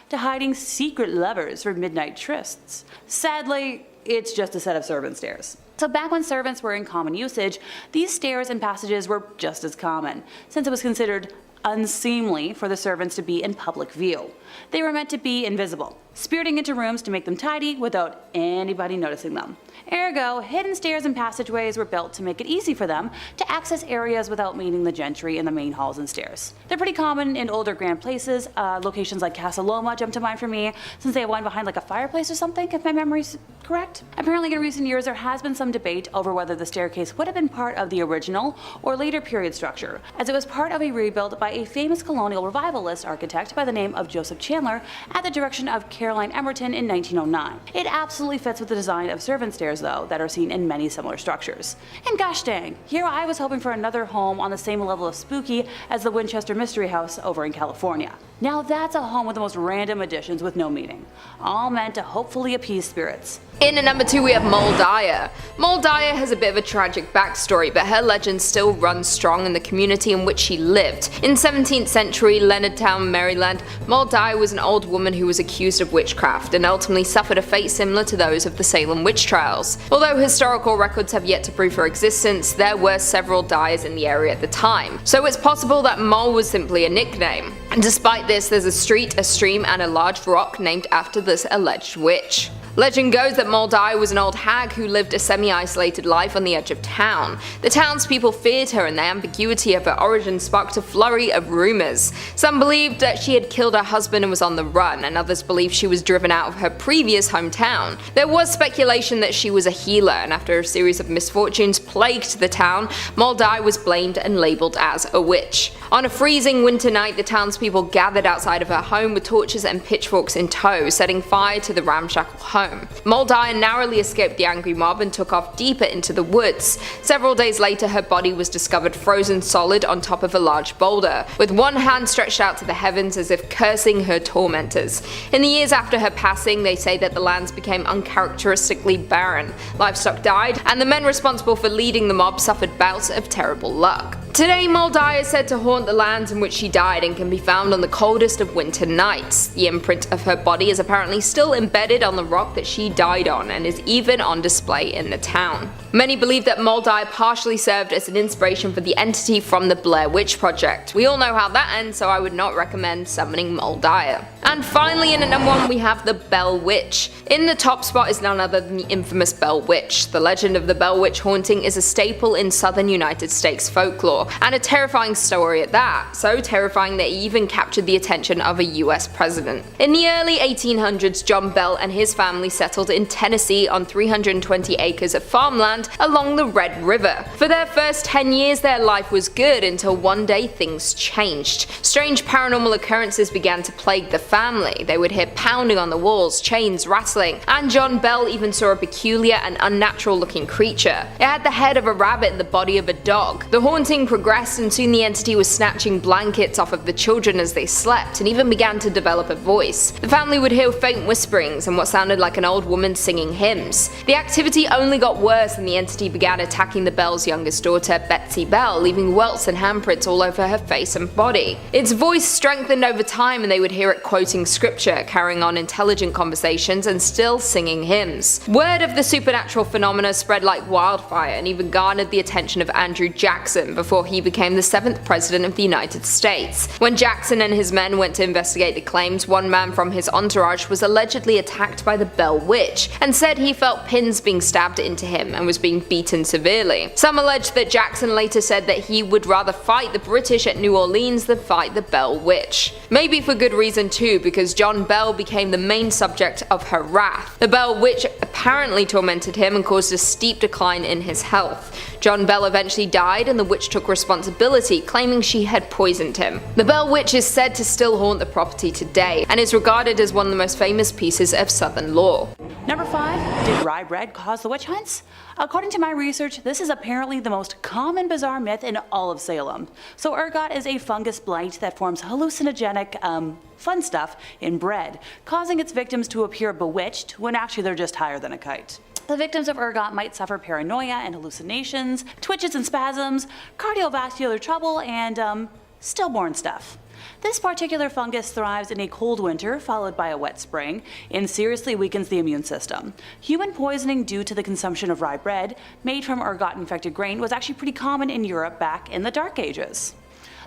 to hiding secret lovers for midnight trysts. Sadly, it's just a set of servant stairs. So back when servants were in common usage, these stairs and passages were just as common, since it was considered unseemly for the servants to be in public view. They were meant to be invisible, spiriting into rooms to make them tidy without anybody noticing them. Ergo, hidden stairs and passageways were built to make it easy for them to access areas without meeting the gentry in the main halls and stairs. They're pretty common in older grand places. Locations like Casa Loma jump to mind for me, since they have one behind like a fireplace or something, if my memory's correct. Apparently in recent years there has been some debate over whether the staircase would have been part of the original or later period structure, as it was part of a rebuild by a famous colonial revivalist architect by the name of Joseph Chandler at the direction of Caroline Emerton in 1909. It absolutely fits with the design of servant stairs though that are seen in many similar structures. And gosh dang, here I was hoping for another home on the same level of spooky as the Winchester Mystery House over in California. Now that's a home with the most random additions with no meaning, all meant to hopefully appease spirits. In at number 2 we have Moll Dyer. Moll Dyer has a bit of a tragic backstory, but her legend still runs strong in the community in which she lived. In 17th century Leonardtown, Maryland, Moll Dyer was an old woman who was accused of witchcraft and ultimately suffered a fate similar to those of the Salem witch trials. Although historical records have yet to prove her existence, there were several Dyers in the area at the time, so it's possible that Moll was simply a nickname. And despite this, there's a street, a stream, and a large rock named after this alleged witch. Legend goes that Moll Dyer was an old hag who lived a semi-isolated life on the edge of town. The townspeople feared her, and the ambiguity of her origin sparked a flurry of rumors. Some believed that she had killed her husband and was on the run, and others believed she was driven out of her previous hometown. There was speculation that she was a healer, and after a series of misfortunes plagued the town, Moll Dyer was blamed and labelled as a witch. On a freezing winter night, the townspeople gathered outside of her home with torches and pitchforks in tow, setting fire to the ramshackle home. Moll Dyer narrowly escaped the angry mob and took off deeper into the woods. Several days later, her body was discovered frozen solid on top of a large boulder, with one hand stretched out to the heavens as if cursing her tormentors. In the years after her passing, they say that the lands became uncharacteristically barren, livestock died, and the men responsible for leading the mob suffered bouts of terrible luck. Today, Moll Dyer is said to haunt the lands in which she died and can be found on the coldest of winter nights. The imprint of her body is apparently still embedded on the rock that she died on and is even on display in the town. Many believe that Moll Dyer partially served as an inspiration for the entity from the Blair Witch Project. We all know how that ends, so I would not recommend summoning Moll Dyer. And finally, in at number 1 we have the Bell Witch. In the top spot is none other than the infamous Bell Witch. The legend of the Bell Witch haunting is a staple in southern United States folklore. folklore, and a terrifying story at that, so terrifying that it even captured the attention of a US president. In the early 1800s, John Bell and his family settled in Tennessee on 320 acres of farmland along the Red River. For their first 10 years, their life was good until one day things changed. Strange paranormal occurrences began to plague the family. They would hear pounding on the walls, chains rattling, and John Bell even saw a peculiar and unnatural looking creature. It had the head of a rabbit and the body of a dog. The haunting progressed, and soon the entity was snatching blankets off of the children as they slept, and even began to develop a voice. The family would hear faint whisperings and what sounded like an old woman singing hymns. The activity only got worse, and the entity began attacking the Bell's youngest daughter, Betsy Bell, leaving welts and handprints all over her face and body. Its voice strengthened over time, and they would hear it quoting scripture, carrying on intelligent conversations, and still singing hymns. Word of the supernatural phenomena spread like wildfire and even garnered the attention of Andrew Jackson before he became the 7th President of the United States. When Jackson and his men went to investigate the claims, one man from his entourage was allegedly attacked by the Bell Witch and said he felt pins being stabbed into him and was being beaten severely. Some alleged that Jackson later said that he would rather fight the British at New Orleans than fight the Bell Witch. Maybe for good reason too, because John Bell became the main subject of her wrath. The Bell Witch apparently tormented him and caused a steep decline in his health. John Bell eventually died, and the witch took responsibility, claiming she had poisoned him. The Bell Witch is said to still haunt the property today, and is regarded as one of the most famous pieces of Southern lore. Number 5. Did rye bread cause the witch hunts? According to my research, this is apparently the most common bizarre myth in all of Salem. So ergot is a fungus blight that forms hallucinogenic, fun stuff in bread, causing its victims to appear bewitched when actually they're just higher than a kite. The victims of ergot might suffer paranoia and hallucinations, twitches and spasms, cardiovascular trouble, and stillborn stuff. This particular fungus thrives in a cold winter followed by a wet spring and seriously weakens the immune system. Human poisoning due to the consumption of rye bread made from ergot-infected grain was actually pretty common in Europe back in the Dark Ages.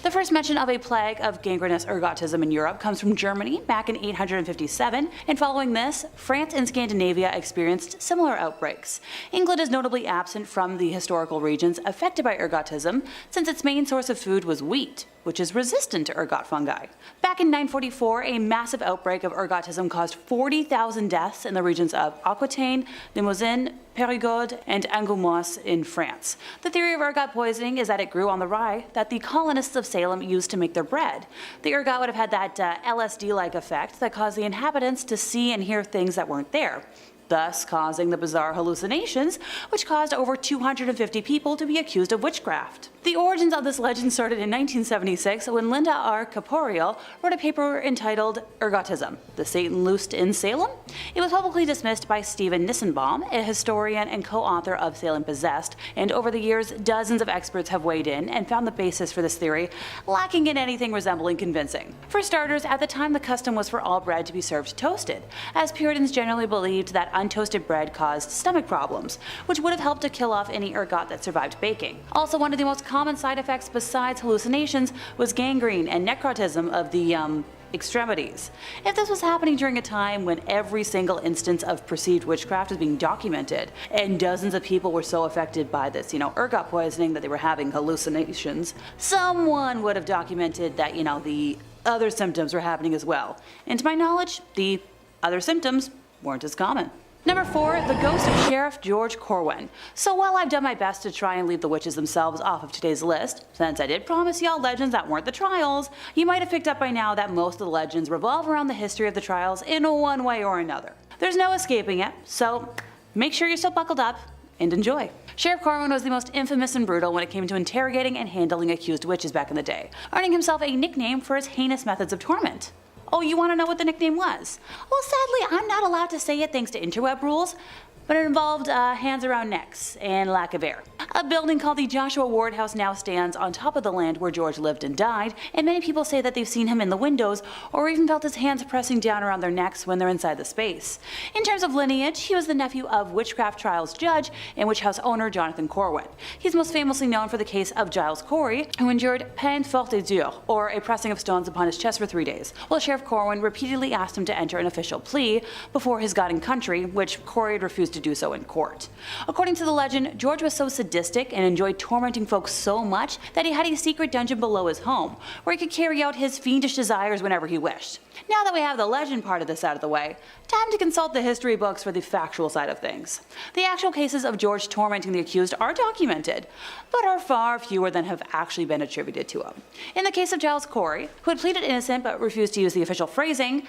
The first mention of a plague of gangrenous ergotism in Europe comes from Germany back in 857, and following this, France and Scandinavia experienced similar outbreaks. England is notably absent from the historical regions affected by ergotism since its main source of food was wheat, which is resistant to ergot fungi. Back in 944, a massive outbreak of ergotism caused 40,000 deaths in the regions of Aquitaine, Limousin, Périgord, and Angoumois in France. The theory of ergot poisoning is that it grew on the rye that the colonists of Salem used to make their bread. The ergot would have had that LSD-like effect that caused the inhabitants to see and hear things that weren't there, thus causing the bizarre hallucinations, which caused over 250 people to be accused of witchcraft. The origins of this legend started in 1976 when Linda R. Caporio wrote a paper entitled Ergotism, the Satan Loosed in Salem. It was publicly dismissed by Stephen Nissenbaum, a historian and co-author of Salem Possessed, and over the years dozens of experts have weighed in and found the basis for this theory lacking in anything resembling convincing. For starters, at the time the custom was for all bread to be served toasted, as Puritans generally believed that untoasted bread caused stomach problems, which would have helped to kill off any ergot that survived baking. Also, one of the most common side effects besides hallucinations was gangrene and necrotism of the extremities. If this was happening during a time when every single instance of perceived witchcraft is being documented, and dozens of people were so affected by this, ergot poisoning that they were having hallucinations, someone would have documented that, the other symptoms were happening as well. And to my knowledge, the other symptoms weren't as common. Number 4, the ghost of Sheriff George Corwin. So while I've done my best to try and leave the witches themselves off of today's list, since I did promise y'all legends that weren't the trials, you might have picked up by now that most of the legends revolve around the history of the trials in one way or another. There's no escaping it, so make sure you're still buckled up and enjoy. Sheriff Corwin was the most infamous and brutal when it came to interrogating and handling accused witches back in the day, earning himself a nickname for his heinous methods of torment. Oh, you want to know what the nickname was? Well, sadly, I'm not allowed to say it thanks to interweb rules, but it involved hands around necks and lack of air. A building called the Joshua Ward House now stands on top of the land where George lived and died, and many people say that they've seen him in the windows or even felt his hands pressing down around their necks when they're inside the space. In terms of lineage, he was the nephew of witchcraft trials judge and witch house owner Jonathan Corwin. He's most famously known for the case of Giles Corey, who endured peine forte et dure, or a pressing of stones upon his chest for 3 days, while Sheriff Corwin repeatedly asked him to enter an official plea before his God and country, which Corey had refused to do so in court. According to the legend, George was so sadistic sadistic and enjoyed tormenting folks so much that he had a secret dungeon below his home, where he could carry out his fiendish desires whenever he wished. Now that we have the legend part of this out of the way, time to consult the history books for the factual side of things. The actual cases of George tormenting the accused are documented, but are far fewer than have actually been attributed to him. In the case of Giles Corey, who had pleaded innocent but refused to use the official phrasing,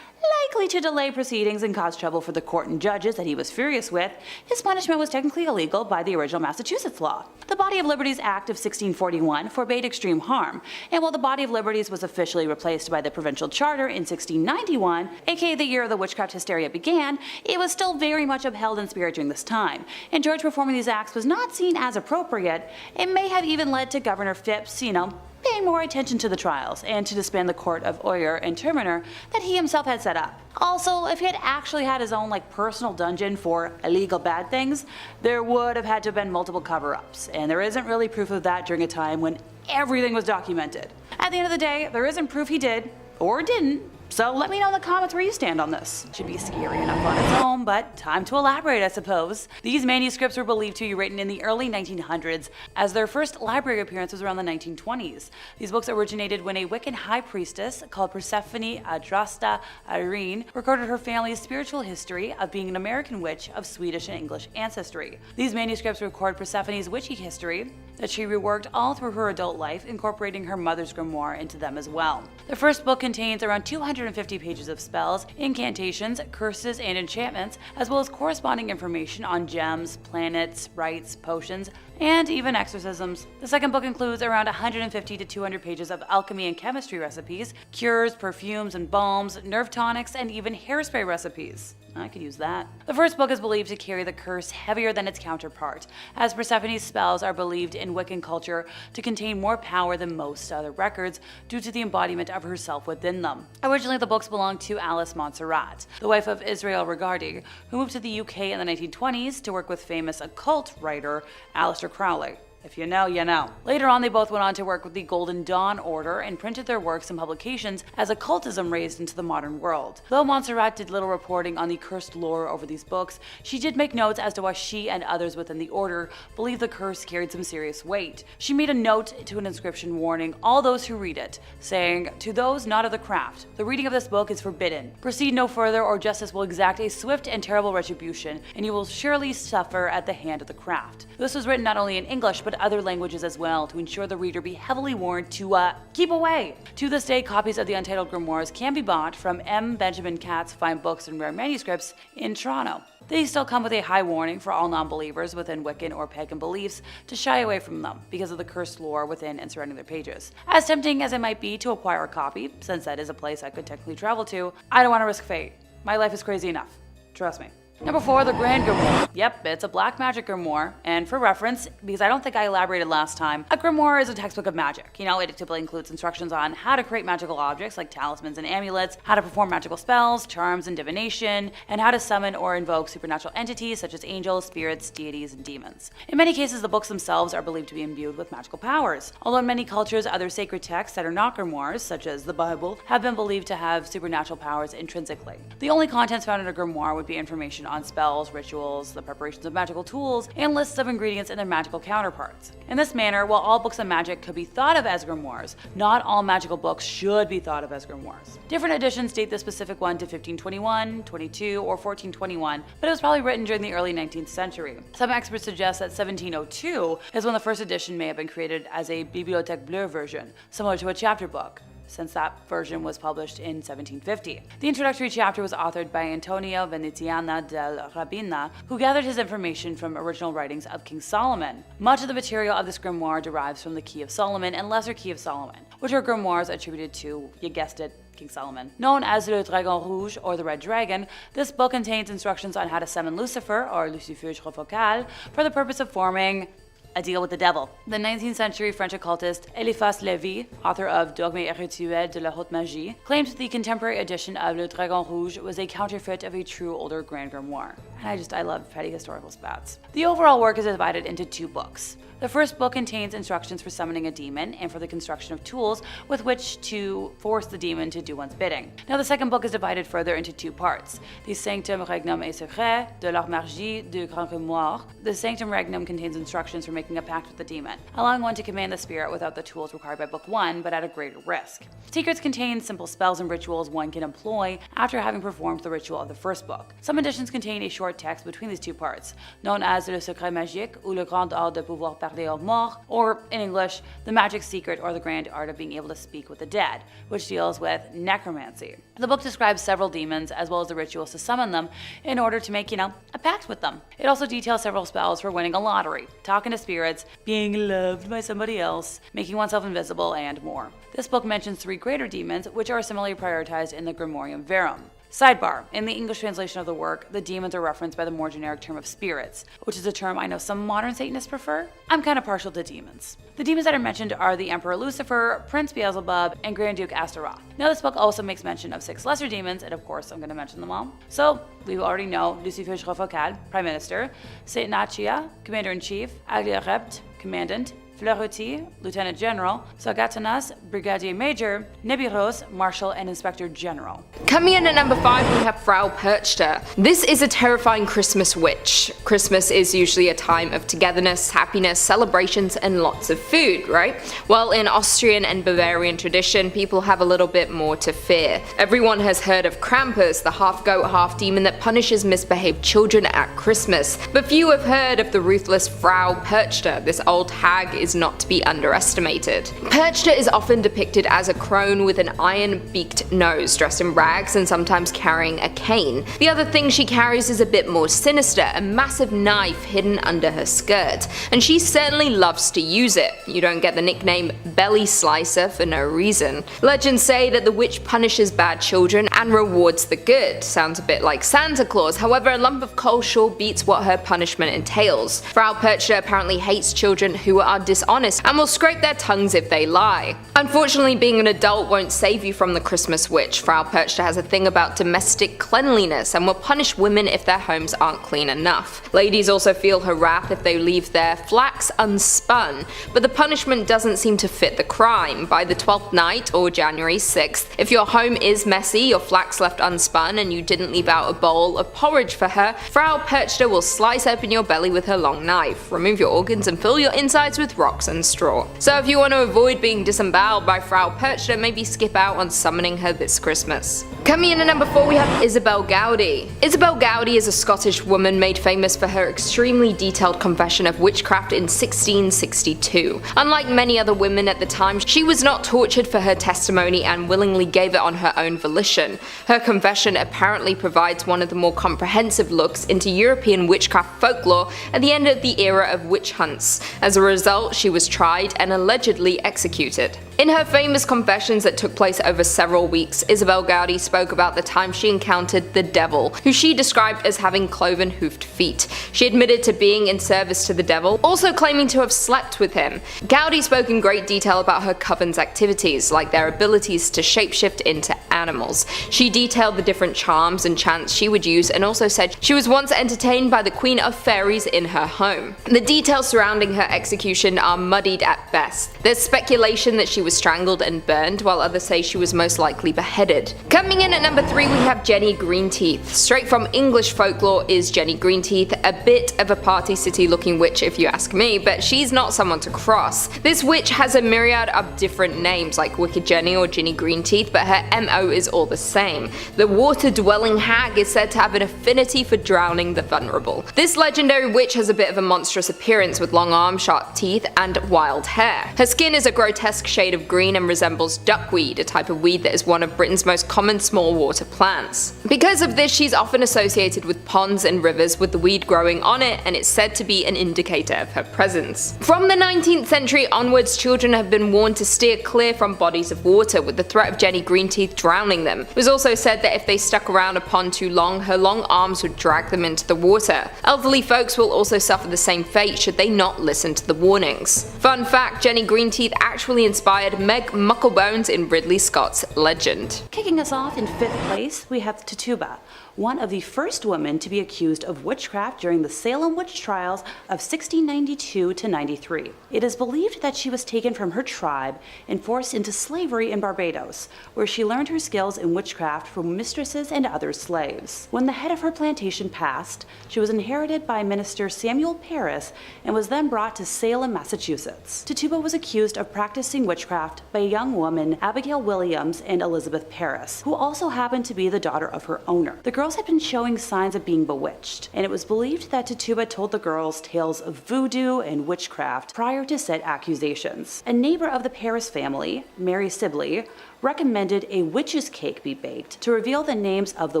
likely to delay proceedings and cause trouble for the court and judges that he was furious with, his punishment was technically illegal by the original Massachusetts law. The Body of Liberties Act of 1641 forbade extreme harm, and while the Body of Liberties was officially replaced by the Provincial Charter in 1691, aka the year the witchcraft hysteria began, it was still very much upheld in spirit during this time, and George performing these acts was not seen as appropriate. It may have even led to Governor Phipps, paying more attention to the trials and to disband the court of Oyer and Terminer that he himself had set up. Also, if he had actually had his own personal dungeon for illegal bad things, there would have had to have been multiple cover-ups, and there isn't really proof of that during a time when everything was documented. At the end of the day, there isn't proof he did, or didn't, so let me know in the comments where you stand on this. Should be scary enough on its own, but time to elaborate, I suppose. These manuscripts were believed to be written in the early 1900s, as their first library appearance was around the 1920s. These books originated when a Wiccan high priestess called Persephone Adrasta Irene recorded her family's spiritual history of being an American witch of Swedish and English ancestry. These manuscripts record Persephone's witchy history that she reworked all through her adult life, incorporating her mother's grimoire into them as well. The first book contains around 250 pages of spells, incantations, curses, and enchantments, as well as corresponding information on gems, planets, rites, potions, and even exorcisms. The second book includes around 150 to 200 pages of alchemy and chemistry recipes, cures, perfumes and balms, nerve tonics, and even hairspray recipes. I could use that. The first book is believed to carry the curse heavier than its counterpart, as Persephone's spells are believed in Wiccan culture to contain more power than most other records due to the embodiment of herself within them. Originally, the books belonged to Alice Montserrat, the wife of Isabelle Gaudy, who moved to the UK in the 1920s to work with famous occult writer Aleister Crowley. If you know, you know. Later on, they both went on to work with the Golden Dawn Order and printed their works and publications as occultism raised into the modern world. Though Montserrat did little reporting on the cursed lore over these books, she did make notes as to why she and others within the order believed the curse carried some serious weight. She made a note to an inscription warning all those who read it, saying, "To those not of the craft, the reading of this book is forbidden. Proceed no further, or justice will exact a swift and terrible retribution, and you will surely suffer at the hand of the craft." This was written not only in English, but other languages as well, to ensure the reader be heavily warned to keep away. To this day, copies of the Untitled Grimoires can be bought from M. Benjamin Catt's Fine Books and Rare Manuscripts in Toronto. They still come with a high warning for all non-believers within Wiccan or pagan beliefs to shy away from them because of the cursed lore within and surrounding their pages. As tempting as it might be to acquire a copy, since that is a place I could technically travel to, I don't want to risk fate. My life is crazy enough. Trust me. Number 4, the Grand Grimoire. Yep, it's a black magic grimoire, and for reference, because I don't think I elaborated last time, a grimoire is a textbook of magic. It typically includes instructions on how to create magical objects like talismans and amulets, how to perform magical spells, charms, and divination, and how to summon or invoke supernatural entities such as angels, spirits, deities, and demons. In many cases, the books themselves are believed to be imbued with magical powers, although in many cultures, other sacred texts that are not grimoires, such as the Bible, have been believed to have supernatural powers intrinsically. The only contents found in a grimoire would be information on spells, rituals, the preparations of magical tools, and lists of ingredients and their magical counterparts. In this manner, while all books of magic could be thought of as grimoires, not all magical books should be thought of as grimoires. Different editions date the specific one to 1521, 22, or 1421, but it was probably written during the early 19th century. Some experts suggest that 1702 is when the first edition may have been created as a Bibliothèque Bleue version, similar to a chapter book, since that version was published in 1750. The introductory chapter was authored by Antonio Veneziana del Rabina, who gathered his information from original writings of King Solomon. Much of the material of this grimoire derives from the Key of Solomon and Lesser Key of Solomon, which are grimoires attributed to, you guessed it, King Solomon. Known as Le Dragon Rouge, or the Red Dragon, this book contains instructions on how to summon Lucifer, or Lucifer Focal, for the purpose of forming a deal with the devil. The 19th century French occultist Eliphas Lévy, author of Dogmes et Rituels de la Haute Magie, claimed the contemporary edition of Le Dragon Rouge was a counterfeit of a true older Grand Grimoire. and I love petty historical spats. The overall work is divided into 2 books. The first book contains instructions for summoning a demon and for the construction of tools with which to force the demon to do one's bidding. Now the second book is divided further into 2 parts. The Sanctum Regnum et Secret de la Magie du Grand Grimoire. The Sanctum Regnum contains instructions for making a pact with the demon, allowing one to command the spirit without the tools required by book 1 but at a greater risk. Secrets contain simple spells and rituals one can employ after having performed the ritual of the first book. Some editions contain a short text between these 2 parts, known as Le Secret Magique ou Le Grand Art de Pouvoir Parler aux Morts, or in English, The Magic Secret or the Grand Art of Being Able to Speak with the Dead, which deals with necromancy. The book describes several demons as well as the rituals to summon them in order to make, a pact with them. It also details several spells for winning a lottery, talking to spirits, being loved by somebody else, making oneself invisible, and more. This book mentions 3 greater demons, which are similarly prioritized in the Grimorium Verum. Sidebar: in the English translation of the work, the demons are referenced by the more generic term of spirits, which is a term I know some modern Satanists prefer. I'm kind of partial to demons. The demons that are mentioned are the Emperor Lucifer, Prince Beelzebub, and Grand Duke Astaroth. Now this book also makes mention of 6 lesser demons, and of course I'm going to mention them all. So we already know Lucifer Schrofocal, Prime Minister, Satan Achia, Commander-in-Chief, Agliarept, Commandant, Fleuruti, Lieutenant General, Sagatanas, Brigadier Major, Nebiros, Marshal, and Inspector General. Coming in at number 5, we have Fra Perchta. This is a terrifying Christmas witch. Christmas is usually a time of togetherness, happiness, celebrations, and lots of food, right? Well, in Austrian and Bavarian tradition, people have a little bit more to fear. Everyone has heard of Krampus, the half-goat, half-demon that punishes misbehaved children at Christmas. But few have heard of the ruthless Fra Perchta. This old hag is not to be underestimated. Perchta is often depicted as a crone with an iron-beaked nose, dressed in rags and sometimes carrying a cane. The other thing she carries is a bit more sinister, a massive knife hidden under her skirt, and she certainly loves to use it. You don't get the nickname Belly Slicer for no reason. Legends say that the witch punishes bad children and rewards the good. Sounds a bit like Santa Claus, however a lump of coal sure beats what her punishment entails. Fra Perchta apparently hates children who are dishonest and will scrape their tongues if they lie. Unfortunately, being an adult won't save you from the Christmas witch. Fra Perchta has a thing about domestic cleanliness and will punish women if their homes aren't clean enough. Ladies also feel her wrath if they leave their flax unspun, but the punishment doesn't seem to fit the crime. By the 12th night, or January 6th, if your home is messy, your flax left unspun, and you didn't leave out a bowl of porridge for her, Fra Perchta will slice open your belly with her long knife, remove your organs, and fill your insides with rocks and straw. So if you want to avoid being disemboweled by Fra Perchta, maybe skip out on summoning her this Christmas. Coming in at number 4, we have Isabelle Gaudy. Isabelle Gaudy is a Scottish woman made famous for her extremely detailed confession of witchcraft in 1662. Unlike many other women at the time, she was not tortured for her testimony and willingly gave it on her own volition. Her confession apparently provides one of the more comprehensive looks into European witchcraft folklore at the end of the era of witch hunts. As a result, she was tried and allegedly executed. In her famous confessions that took place over several weeks, Isabelle Gaudy spoke about the time she encountered the devil, who she described as having cloven hoofed feet. She admitted to being in service to the devil, also claiming to have slept with him. Gaudy spoke in great detail about her coven's activities, like their abilities to shapeshift into animals. She detailed the different charms and chants she would use, and also said she was once entertained by the Queen of Fairies in her home. The details surrounding her execution are muddied at best. There's speculation that she was strangled and burned, while others say she was most likely beheaded. Coming in at number 3, we have Jenny Greenteeth. Straight from English folklore is Jenny Greenteeth, a bit of a party city looking witch if you ask me, but she's not someone to cross. This witch has a myriad of different names like Wicked Jenny or Jenny Greenteeth, but her MO is all the same. The water-dwelling hag is said to have an affinity for drowning the vulnerable. This legendary witch has a bit of a monstrous appearance with long arms, sharp teeth, and wild hair. Her skin is a grotesque shade of green and resembles duckweed, a type of weed that is one of Britain's most common small water plants. Because of this, she's often associated with ponds and rivers with the weed growing on it, and it's said to be an indicator of her presence. From the 19th century onwards, children have been warned to steer clear from bodies of water, with the threat of Jenny Greenteeth drowning them. It was also said that if they stuck around a pond too long, her long arms would drag them into the water. Elderly folks will also suffer the same fate should they not listen to the warnings. Fun fact, Jenny Greenteeth actually inspired alongside Meg Mucklebones in Ridley Scott's Legend. Kicking us off in 5th place, we have Tituba, one of the first women to be accused of witchcraft during the Salem witch trials of 1692 to 93. It is believed that she was taken from her tribe and forced into slavery in Barbados, where she learned her skills in witchcraft from mistresses and other slaves. When the head of her plantation passed, she was inherited by Minister Samuel Parris and was then brought to Salem, Massachusetts. Tituba was accused of practicing witchcraft by a young woman, Abigail Williams and Elizabeth Parris, who also happened to be the daughter of her owner. The girls had been showing signs of being bewitched, and it was believed that Tituba told the girls tales of voodoo and witchcraft prior to said accusations. A neighbor of the Parris family, Mary Sibley, recommended a witch's cake be baked to reveal the names of the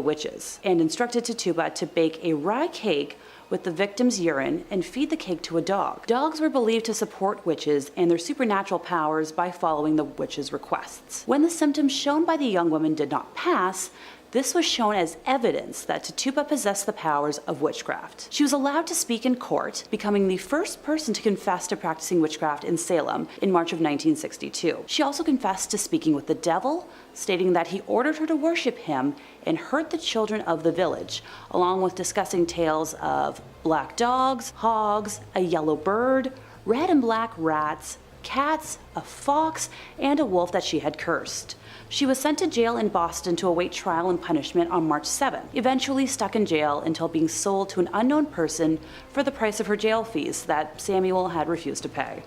witches, and instructed Tituba to bake a rye cake with the victim's urine and feed the cake to a dog. Dogs were believed to support witches and their supernatural powers by following the witch's requests. When the symptoms shown by the young woman did not pass, this was shown as evidence that Tituba possessed the powers of witchcraft. She was allowed to speak in court, becoming the first person to confess to practicing witchcraft in Salem in March of 1962. She also confessed to speaking with the devil, stating that he ordered her to worship him and hurt the children of the village, along with discussing tales of black dogs, hogs, a yellow bird, red and black rats, cats, a fox, and a wolf that she had cursed. She was sent to jail in Boston to await trial and punishment on March 7, eventually stuck in jail until being sold to an unknown person for the price of her jail fees that Samuel had refused to pay.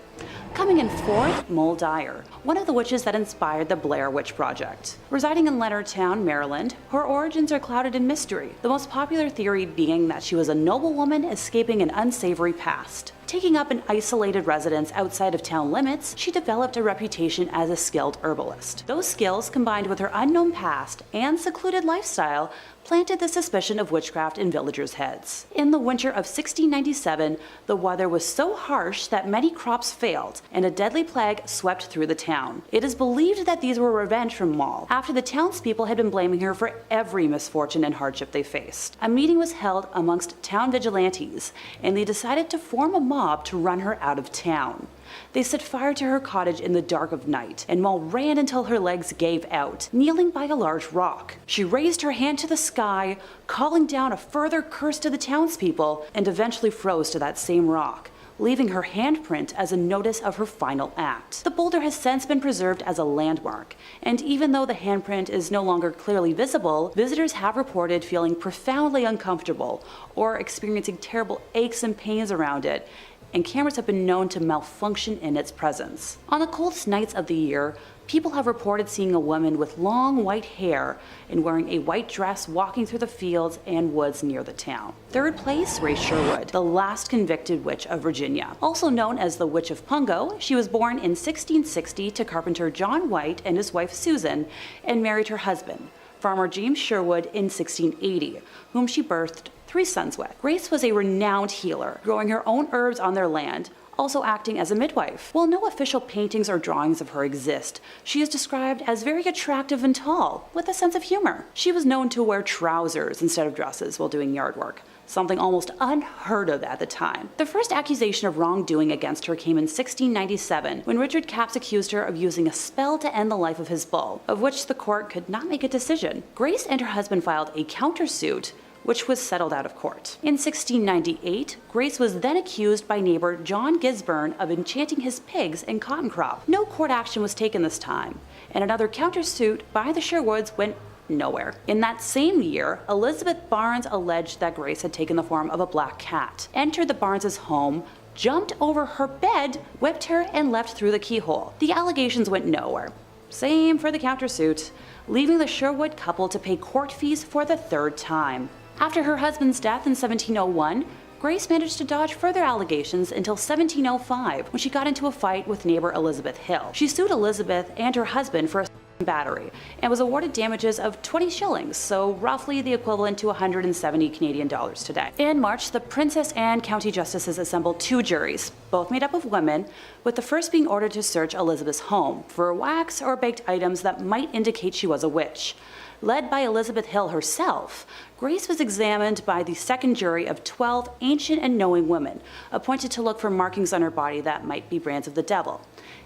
Coming in 4th, Moll Dyer, one of the witches that inspired the Blair Witch Project. Residing in Leonardtown, Maryland, her origins are clouded in mystery, the most popular theory being that she was a noblewoman escaping an unsavory past. Taking up an isolated residence outside of town limits, she developed a reputation as a skilled herbalist. Those skills, combined with her unknown past and secluded lifestyle, planted the suspicion of witchcraft in villagers' heads. In the winter of 1697, the weather was so harsh that many crops failed, and a deadly plague swept through the town. It is believed that these were revenge from Moll, after the townspeople had been blaming her for every misfortune and hardship they faced. A meeting was held amongst town vigilantes, and they decided to form a mob to run her out of town. They set fire to her cottage in the dark of night, and Moll ran until her legs gave out, kneeling by a large rock. She raised her hand to the sky, calling down a further curse to the townspeople, and eventually froze to that same rock, leaving her handprint as a notice of her final act. The boulder has since been preserved as a landmark, and even though the handprint is no longer clearly visible, visitors have reported feeling profoundly uncomfortable or experiencing terrible aches and pains around it, and cameras have been known to malfunction in its presence. On the coldest nights of the year, people have reported seeing a woman with long white hair and wearing a white dress walking through the fields and woods near the town. 3rd place, Ray Sherwood, the last convicted witch of Virginia. Also known as the Witch of Pungo, she was born in 1660 to carpenter John White and his wife Susan, and married her husband, Farmer James Sherwood, in 1680, whom she birthed 3 sons with. Grace was a renowned healer, growing her own herbs on their land, also acting as a midwife. While no official paintings or drawings of her exist, she is described as very attractive and tall, with a sense of humor. She was known to wear trousers instead of dresses while doing yard work, something almost unheard of at the time. The first accusation of wrongdoing against her came in 1697, when Richard Capps accused her of using a spell to end the life of his bull, of which the court could not make a decision. Grace and her husband filed a countersuit, which was settled out of court. In 1698, Grace was then accused by neighbor John Gisborne of enchanting his pigs and cotton crop. No court action was taken this time, and another countersuit by the Sherwoods went nowhere. In that same year, Elizabeth Barnes alleged that Grace had taken the form of a black cat, entered the Barnes' home, jumped over her bed, whipped her, and left through the keyhole. The allegations went nowhere. Same for the countersuit, leaving the Sherwood couple to pay court fees for the 3rd time. After her husband's death in 1701, Grace managed to dodge further allegations until 1705, when she got into a fight with neighbor Elizabeth Hill. She sued Elizabeth and her husband for a battery and was awarded damages of 20 shillings, so roughly the equivalent to 170 Canadian dollars today. In March, the Princess and County Justices assembled 2 juries, both made up of women, with the first being ordered to search Elizabeth's home for wax or baked items that might indicate she was a witch. led by Elizabeth Hill herself, Grace was examined by the second jury of 12 ancient and knowing women, appointed to look for markings on her body that might be brands of the devil.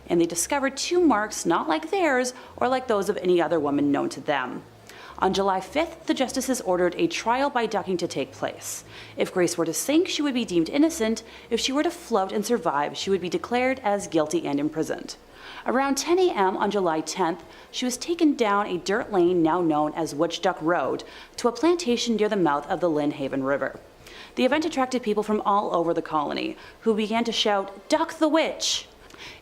And they discovered 2 marks not like theirs or like those of any other woman known to them. On July 5th, the justices ordered a trial by ducking to take place. If Grace were to sink, she would be deemed innocent. If she were to float and survive, she would be declared as guilty and imprisoned. Around 10 a.m. on July 10th, she was taken down a dirt lane now known as Witch Duck Road to a plantation near the mouth of the Lynn Haven River. The event attracted people from all over the colony, who began to shout, "Duck the witch!"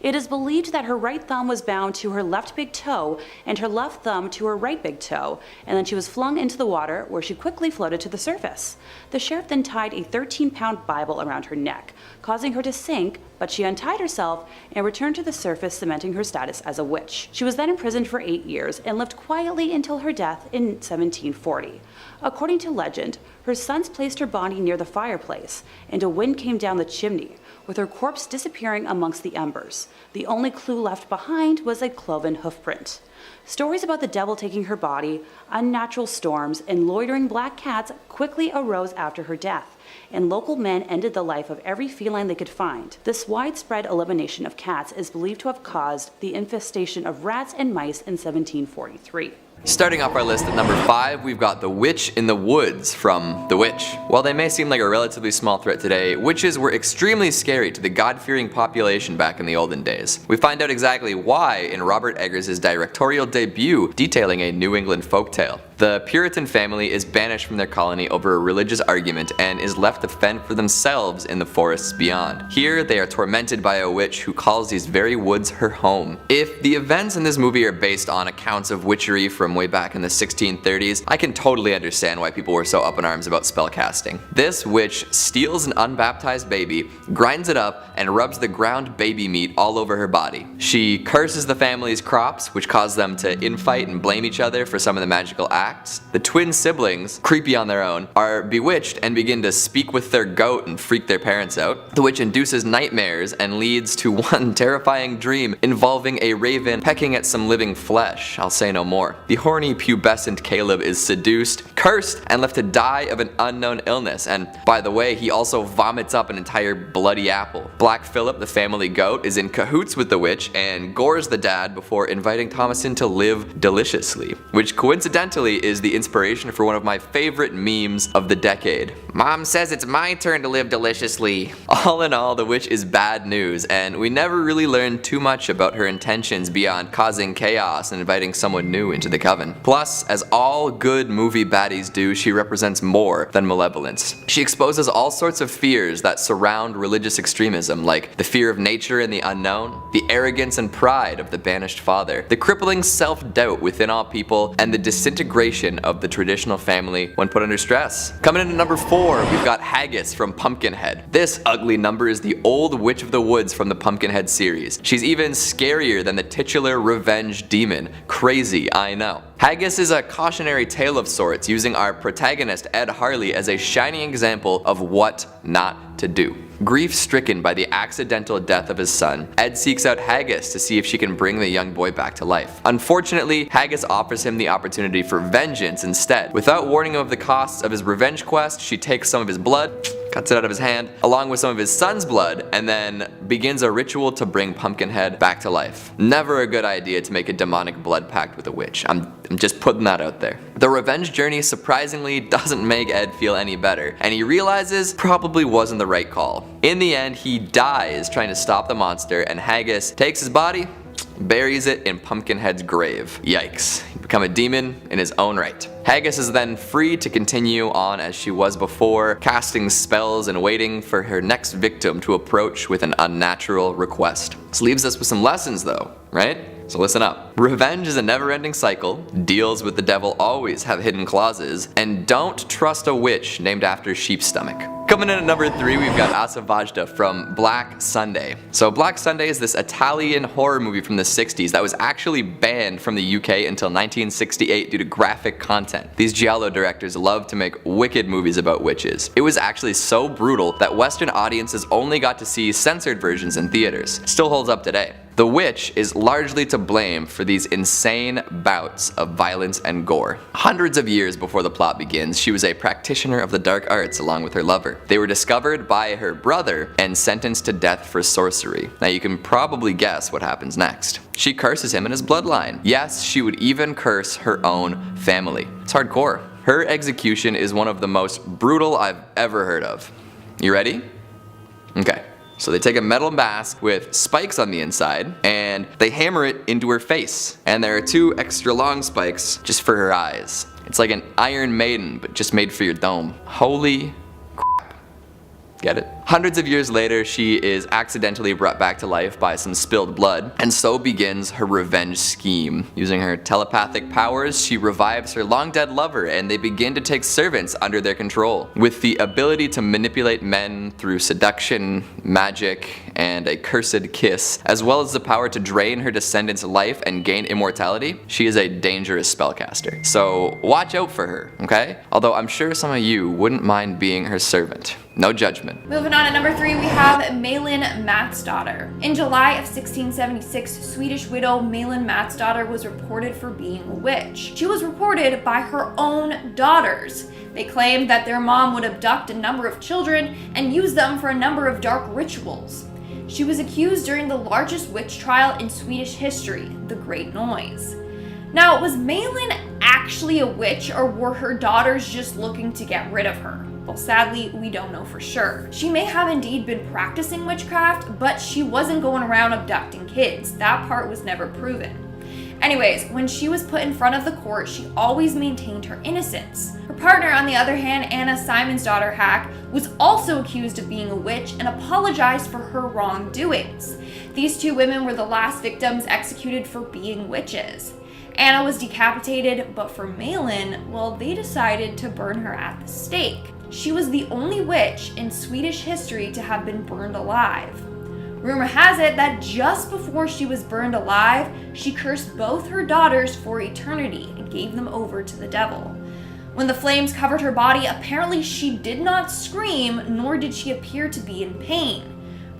It is believed that her right thumb was bound to her left big toe and her left thumb to her right big toe, and then she was flung into the water where she quickly floated to the surface. The sheriff then tied a 13-pound Bible around her neck, causing her to sink, but she untied herself and returned to the surface, cementing her status as a witch. She was then imprisoned for 8 years and lived quietly until her death in 1740. According to legend, her sons placed her body near the fireplace, and a wind came down the chimney, with her corpse disappearing amongst the embers. The only clue left behind was a cloven hoofprint. Stories about the devil taking her body, unnatural storms, and loitering black cats quickly arose after her death, and local men ended the life of every feline they could find. This widespread elimination of cats is believed to have caused the infestation of rats and mice in 1743. Starting off our list at number 5, we've got The Witch in the Woods from The Witch. While they may seem like a relatively small threat today, witches were extremely scary to the God-fearing population back in the olden days. We find out exactly why in Robert Eggers' directorial debut detailing a New England folktale. The Puritan family is banished from their colony over a religious argument and is left to fend for themselves in the forests beyond. Here, they are tormented by a witch who calls these very woods her home. If the events in this movie are based on accounts of witchery from way back in the 1630s, I can totally understand why people were so up in arms about spellcasting. This witch steals an unbaptized baby, grinds it up, and rubs the ground baby meat all over her body. She curses the family's crops, which cause them to infight and blame each other for some of the magical acts. The twin siblings, creepy on their own, are bewitched and begin to speak with their goat and freak their parents out. The witch induces nightmares and leads to one terrifying dream involving a raven pecking at some living flesh. I'll say no more. The horny pubescent Caleb is seduced, cursed, and left to die of an unknown illness, and by the way, he also vomits up an entire bloody apple. Black Phillip, the family goat, is in cahoots with the witch and gores the dad before inviting Thomasin to live deliciously, which coincidentally is the inspiration for one of my favorite memes of the decade. Mom says it's my turn to live deliciously. All in all, the witch is bad news, and we never really learn too much about her intentions beyond causing chaos and inviting someone new into the coven. Plus, as all good movie baddies do, she represents more than malevolence. She exposes all sorts of fears that surround religious extremism, like the fear of nature and the unknown, the arrogance and pride of the banished father, the crippling self-doubt within all people, and the disintegration of the traditional family when put under stress. Coming in at number 4, we've got Haggis from Pumpkinhead. This ugly number is the old Witch of the Woods from the Pumpkinhead series. She's even scarier than the titular revenge demon. Crazy, I know. Haggis is a cautionary tale of sorts, using our protagonist Ed Harley as a shining example of what not to do. Grief-stricken by the accidental death of his son, Ed seeks out Haggis to see if she can bring the young boy back to life. Unfortunately, Haggis offers him the opportunity for vengeance instead. Without warning him of the costs of his revenge quest, she takes some of his blood, cuts it out of his hand, along with some of his son's blood, and then begins a ritual to bring Pumpkinhead back to life. Never a good idea to make a demonic blood pact with a witch. I'm just putting that out there. The revenge journey surprisingly doesn't make Ed feel any better, and he realizes probably wasn't the right call. In the end, he dies trying to stop the monster, and Haggis takes his body, buries it in Pumpkinhead's grave. Yikes. He become a demon in his own right. Haggis is then free to continue on as she was before, casting spells and waiting for her next victim to approach with an unnatural request. This leaves us with some lessons though, right? So listen up. Revenge is a never-ending cycle, deals with the devil always have hidden clauses, and don't trust a witch named after sheep's stomach. Coming in at number 3, we've got Asa Vajda from Black Sunday. So Black Sunday is this Italian horror movie from the 60s that was actually banned from the UK until 1968 due to graphic content. These giallo directors love to make wicked movies about witches. It was actually so brutal that Western audiences only got to see censored versions in theaters. Still holds up today. The witch is largely to blame for these insane bouts of violence and gore. Hundreds of years before the plot begins, she was a practitioner of the dark arts along with her lover. They were discovered by her brother and sentenced to death for sorcery. Now you can probably guess what happens next. She curses him and his bloodline. Yes, she would even curse her own family. It's hardcore. Her execution is one of the most brutal I've ever heard of. You ready? Okay. So they take a metal mask with spikes on the inside and they hammer it into her face. And there are 2 extra long spikes just for her eyes. It's like an Iron Maiden, but just made for your dome. Holy crap. Get it? Hundreds of years later, she is accidentally brought back to life by some spilled blood, and so begins her revenge scheme. Using her telepathic powers, she revives her long-dead lover, and they begin to take servants under their control. With the ability to manipulate men through seduction, magic, and a cursed kiss, as well as the power to drain her descendants' life and gain immortality, she is a dangerous spellcaster. So watch out for her, okay? Although I'm sure some of you wouldn't mind being her servant. No judgment. Moving on at number 3, we have Meen Matt's daughter. In July of 1676, Swedish widow Meen Matt's daughter was reported for being a witch. She was reported by her own daughters. They claimed that their mom would abduct a number of children and use them for a number of dark rituals. She was accused during the largest witch trial in Swedish history, the Great Noise. Now, was Meen actually a witch, or were her daughters just looking to get rid of her? Well, sadly, we don't know for sure. She may have indeed been practicing witchcraft, but she wasn't going around abducting kids. That part was never proven. Anyways, when she was put in front of the court, she always maintained her innocence. Her partner, on the other hand, Anna Simon's daughter Hack, was also accused of being a witch and apologized for her wrongdoings. These 2 women were the last victims executed for being witches. Anna was decapitated, but for Meen, well, they decided to burn her at the stake. She was the only witch in Swedish history to have been burned alive. Rumor has it that just before she was burned alive, she cursed both her daughters for eternity and gave them over to the devil. When the flames covered her body, apparently she did not scream, nor did she appear to be in pain.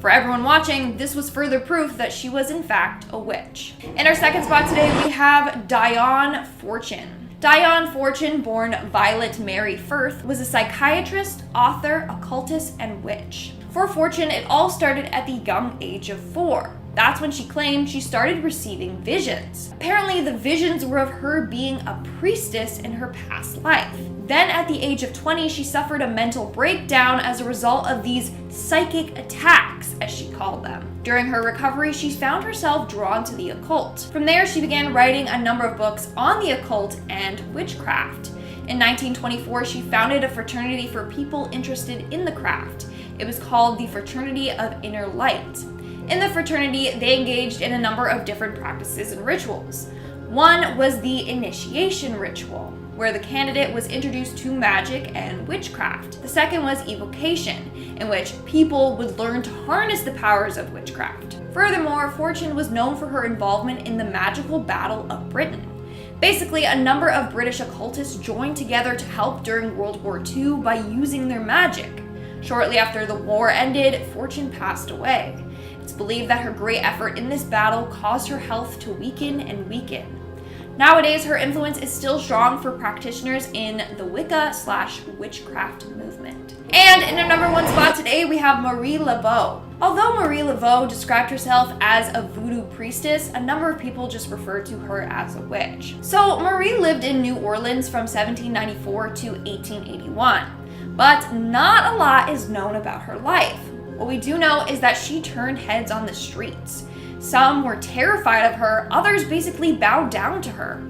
For everyone watching, this was further proof that she was in fact a witch. In our second spot today, we have Dion Fortune. Dion Fortune, born Violet Mary Firth, was a psychiatrist, author, occultist, and witch. For Fortune, it all started at the young age of 4. That's when she claimed she started receiving visions. Apparently, the visions were of her being a priestess in her past life. Then at the age of 20, she suffered a mental breakdown as a result of these psychic attacks, as she called them. During her recovery, she found herself drawn to the occult. From there, she began writing a number of books on the occult and witchcraft. In 1924, she founded a fraternity for people interested in the craft. It was called the Fraternity of Inner Light. In the fraternity, they engaged in a number of different practices and rituals. One was the initiation ritual, where the candidate was introduced to magic and witchcraft. The second was evocation, in which people would learn to harness the powers of witchcraft. Furthermore, Fortune was known for her involvement in the magical Battle of Britain. Basically, a number of British occultists joined together to help during World War II by using their magic. Shortly after the war ended, Fortune passed away. It's believed that her great effort in this battle caused her health to weaken and weaken. Nowadays, her influence is still strong for practitioners in the Wicca/witchcraft movement. And in our number 1 spot today, we have Marie Laveau. Although Marie Laveau described herself as a voodoo priestess, a number of people just referred to her as a witch. So Marie lived in New Orleans from 1794 to 1881, but not a lot is known about her life. What we do know is that she turned heads on the streets. Some were terrified of her, others basically bowed down to her.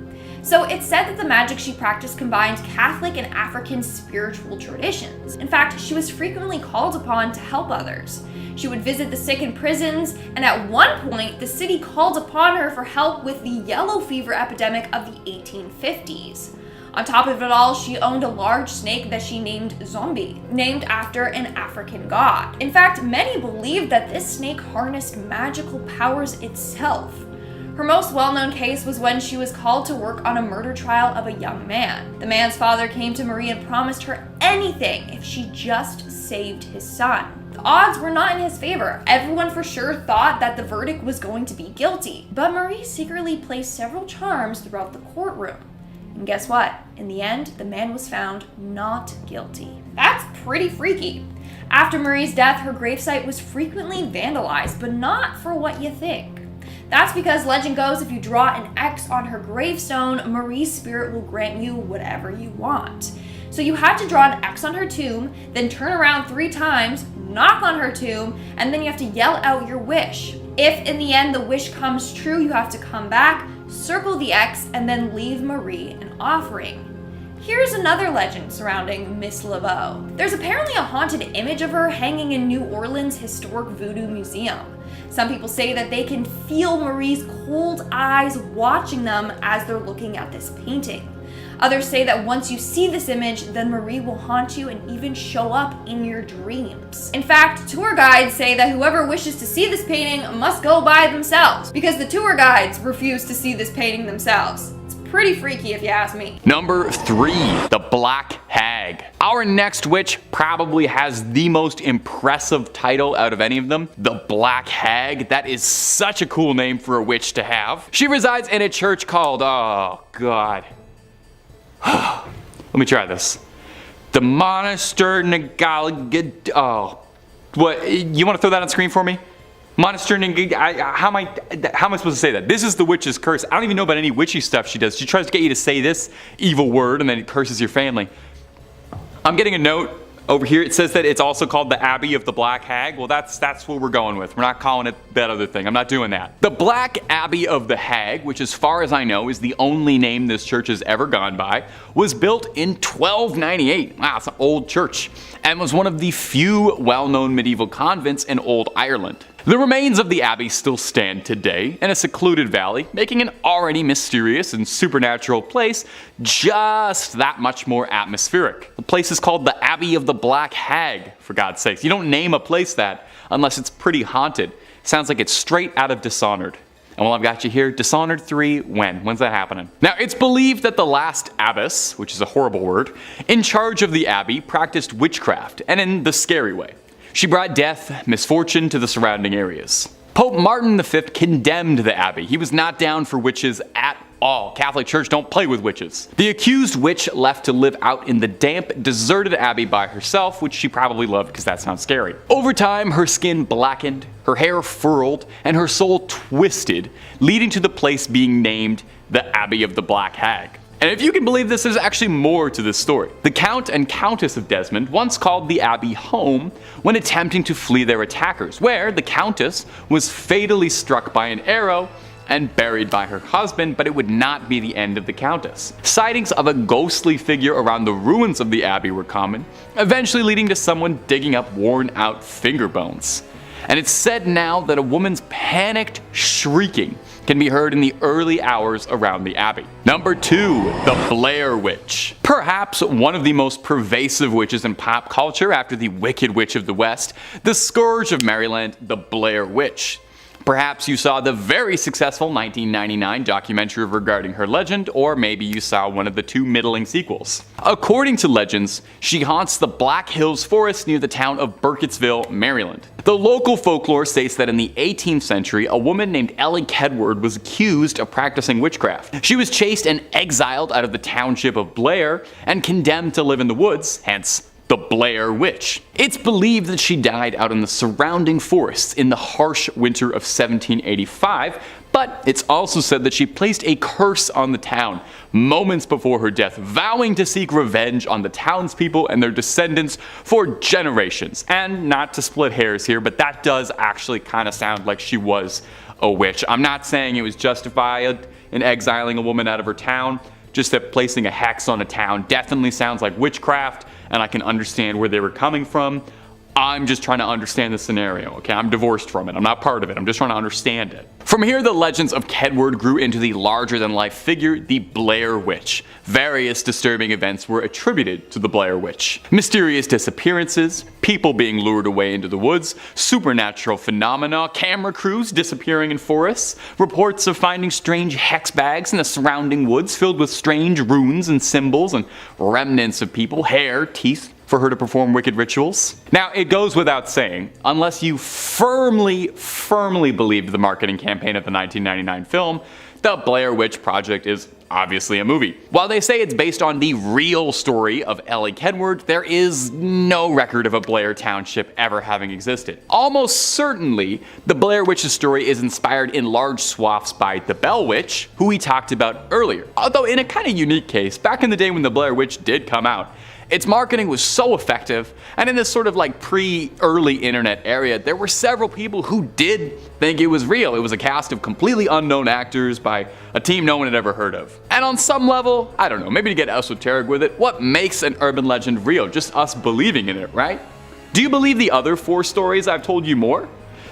So it's said that the magic she practiced combined Catholic and African spiritual traditions. In fact, she was frequently called upon to help others. She would visit the sick in prisons, and at one point, the city called upon her for help with the yellow fever epidemic of the 1850s. On top of it all, she owned a large snake that she named Zombie, named after an African god. In fact, many believed that this snake harnessed magical powers itself. Her most well-known case was when she was called to work on a murder trial of a young man. The man's father came to Marie and promised her anything if she just saved his son. The odds were not in his favor. Everyone for sure thought that the verdict was going to be guilty. But Marie secretly placed several charms throughout the courtroom. And guess what? In the end, the man was found not guilty. That's pretty freaky. After Marie's death, her gravesite was frequently vandalized, but not for what you think. That's because legend goes if you draw an X on her gravestone, Marie's spirit will grant you whatever you want. So you had to draw an X on her tomb, then turn around 3 times, knock on her tomb, and then you have to yell out your wish. If in the end the wish comes true, you have to come back, circle the X, and then leave Marie an offering. Here's another legend surrounding Miss Laveau. There's apparently a haunted image of her hanging in New Orleans' historic voodoo museum. Some people say that they can feel Marie's cold eyes watching them as they're looking at this painting. Others say that once you see this image, then Marie will haunt you and even show up in your dreams. In fact, tour guides say that whoever wishes to see this painting must go by themselves, because the tour guides refuse to see this painting themselves. It's pretty freaky if you ask me. Number 3, the Black Hag. Our next witch probably has the most impressive title out of any of them, the Black Hag. That is such a cool name for a witch to have. She resides in a church called, oh god. Let me try this. The Monastery oh, what? You want to throw that on screen for me? Monastery how am I supposed to say that? This is the witch's curse. I don't even know about any witchy stuff she does. She tries to get you to say this evil word and then it curses your family. I'm getting a note over here. It says that it's also called the Abbey of the Black Hag. Well, that's what we're going with. We're not calling it that other thing. I'm not doing that. The Black Abbey of the Hag, which as far as I know is the only name this church has ever gone by, was built in 1298. Wow, it's an old church. And was one of the few well-known medieval convents in old Ireland. The remains of the abbey still stand today in a secluded valley, making an already mysterious and supernatural place just that much more atmospheric. The place is called the Abbey of the Black Hag, for God's sakes. You don't name a place that unless it's pretty haunted. Sounds like it's straight out of Dishonored. And while I've got you here, Dishonored 3, when's that happening? Now, it's believed that the last abbess, which is a horrible word, in charge of the abbey practiced witchcraft, and in the scary way. She brought death, misfortune to the surrounding areas. Pope Martin V condemned the abbey. He was not down for witches at all. Catholic Church don't play with witches. The accused witch left to live out in the damp, deserted abbey by herself, which she probably loved because that sounds scary. Over time, her skin blackened, her hair furled, and her soul twisted, leading to the place being named the Abbey of the Black Hag. And if you can believe this, there's actually more to this story. The Count and Countess of Desmond once called the abbey home when attempting to flee their attackers, where the Countess was fatally struck by an arrow and buried by her husband, but it would not be the end of the Countess. Sightings of a ghostly figure around the ruins of the abbey were common, eventually leading to someone digging up worn out finger bones. And it's said now that a woman's panicked shrieking can be heard in the early hours around the abbey. Number 2, the Blair Witch. Perhaps one of the most pervasive witches in pop culture after the Wicked Witch of the West, the Scourge of Maryland, the Blair Witch. Perhaps you saw the very successful 1999 documentary regarding her legend, or maybe you saw one of the 2 middling sequels. According to legends, she haunts the Black Hills Forest near the town of Burkittsville, Maryland. The local folklore states that in the 18th century, a woman named Ellie Kedward was accused of practicing witchcraft. She was chased and exiled out of the township of Blair and condemned to live in the woods, hence the Blair Witch. It's believed that she died out in the surrounding forests in the harsh winter of 1785, but it's also said that she placed a curse on the town moments before her death, vowing to seek revenge on the townspeople and their descendants for generations. And not to split hairs here, but that does actually kind of sound like she was a witch. I'm not saying it was justified in exiling a woman out of her town, just that placing a hex on a town definitely sounds like witchcraft, and I can understand where they were coming from. I'm just trying to understand the scenario, okay? I'm divorced from it. I'm not part of it. I'm just trying to understand it. From here, the legends of Kedward grew into the larger-than-life figure, the Blair Witch. Various disturbing events were attributed to the Blair Witch. Mysterious disappearances, people being lured away into the woods, supernatural phenomena, camera crews disappearing in forests, reports of finding strange hex bags in the surrounding woods filled with strange runes and symbols and remnants of people, hair, teeth, for her to perform wicked rituals? Now, it goes without saying, unless you firmly believed the marketing campaign of the 1999 film, the Blair Witch Project is obviously a movie. While they say it's based on the real story of Ellie Kedward, there is no record of a Blair Township ever having existed. Almost certainly, the Blair Witch's story is inspired in large swaths by the Bell Witch, who we talked about earlier. Although in a kind of unique case, back in the day when the Blair Witch did come out, its marketing was so effective, and in this sort of like pre-early internet area, there were several people who did think it was real. It was a cast of completely unknown actors by a team no one had ever heard of. And on some level, I don't know, maybe to get esoteric with it, what makes an urban legend real? Just us believing in it, right? Do you believe the other 4 stories I've told you more?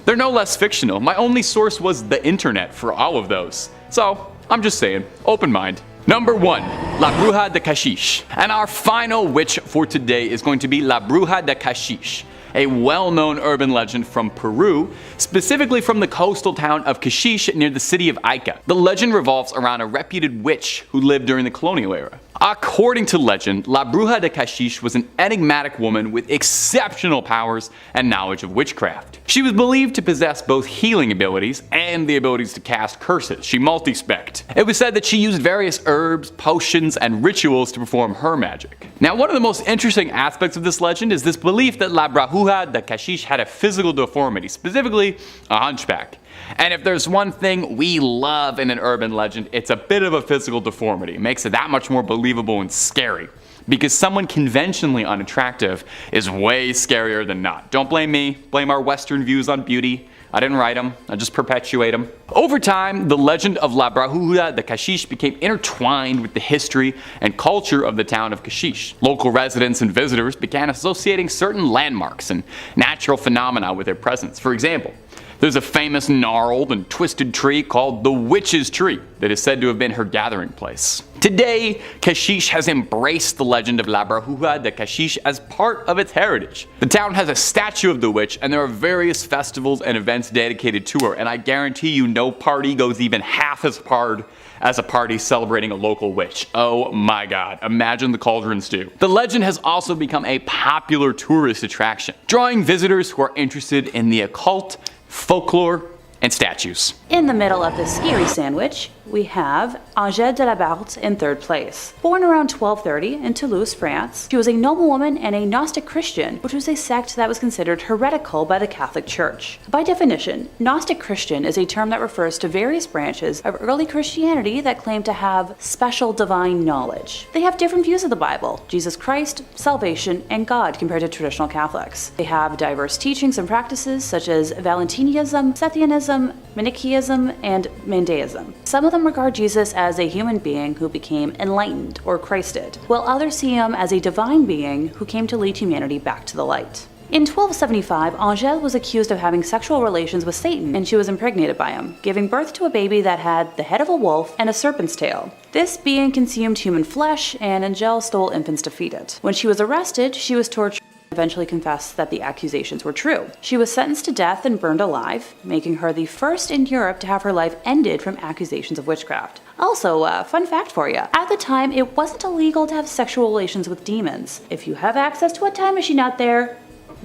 They're no less fictional. My only source was the internet for all of those. So, I'm just saying, open mind. Number 1, La Bruja de Cachiche. And our final witch for today is going to be La Bruja de Cachiche, a well-known urban legend from Peru, specifically from the coastal town of Cachiche near the city of Ica. The legend revolves around a reputed witch who lived during the colonial era. According to legend, La Bruja de Cachiche was an enigmatic woman with exceptional powers and knowledge of witchcraft. She was believed to possess both healing abilities and the abilities to cast curses. She multi-specced. It was said that she used various herbs, potions, and rituals to perform her magic. Now, one of the most interesting aspects of this legend is this belief that La Bruja de Cachiche had a physical deformity, specifically a hunchback. And if there's one thing we love in an urban legend, it's a bit of a physical deformity. It makes it that much more believable and scary. Because someone conventionally unattractive is way scarier than not. Don't blame me, blame our Western views on beauty. I didn't write them, I just perpetuate them. Over time, the legend of La Bruja de Cachiche became intertwined with the history and culture of the town of Cachiche. Local residents and visitors began associating certain landmarks and natural phenomena with their presence. For example, there's a famous gnarled and twisted tree called the Witch's Tree that is said to have been her gathering place. Today, Cachiche has embraced the legend of La Bruja de Cachiche as part of its heritage. The town has a statue of the witch, and there are various festivals and events dedicated to her, and I guarantee you no party goes even half as hard as a party celebrating a local witch. Oh my god, imagine the cauldron stew. The legend has also become a popular tourist attraction, drawing visitors who are interested in the occult, folklore, and statues. In the middle of this scary sandwich, we have Agnes de la Barthe in 3rd place. Born around 1230 in Toulouse, France, she was a noblewoman and a Gnostic Christian, which was a sect that was considered heretical by the Catholic Church. By definition, Gnostic Christian is a term that refers to various branches of early Christianity that claim to have special divine knowledge. They have different views of the Bible, Jesus Christ, salvation, and God compared to traditional Catholics. They have diverse teachings and practices such as Valentinianism, Sethianism, Manichaeism, and Mandaism. Some of them regard Jesus as a human being who became enlightened or Christed, while others see him as a divine being who came to lead humanity back to the light. In 1275, Agnes was accused of having sexual relations with Satan, and she was impregnated by him, giving birth to a baby that had the head of a wolf and a serpent's tail. This being consumed human flesh, and Agnes stole infants to feed it. When she was arrested, she was tortured. Eventually confessed that the accusations were true. She was sentenced to death and burned alive, making her the first in Europe to have her life ended from accusations of witchcraft. Also, fun fact for you, at the time it wasn't illegal to have sexual relations with demons. If you have access to a time machine out there,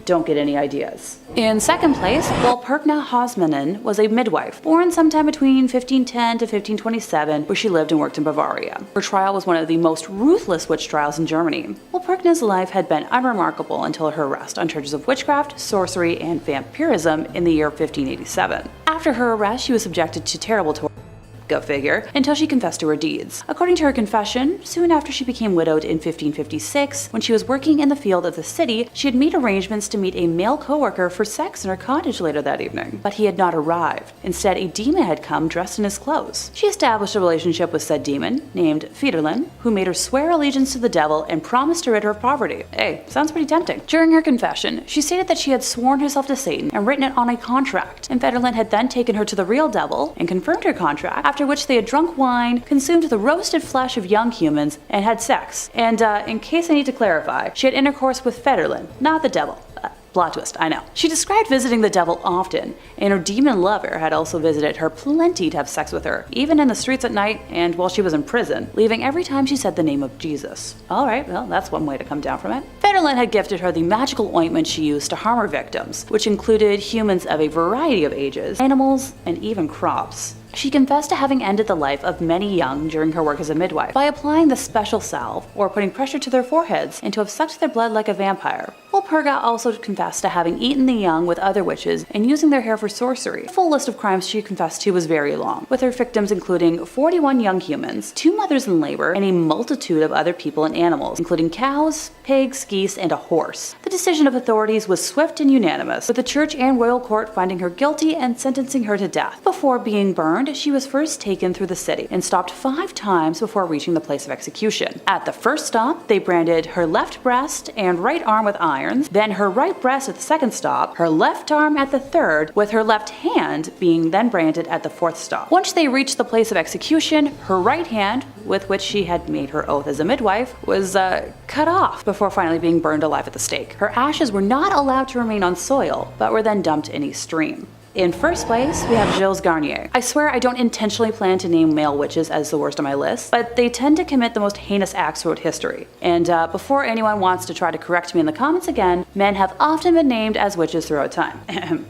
don't get any ideas. In 2nd place, Perkna Hosmann was a midwife, born sometime between 1510 to 1527, where she lived and worked in Bavaria. Her trial was one of the most ruthless witch trials in Germany. Perkna's life had been unremarkable until her arrest on charges of witchcraft, sorcery, and vampirism in the year 1587. After her arrest, she was subjected to terrible torture. Go figure, until she confessed to her deeds. According to her confession, soon after she became widowed in 1556, when she was working in the field of the city, she had made arrangements to meet a male co-worker for sex in her cottage later that evening. But he had not arrived. Instead, a demon had come dressed in his clothes. She established a relationship with said demon, named Federlin, who made her swear allegiance to the devil and promised to rid her of poverty. Hey, sounds pretty tempting. During her confession, she stated that she had sworn herself to Satan and written it on a contract, and Federlin had then taken her to the real devil and confirmed her contract, after which they had drunk wine, consumed the roasted flesh of young humans, and had sex. And in case I need to clarify, she had intercourse with Federlin, not the devil. Plot twist, I know. She described visiting the devil often, and her demon lover had also visited her plenty to have sex with her, even in the streets at night and while she was in prison, leaving every time she said the name of Jesus. Alright, well, that's one way to come down from it. Fenelon had gifted her the magical ointment she used to harm her victims, which included humans of a variety of ages, animals, and even crops. She confessed to having ended the life of many young during her work as a midwife by applying the special salve or putting pressure to their foreheads and to have sucked their blood like a vampire. While Perkna also confessed to having eaten the young with other witches and using their hair for sorcery. The full list of crimes she confessed to was very long, with her victims including 41 young humans, 2 mothers in labor, and a multitude of other people and animals, including cows, pigs, geese, and a horse. The decision of authorities was swift and unanimous, with the church and royal court finding her guilty and sentencing her to death. Before being burned, she was first taken through the city and stopped 5 times before reaching the place of execution. At the first stop, they branded her left breast and right arm with irons, then her right breast at the second stop, her left arm at the third, with her left hand being then branded at the 4th stop. Once they reached the place of execution, her right hand, with which she had made her oath as a midwife, was cut off before finally being burned alive at the stake. Her ashes were not allowed to remain on soil, but were then dumped in a stream. In first place, we have Gilles Garnier. I swear I don't intentionally plan to name male witches as the worst on my list, but they tend to commit the most heinous acts throughout history. And before anyone wants to try to correct me in the comments again, men have often been named as witches throughout time.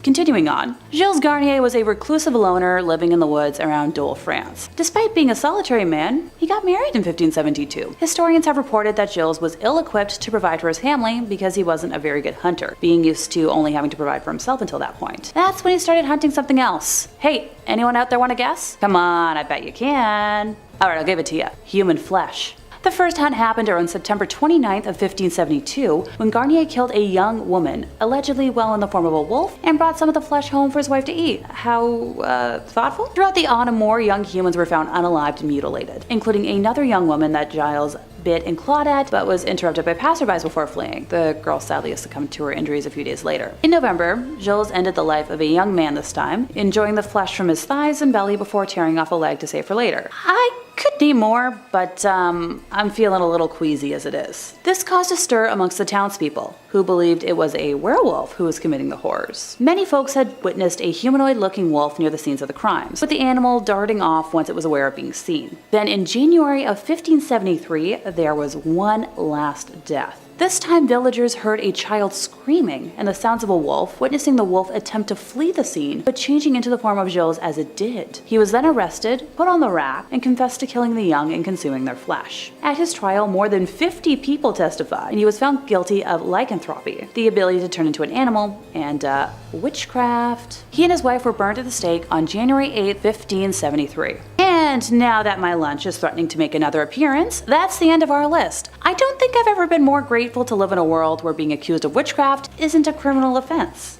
Continuing on, Gilles Garnier was a reclusive loner living in the woods around Dole, France. Despite being a solitary man, he got married in 1572. Historians have reported that Gilles was ill-equipped to provide for his family because he wasn't a very good hunter, being used to only having to provide for himself until that point. That's when he started hunting something else. Hey, anyone out there want to guess? Come on, I bet you can. Alright, I'll give it to you. Human flesh. The first hunt happened around September 29th of 1572 when Garnier killed a young woman, allegedly well in the form of a wolf, and brought some of the flesh home for his wife to eat. How, thoughtful? Throughout the autumn, more young humans were found unalived and mutilated, including another young woman that Gilles bit and clawed at, but was interrupted by passerbys before fleeing. The girl sadly succumbed to her injuries a few days later. In November, Gilles ended the life of a young man this time, enjoying the flesh from his thighs and belly before tearing off a leg to save for later. I could name more, but I'm feeling a little queasy as it is. This caused a stir amongst the townspeople, who believed it was a werewolf who was committing the horrors. Many folks had witnessed a humanoid-looking wolf near the scenes of the crimes, with the animal darting off once it was aware of being seen. Then in January of 1573, there was one last death. This time, villagers heard a child screaming and the sounds of a wolf, witnessing the wolf attempt to flee the scene, but changing into the form of Gilles as it did. He was then arrested, put on the rack, and confessed to killing the young and consuming their flesh. At his trial, more than 50 people testified, and he was found guilty of lycanthropy, the ability to turn into an animal, and witchcraft. He and his wife were burned at the stake on January 8, 1573. And now that my lunch is threatening to make another appearance, that's the end of our list. I don't think I've ever been more grateful to live in a world where being accused of witchcraft isn't a criminal offense.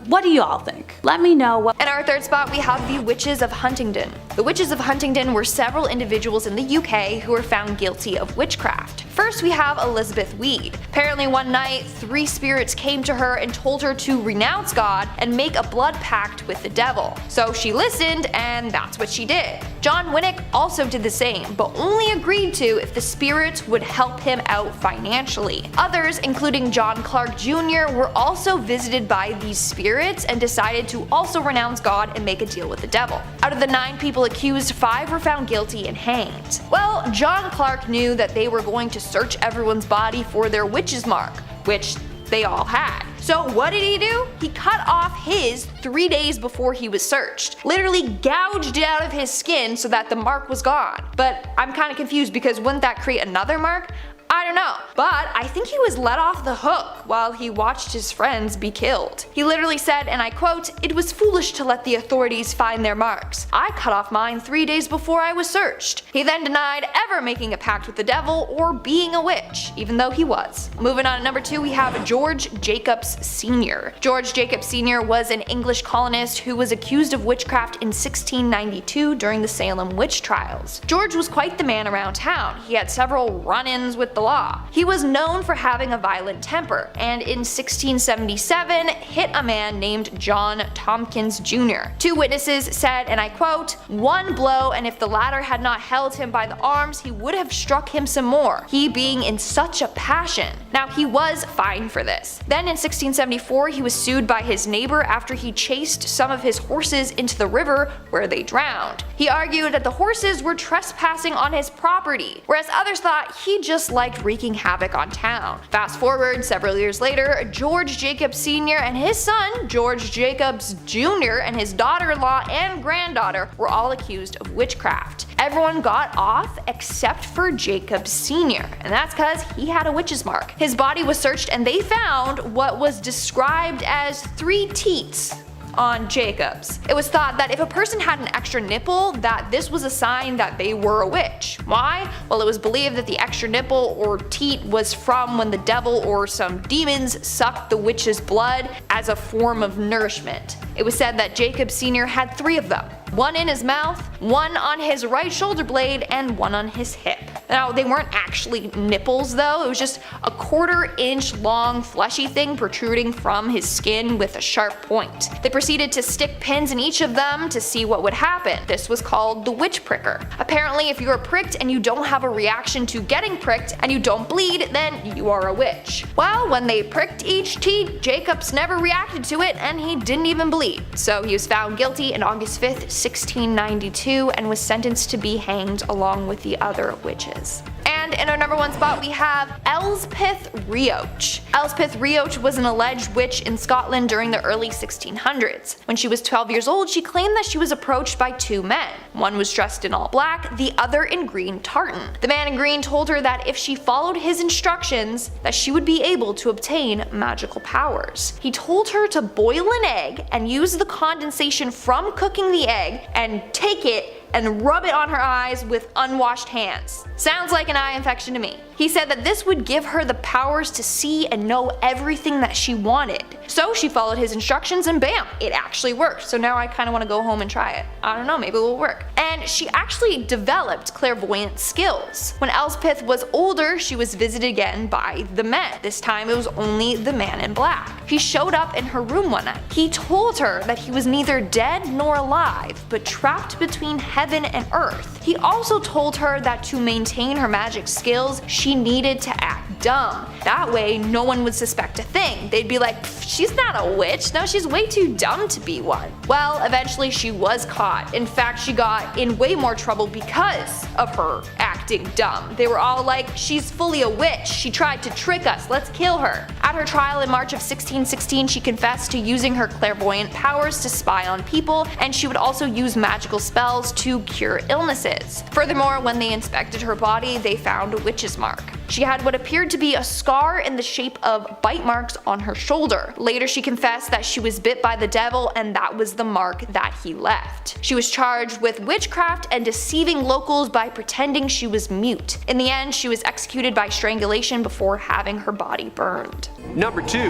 What do you all think? Let me know what— In our third spot, we have the Witches of Huntingdon. The Witches of Huntingdon were several individuals in the UK who were found guilty of witchcraft. First, we have Elizabeth Weed. Apparently one night, 3 spirits came to her and told her to renounce God and make a blood pact with the devil. So she listened, and that's what she did. John Winnick also did the same, but only agreed to if the spirits would help him out financially. Others, including John Clark Jr., were also visited by these spirits and decided to also renounce God and make a deal with the devil. Out of the 9 people accused, 5 were found guilty and hanged. Well, John Clark knew that they were going to search everyone's body for their witch's mark, which they all had. So what did he do? He cut off his 3 days before he was searched. Literally gouged it out of his skin so that the mark was gone. But I'm kind of confused because wouldn't that create another mark? I don't know, but I think he was let off the hook while he watched his friends be killed. He literally said, and I quote, "It was foolish to let the authorities find their marks. I cut off mine 3 days before I was searched." He then denied ever making a pact with the devil or being a witch, even though he was. Moving on to number 2, we have George Jacobs Sr. George Jacobs Sr. was an English colonist who was accused of witchcraft in 1692 during the Salem witch trials. George was quite the man around town. He had several run-ins with the law. He was known for having a violent temper, and in 1677 hit a man named John Tompkins Jr. Two witnesses said, and I quote, "One blow, and if the latter had not held him by the arms, he would have struck him some more, he being in such a passion." Now he was fined for this. Then in 1674 he was sued by his neighbor after he chased some of his horses into the river where they drowned. He argued that the horses were trespassing on his property, whereas others thought he just liked wreaking havoc on town. Fast forward several years later, George Jacobs Sr. and his son, George Jacobs Jr. and his daughter-in-law and granddaughter were all accused of witchcraft. Everyone got off except for Jacobs Sr., and that's because he had a witch's mark. His body was searched and they found what was described as 3 teats on Jacobs. It was thought that if a person had an extra nipple, that this was a sign that they were a witch. Why? Well, it was believed that the extra nipple or teat was from when the devil or some demons sucked the witch's blood as a form of nourishment. It was said that Jacob Sr. had 3 of them. 1 in his mouth, 1 on his right shoulder blade, and 1 on his hip. Now, they weren't actually nipples though, it was just a 1/4 inch long fleshy thing protruding from his skin with a sharp point. They proceeded to stick pins in each of them to see what would happen. This was called the witch pricker. Apparently, if you are pricked and you don't have a reaction to getting pricked and you don't bleed, then you are a witch. Well, when they pricked each teat, Jacobs never reacted to it and he didn't even bleed. So he was found guilty on August 5th, 1692 and was sentenced to be hanged along with the other witches. And in our number 1 spot we have Elspeth Rioch. Elspeth Rioch was an alleged witch in Scotland during the early 1600s. When she was 12 years old, she claimed that she was approached by 2 men. One was dressed in all black, the other in green tartan. The man in green told her that if she followed his instructions, that she would be able to obtain magical powers. He told her to boil an egg and use the condensation from cooking the egg and take it and rub it on her eyes with unwashed hands. Sounds like an eye infection to me. He said that this would give her the powers to see and know everything that she wanted. So she followed his instructions and bam, it actually worked. So now I kind of want to go home and try it. I don't know, maybe it will work. And she actually developed clairvoyant skills. When Elspeth was older, she was visited again by the men. This time it was only the man in black. He showed up in her room one night. He told her that he was neither dead nor alive, but trapped between heaven and earth. He also told her that to maintain her magic skills, she needed to act dumb. That way, no one would suspect a thing. They'd be like, she's not a witch, no, she's way too dumb to be one. Well, eventually she was caught. In fact, she got in way more trouble because of her acting dumb. They were all like, she's fully a witch, she tried to trick us, let's kill her. At her trial in March of 1616, she confessed to using her clairvoyant powers to spy on people, and she would also use magical spells to cure illnesses. Furthermore, when they inspected her body, they found a witch's mark. She had what appeared to be a scar in the shape of bite marks on her shoulder. Later she confessed that she was bit by the devil and that was the mark that he left. She was charged with witchcraft and deceiving locals by pretending she was mute. In the end, she was executed by strangulation before having her body burned. Number 2.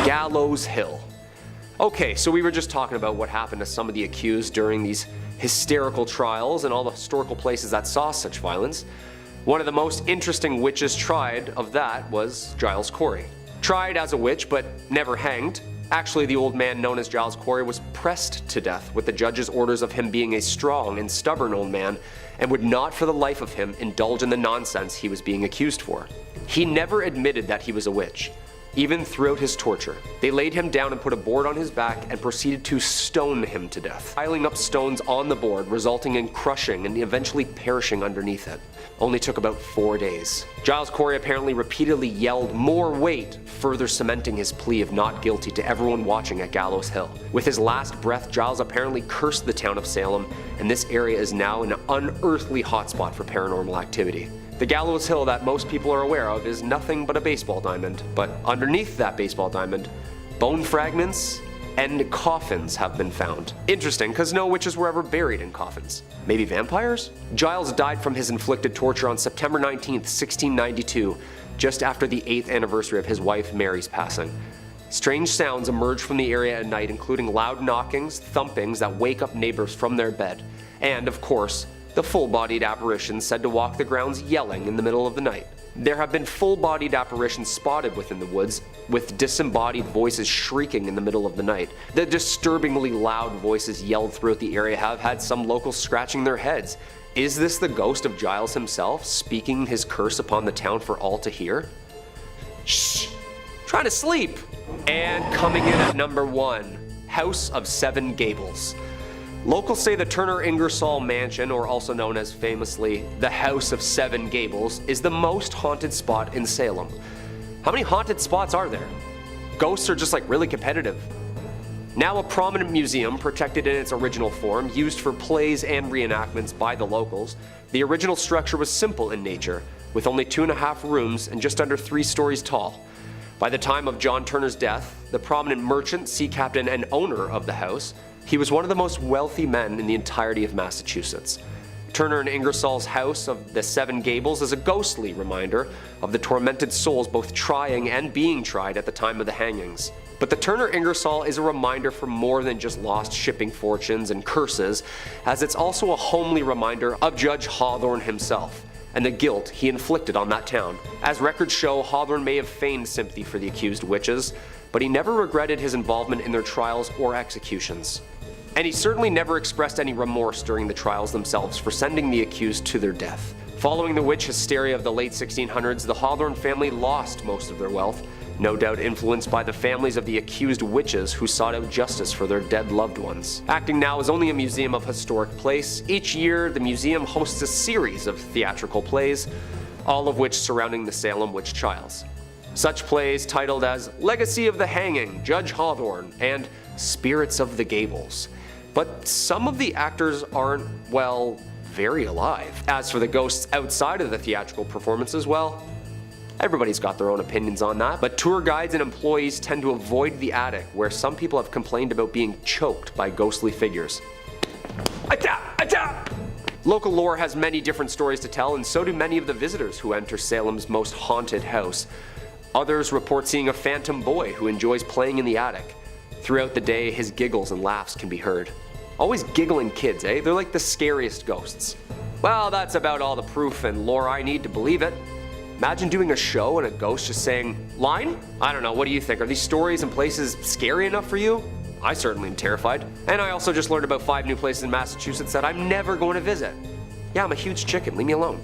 Gallows Hill. Okay, so we were just talking about what happened to some of the accused during these hysterical trials and all the historical places that saw such violence. One of the most interesting witches tried of that was Giles Corey. Tried as a witch but never hanged. Actually, the old man known as Giles Corey was pressed to death with the judge's orders of him being a strong and stubborn old man and would not for the life of him indulge in the nonsense he was being accused for. He never admitted that he was a witch. Even throughout his torture, they laid him down and put a board on his back and proceeded to stone him to death, piling up stones on the board, resulting in crushing and eventually perishing underneath it. Only took about 4 days. Giles Corey apparently repeatedly yelled more weight, further cementing his plea of not guilty to everyone watching at Gallows Hill. With his last breath, Giles apparently cursed the town of Salem, and this area is now an unearthly hotspot for paranormal activity. The Gallows Hill that most people are aware of is nothing but a baseball diamond, but underneath that baseball diamond, bone fragments and coffins have been found. Interesting, because no witches were ever buried in coffins. Maybe vampires? Giles died from his inflicted torture on September 19th, 1692, just after the 8th anniversary of his wife Mary's passing. Strange sounds emerge from the area at night, including loud knockings, thumpings that wake up neighbors from their bed, and of course, the full-bodied apparition said to walk the grounds yelling in the middle of the night. There have been full-bodied apparitions spotted within the woods, with disembodied voices shrieking in the middle of the night. The disturbingly loud voices yelled throughout the area have had some locals scratching their heads. Is this the ghost of Giles himself, speaking his curse upon the town for all to hear? Shh! Trying to sleep! And coming in at number 1, House of Seven Gables. Locals say the Turner Ingersoll Mansion, or also known as famously the House of Seven Gables, is the most haunted spot in Salem. How many haunted spots are there? Ghosts are just like really competitive. Now a prominent museum, protected in its original form, used for plays and reenactments by the locals, the original structure was simple in nature, with only 2.5 rooms and just under 3 stories tall. By the time of John Turner's death, the prominent merchant, sea captain, and owner of the house, he was one of the most wealthy men in the entirety of Massachusetts. Turner and Ingersoll's House of the Seven Gables is a ghostly reminder of the tormented souls both trying and being tried at the time of the hangings. But the Turner Ingersoll is a reminder for more than just lost shipping fortunes and curses, as it's also a homely reminder of Judge Hawthorne himself and the guilt he inflicted on that town. As records show, Hawthorne may have feigned sympathy for the accused witches, but he never regretted his involvement in their trials or executions. And he certainly never expressed any remorse during the trials themselves for sending the accused to their death. Following the witch hysteria of the late 1600s, the Hawthorne family lost most of their wealth, no doubt influenced by the families of the accused witches who sought out justice for their dead loved ones. Acting now is only a museum of historic place. Each year, the museum hosts a series of theatrical plays, all of which surrounding the Salem witch trials. Such plays titled as Legacy of the Hanging, Judge Hawthorne, and Spirits of the Gables. But some of the actors aren't, well, very alive. As for the ghosts outside of the theatrical performances, well, everybody's got their own opinions on that. But tour guides and employees tend to avoid the attic, where some people have complained about being choked by ghostly figures. Local lore has many different stories to tell, and so do many of the visitors who enter Salem's most haunted house. Others report seeing a phantom boy who enjoys playing in the attic. Throughout the day, his giggles and laughs can be heard. Always giggling kids, eh? They're like the scariest ghosts. Well, that's about all the proof and lore I need to believe it. Imagine doing a show and a ghost just saying, "Line?" I don't know, what do you think? Are these stories and places scary enough for you? I certainly am terrified. And I also just learned about 5 new places in Massachusetts that I'm never going to visit. Yeah, I'm a huge chicken, leave me alone.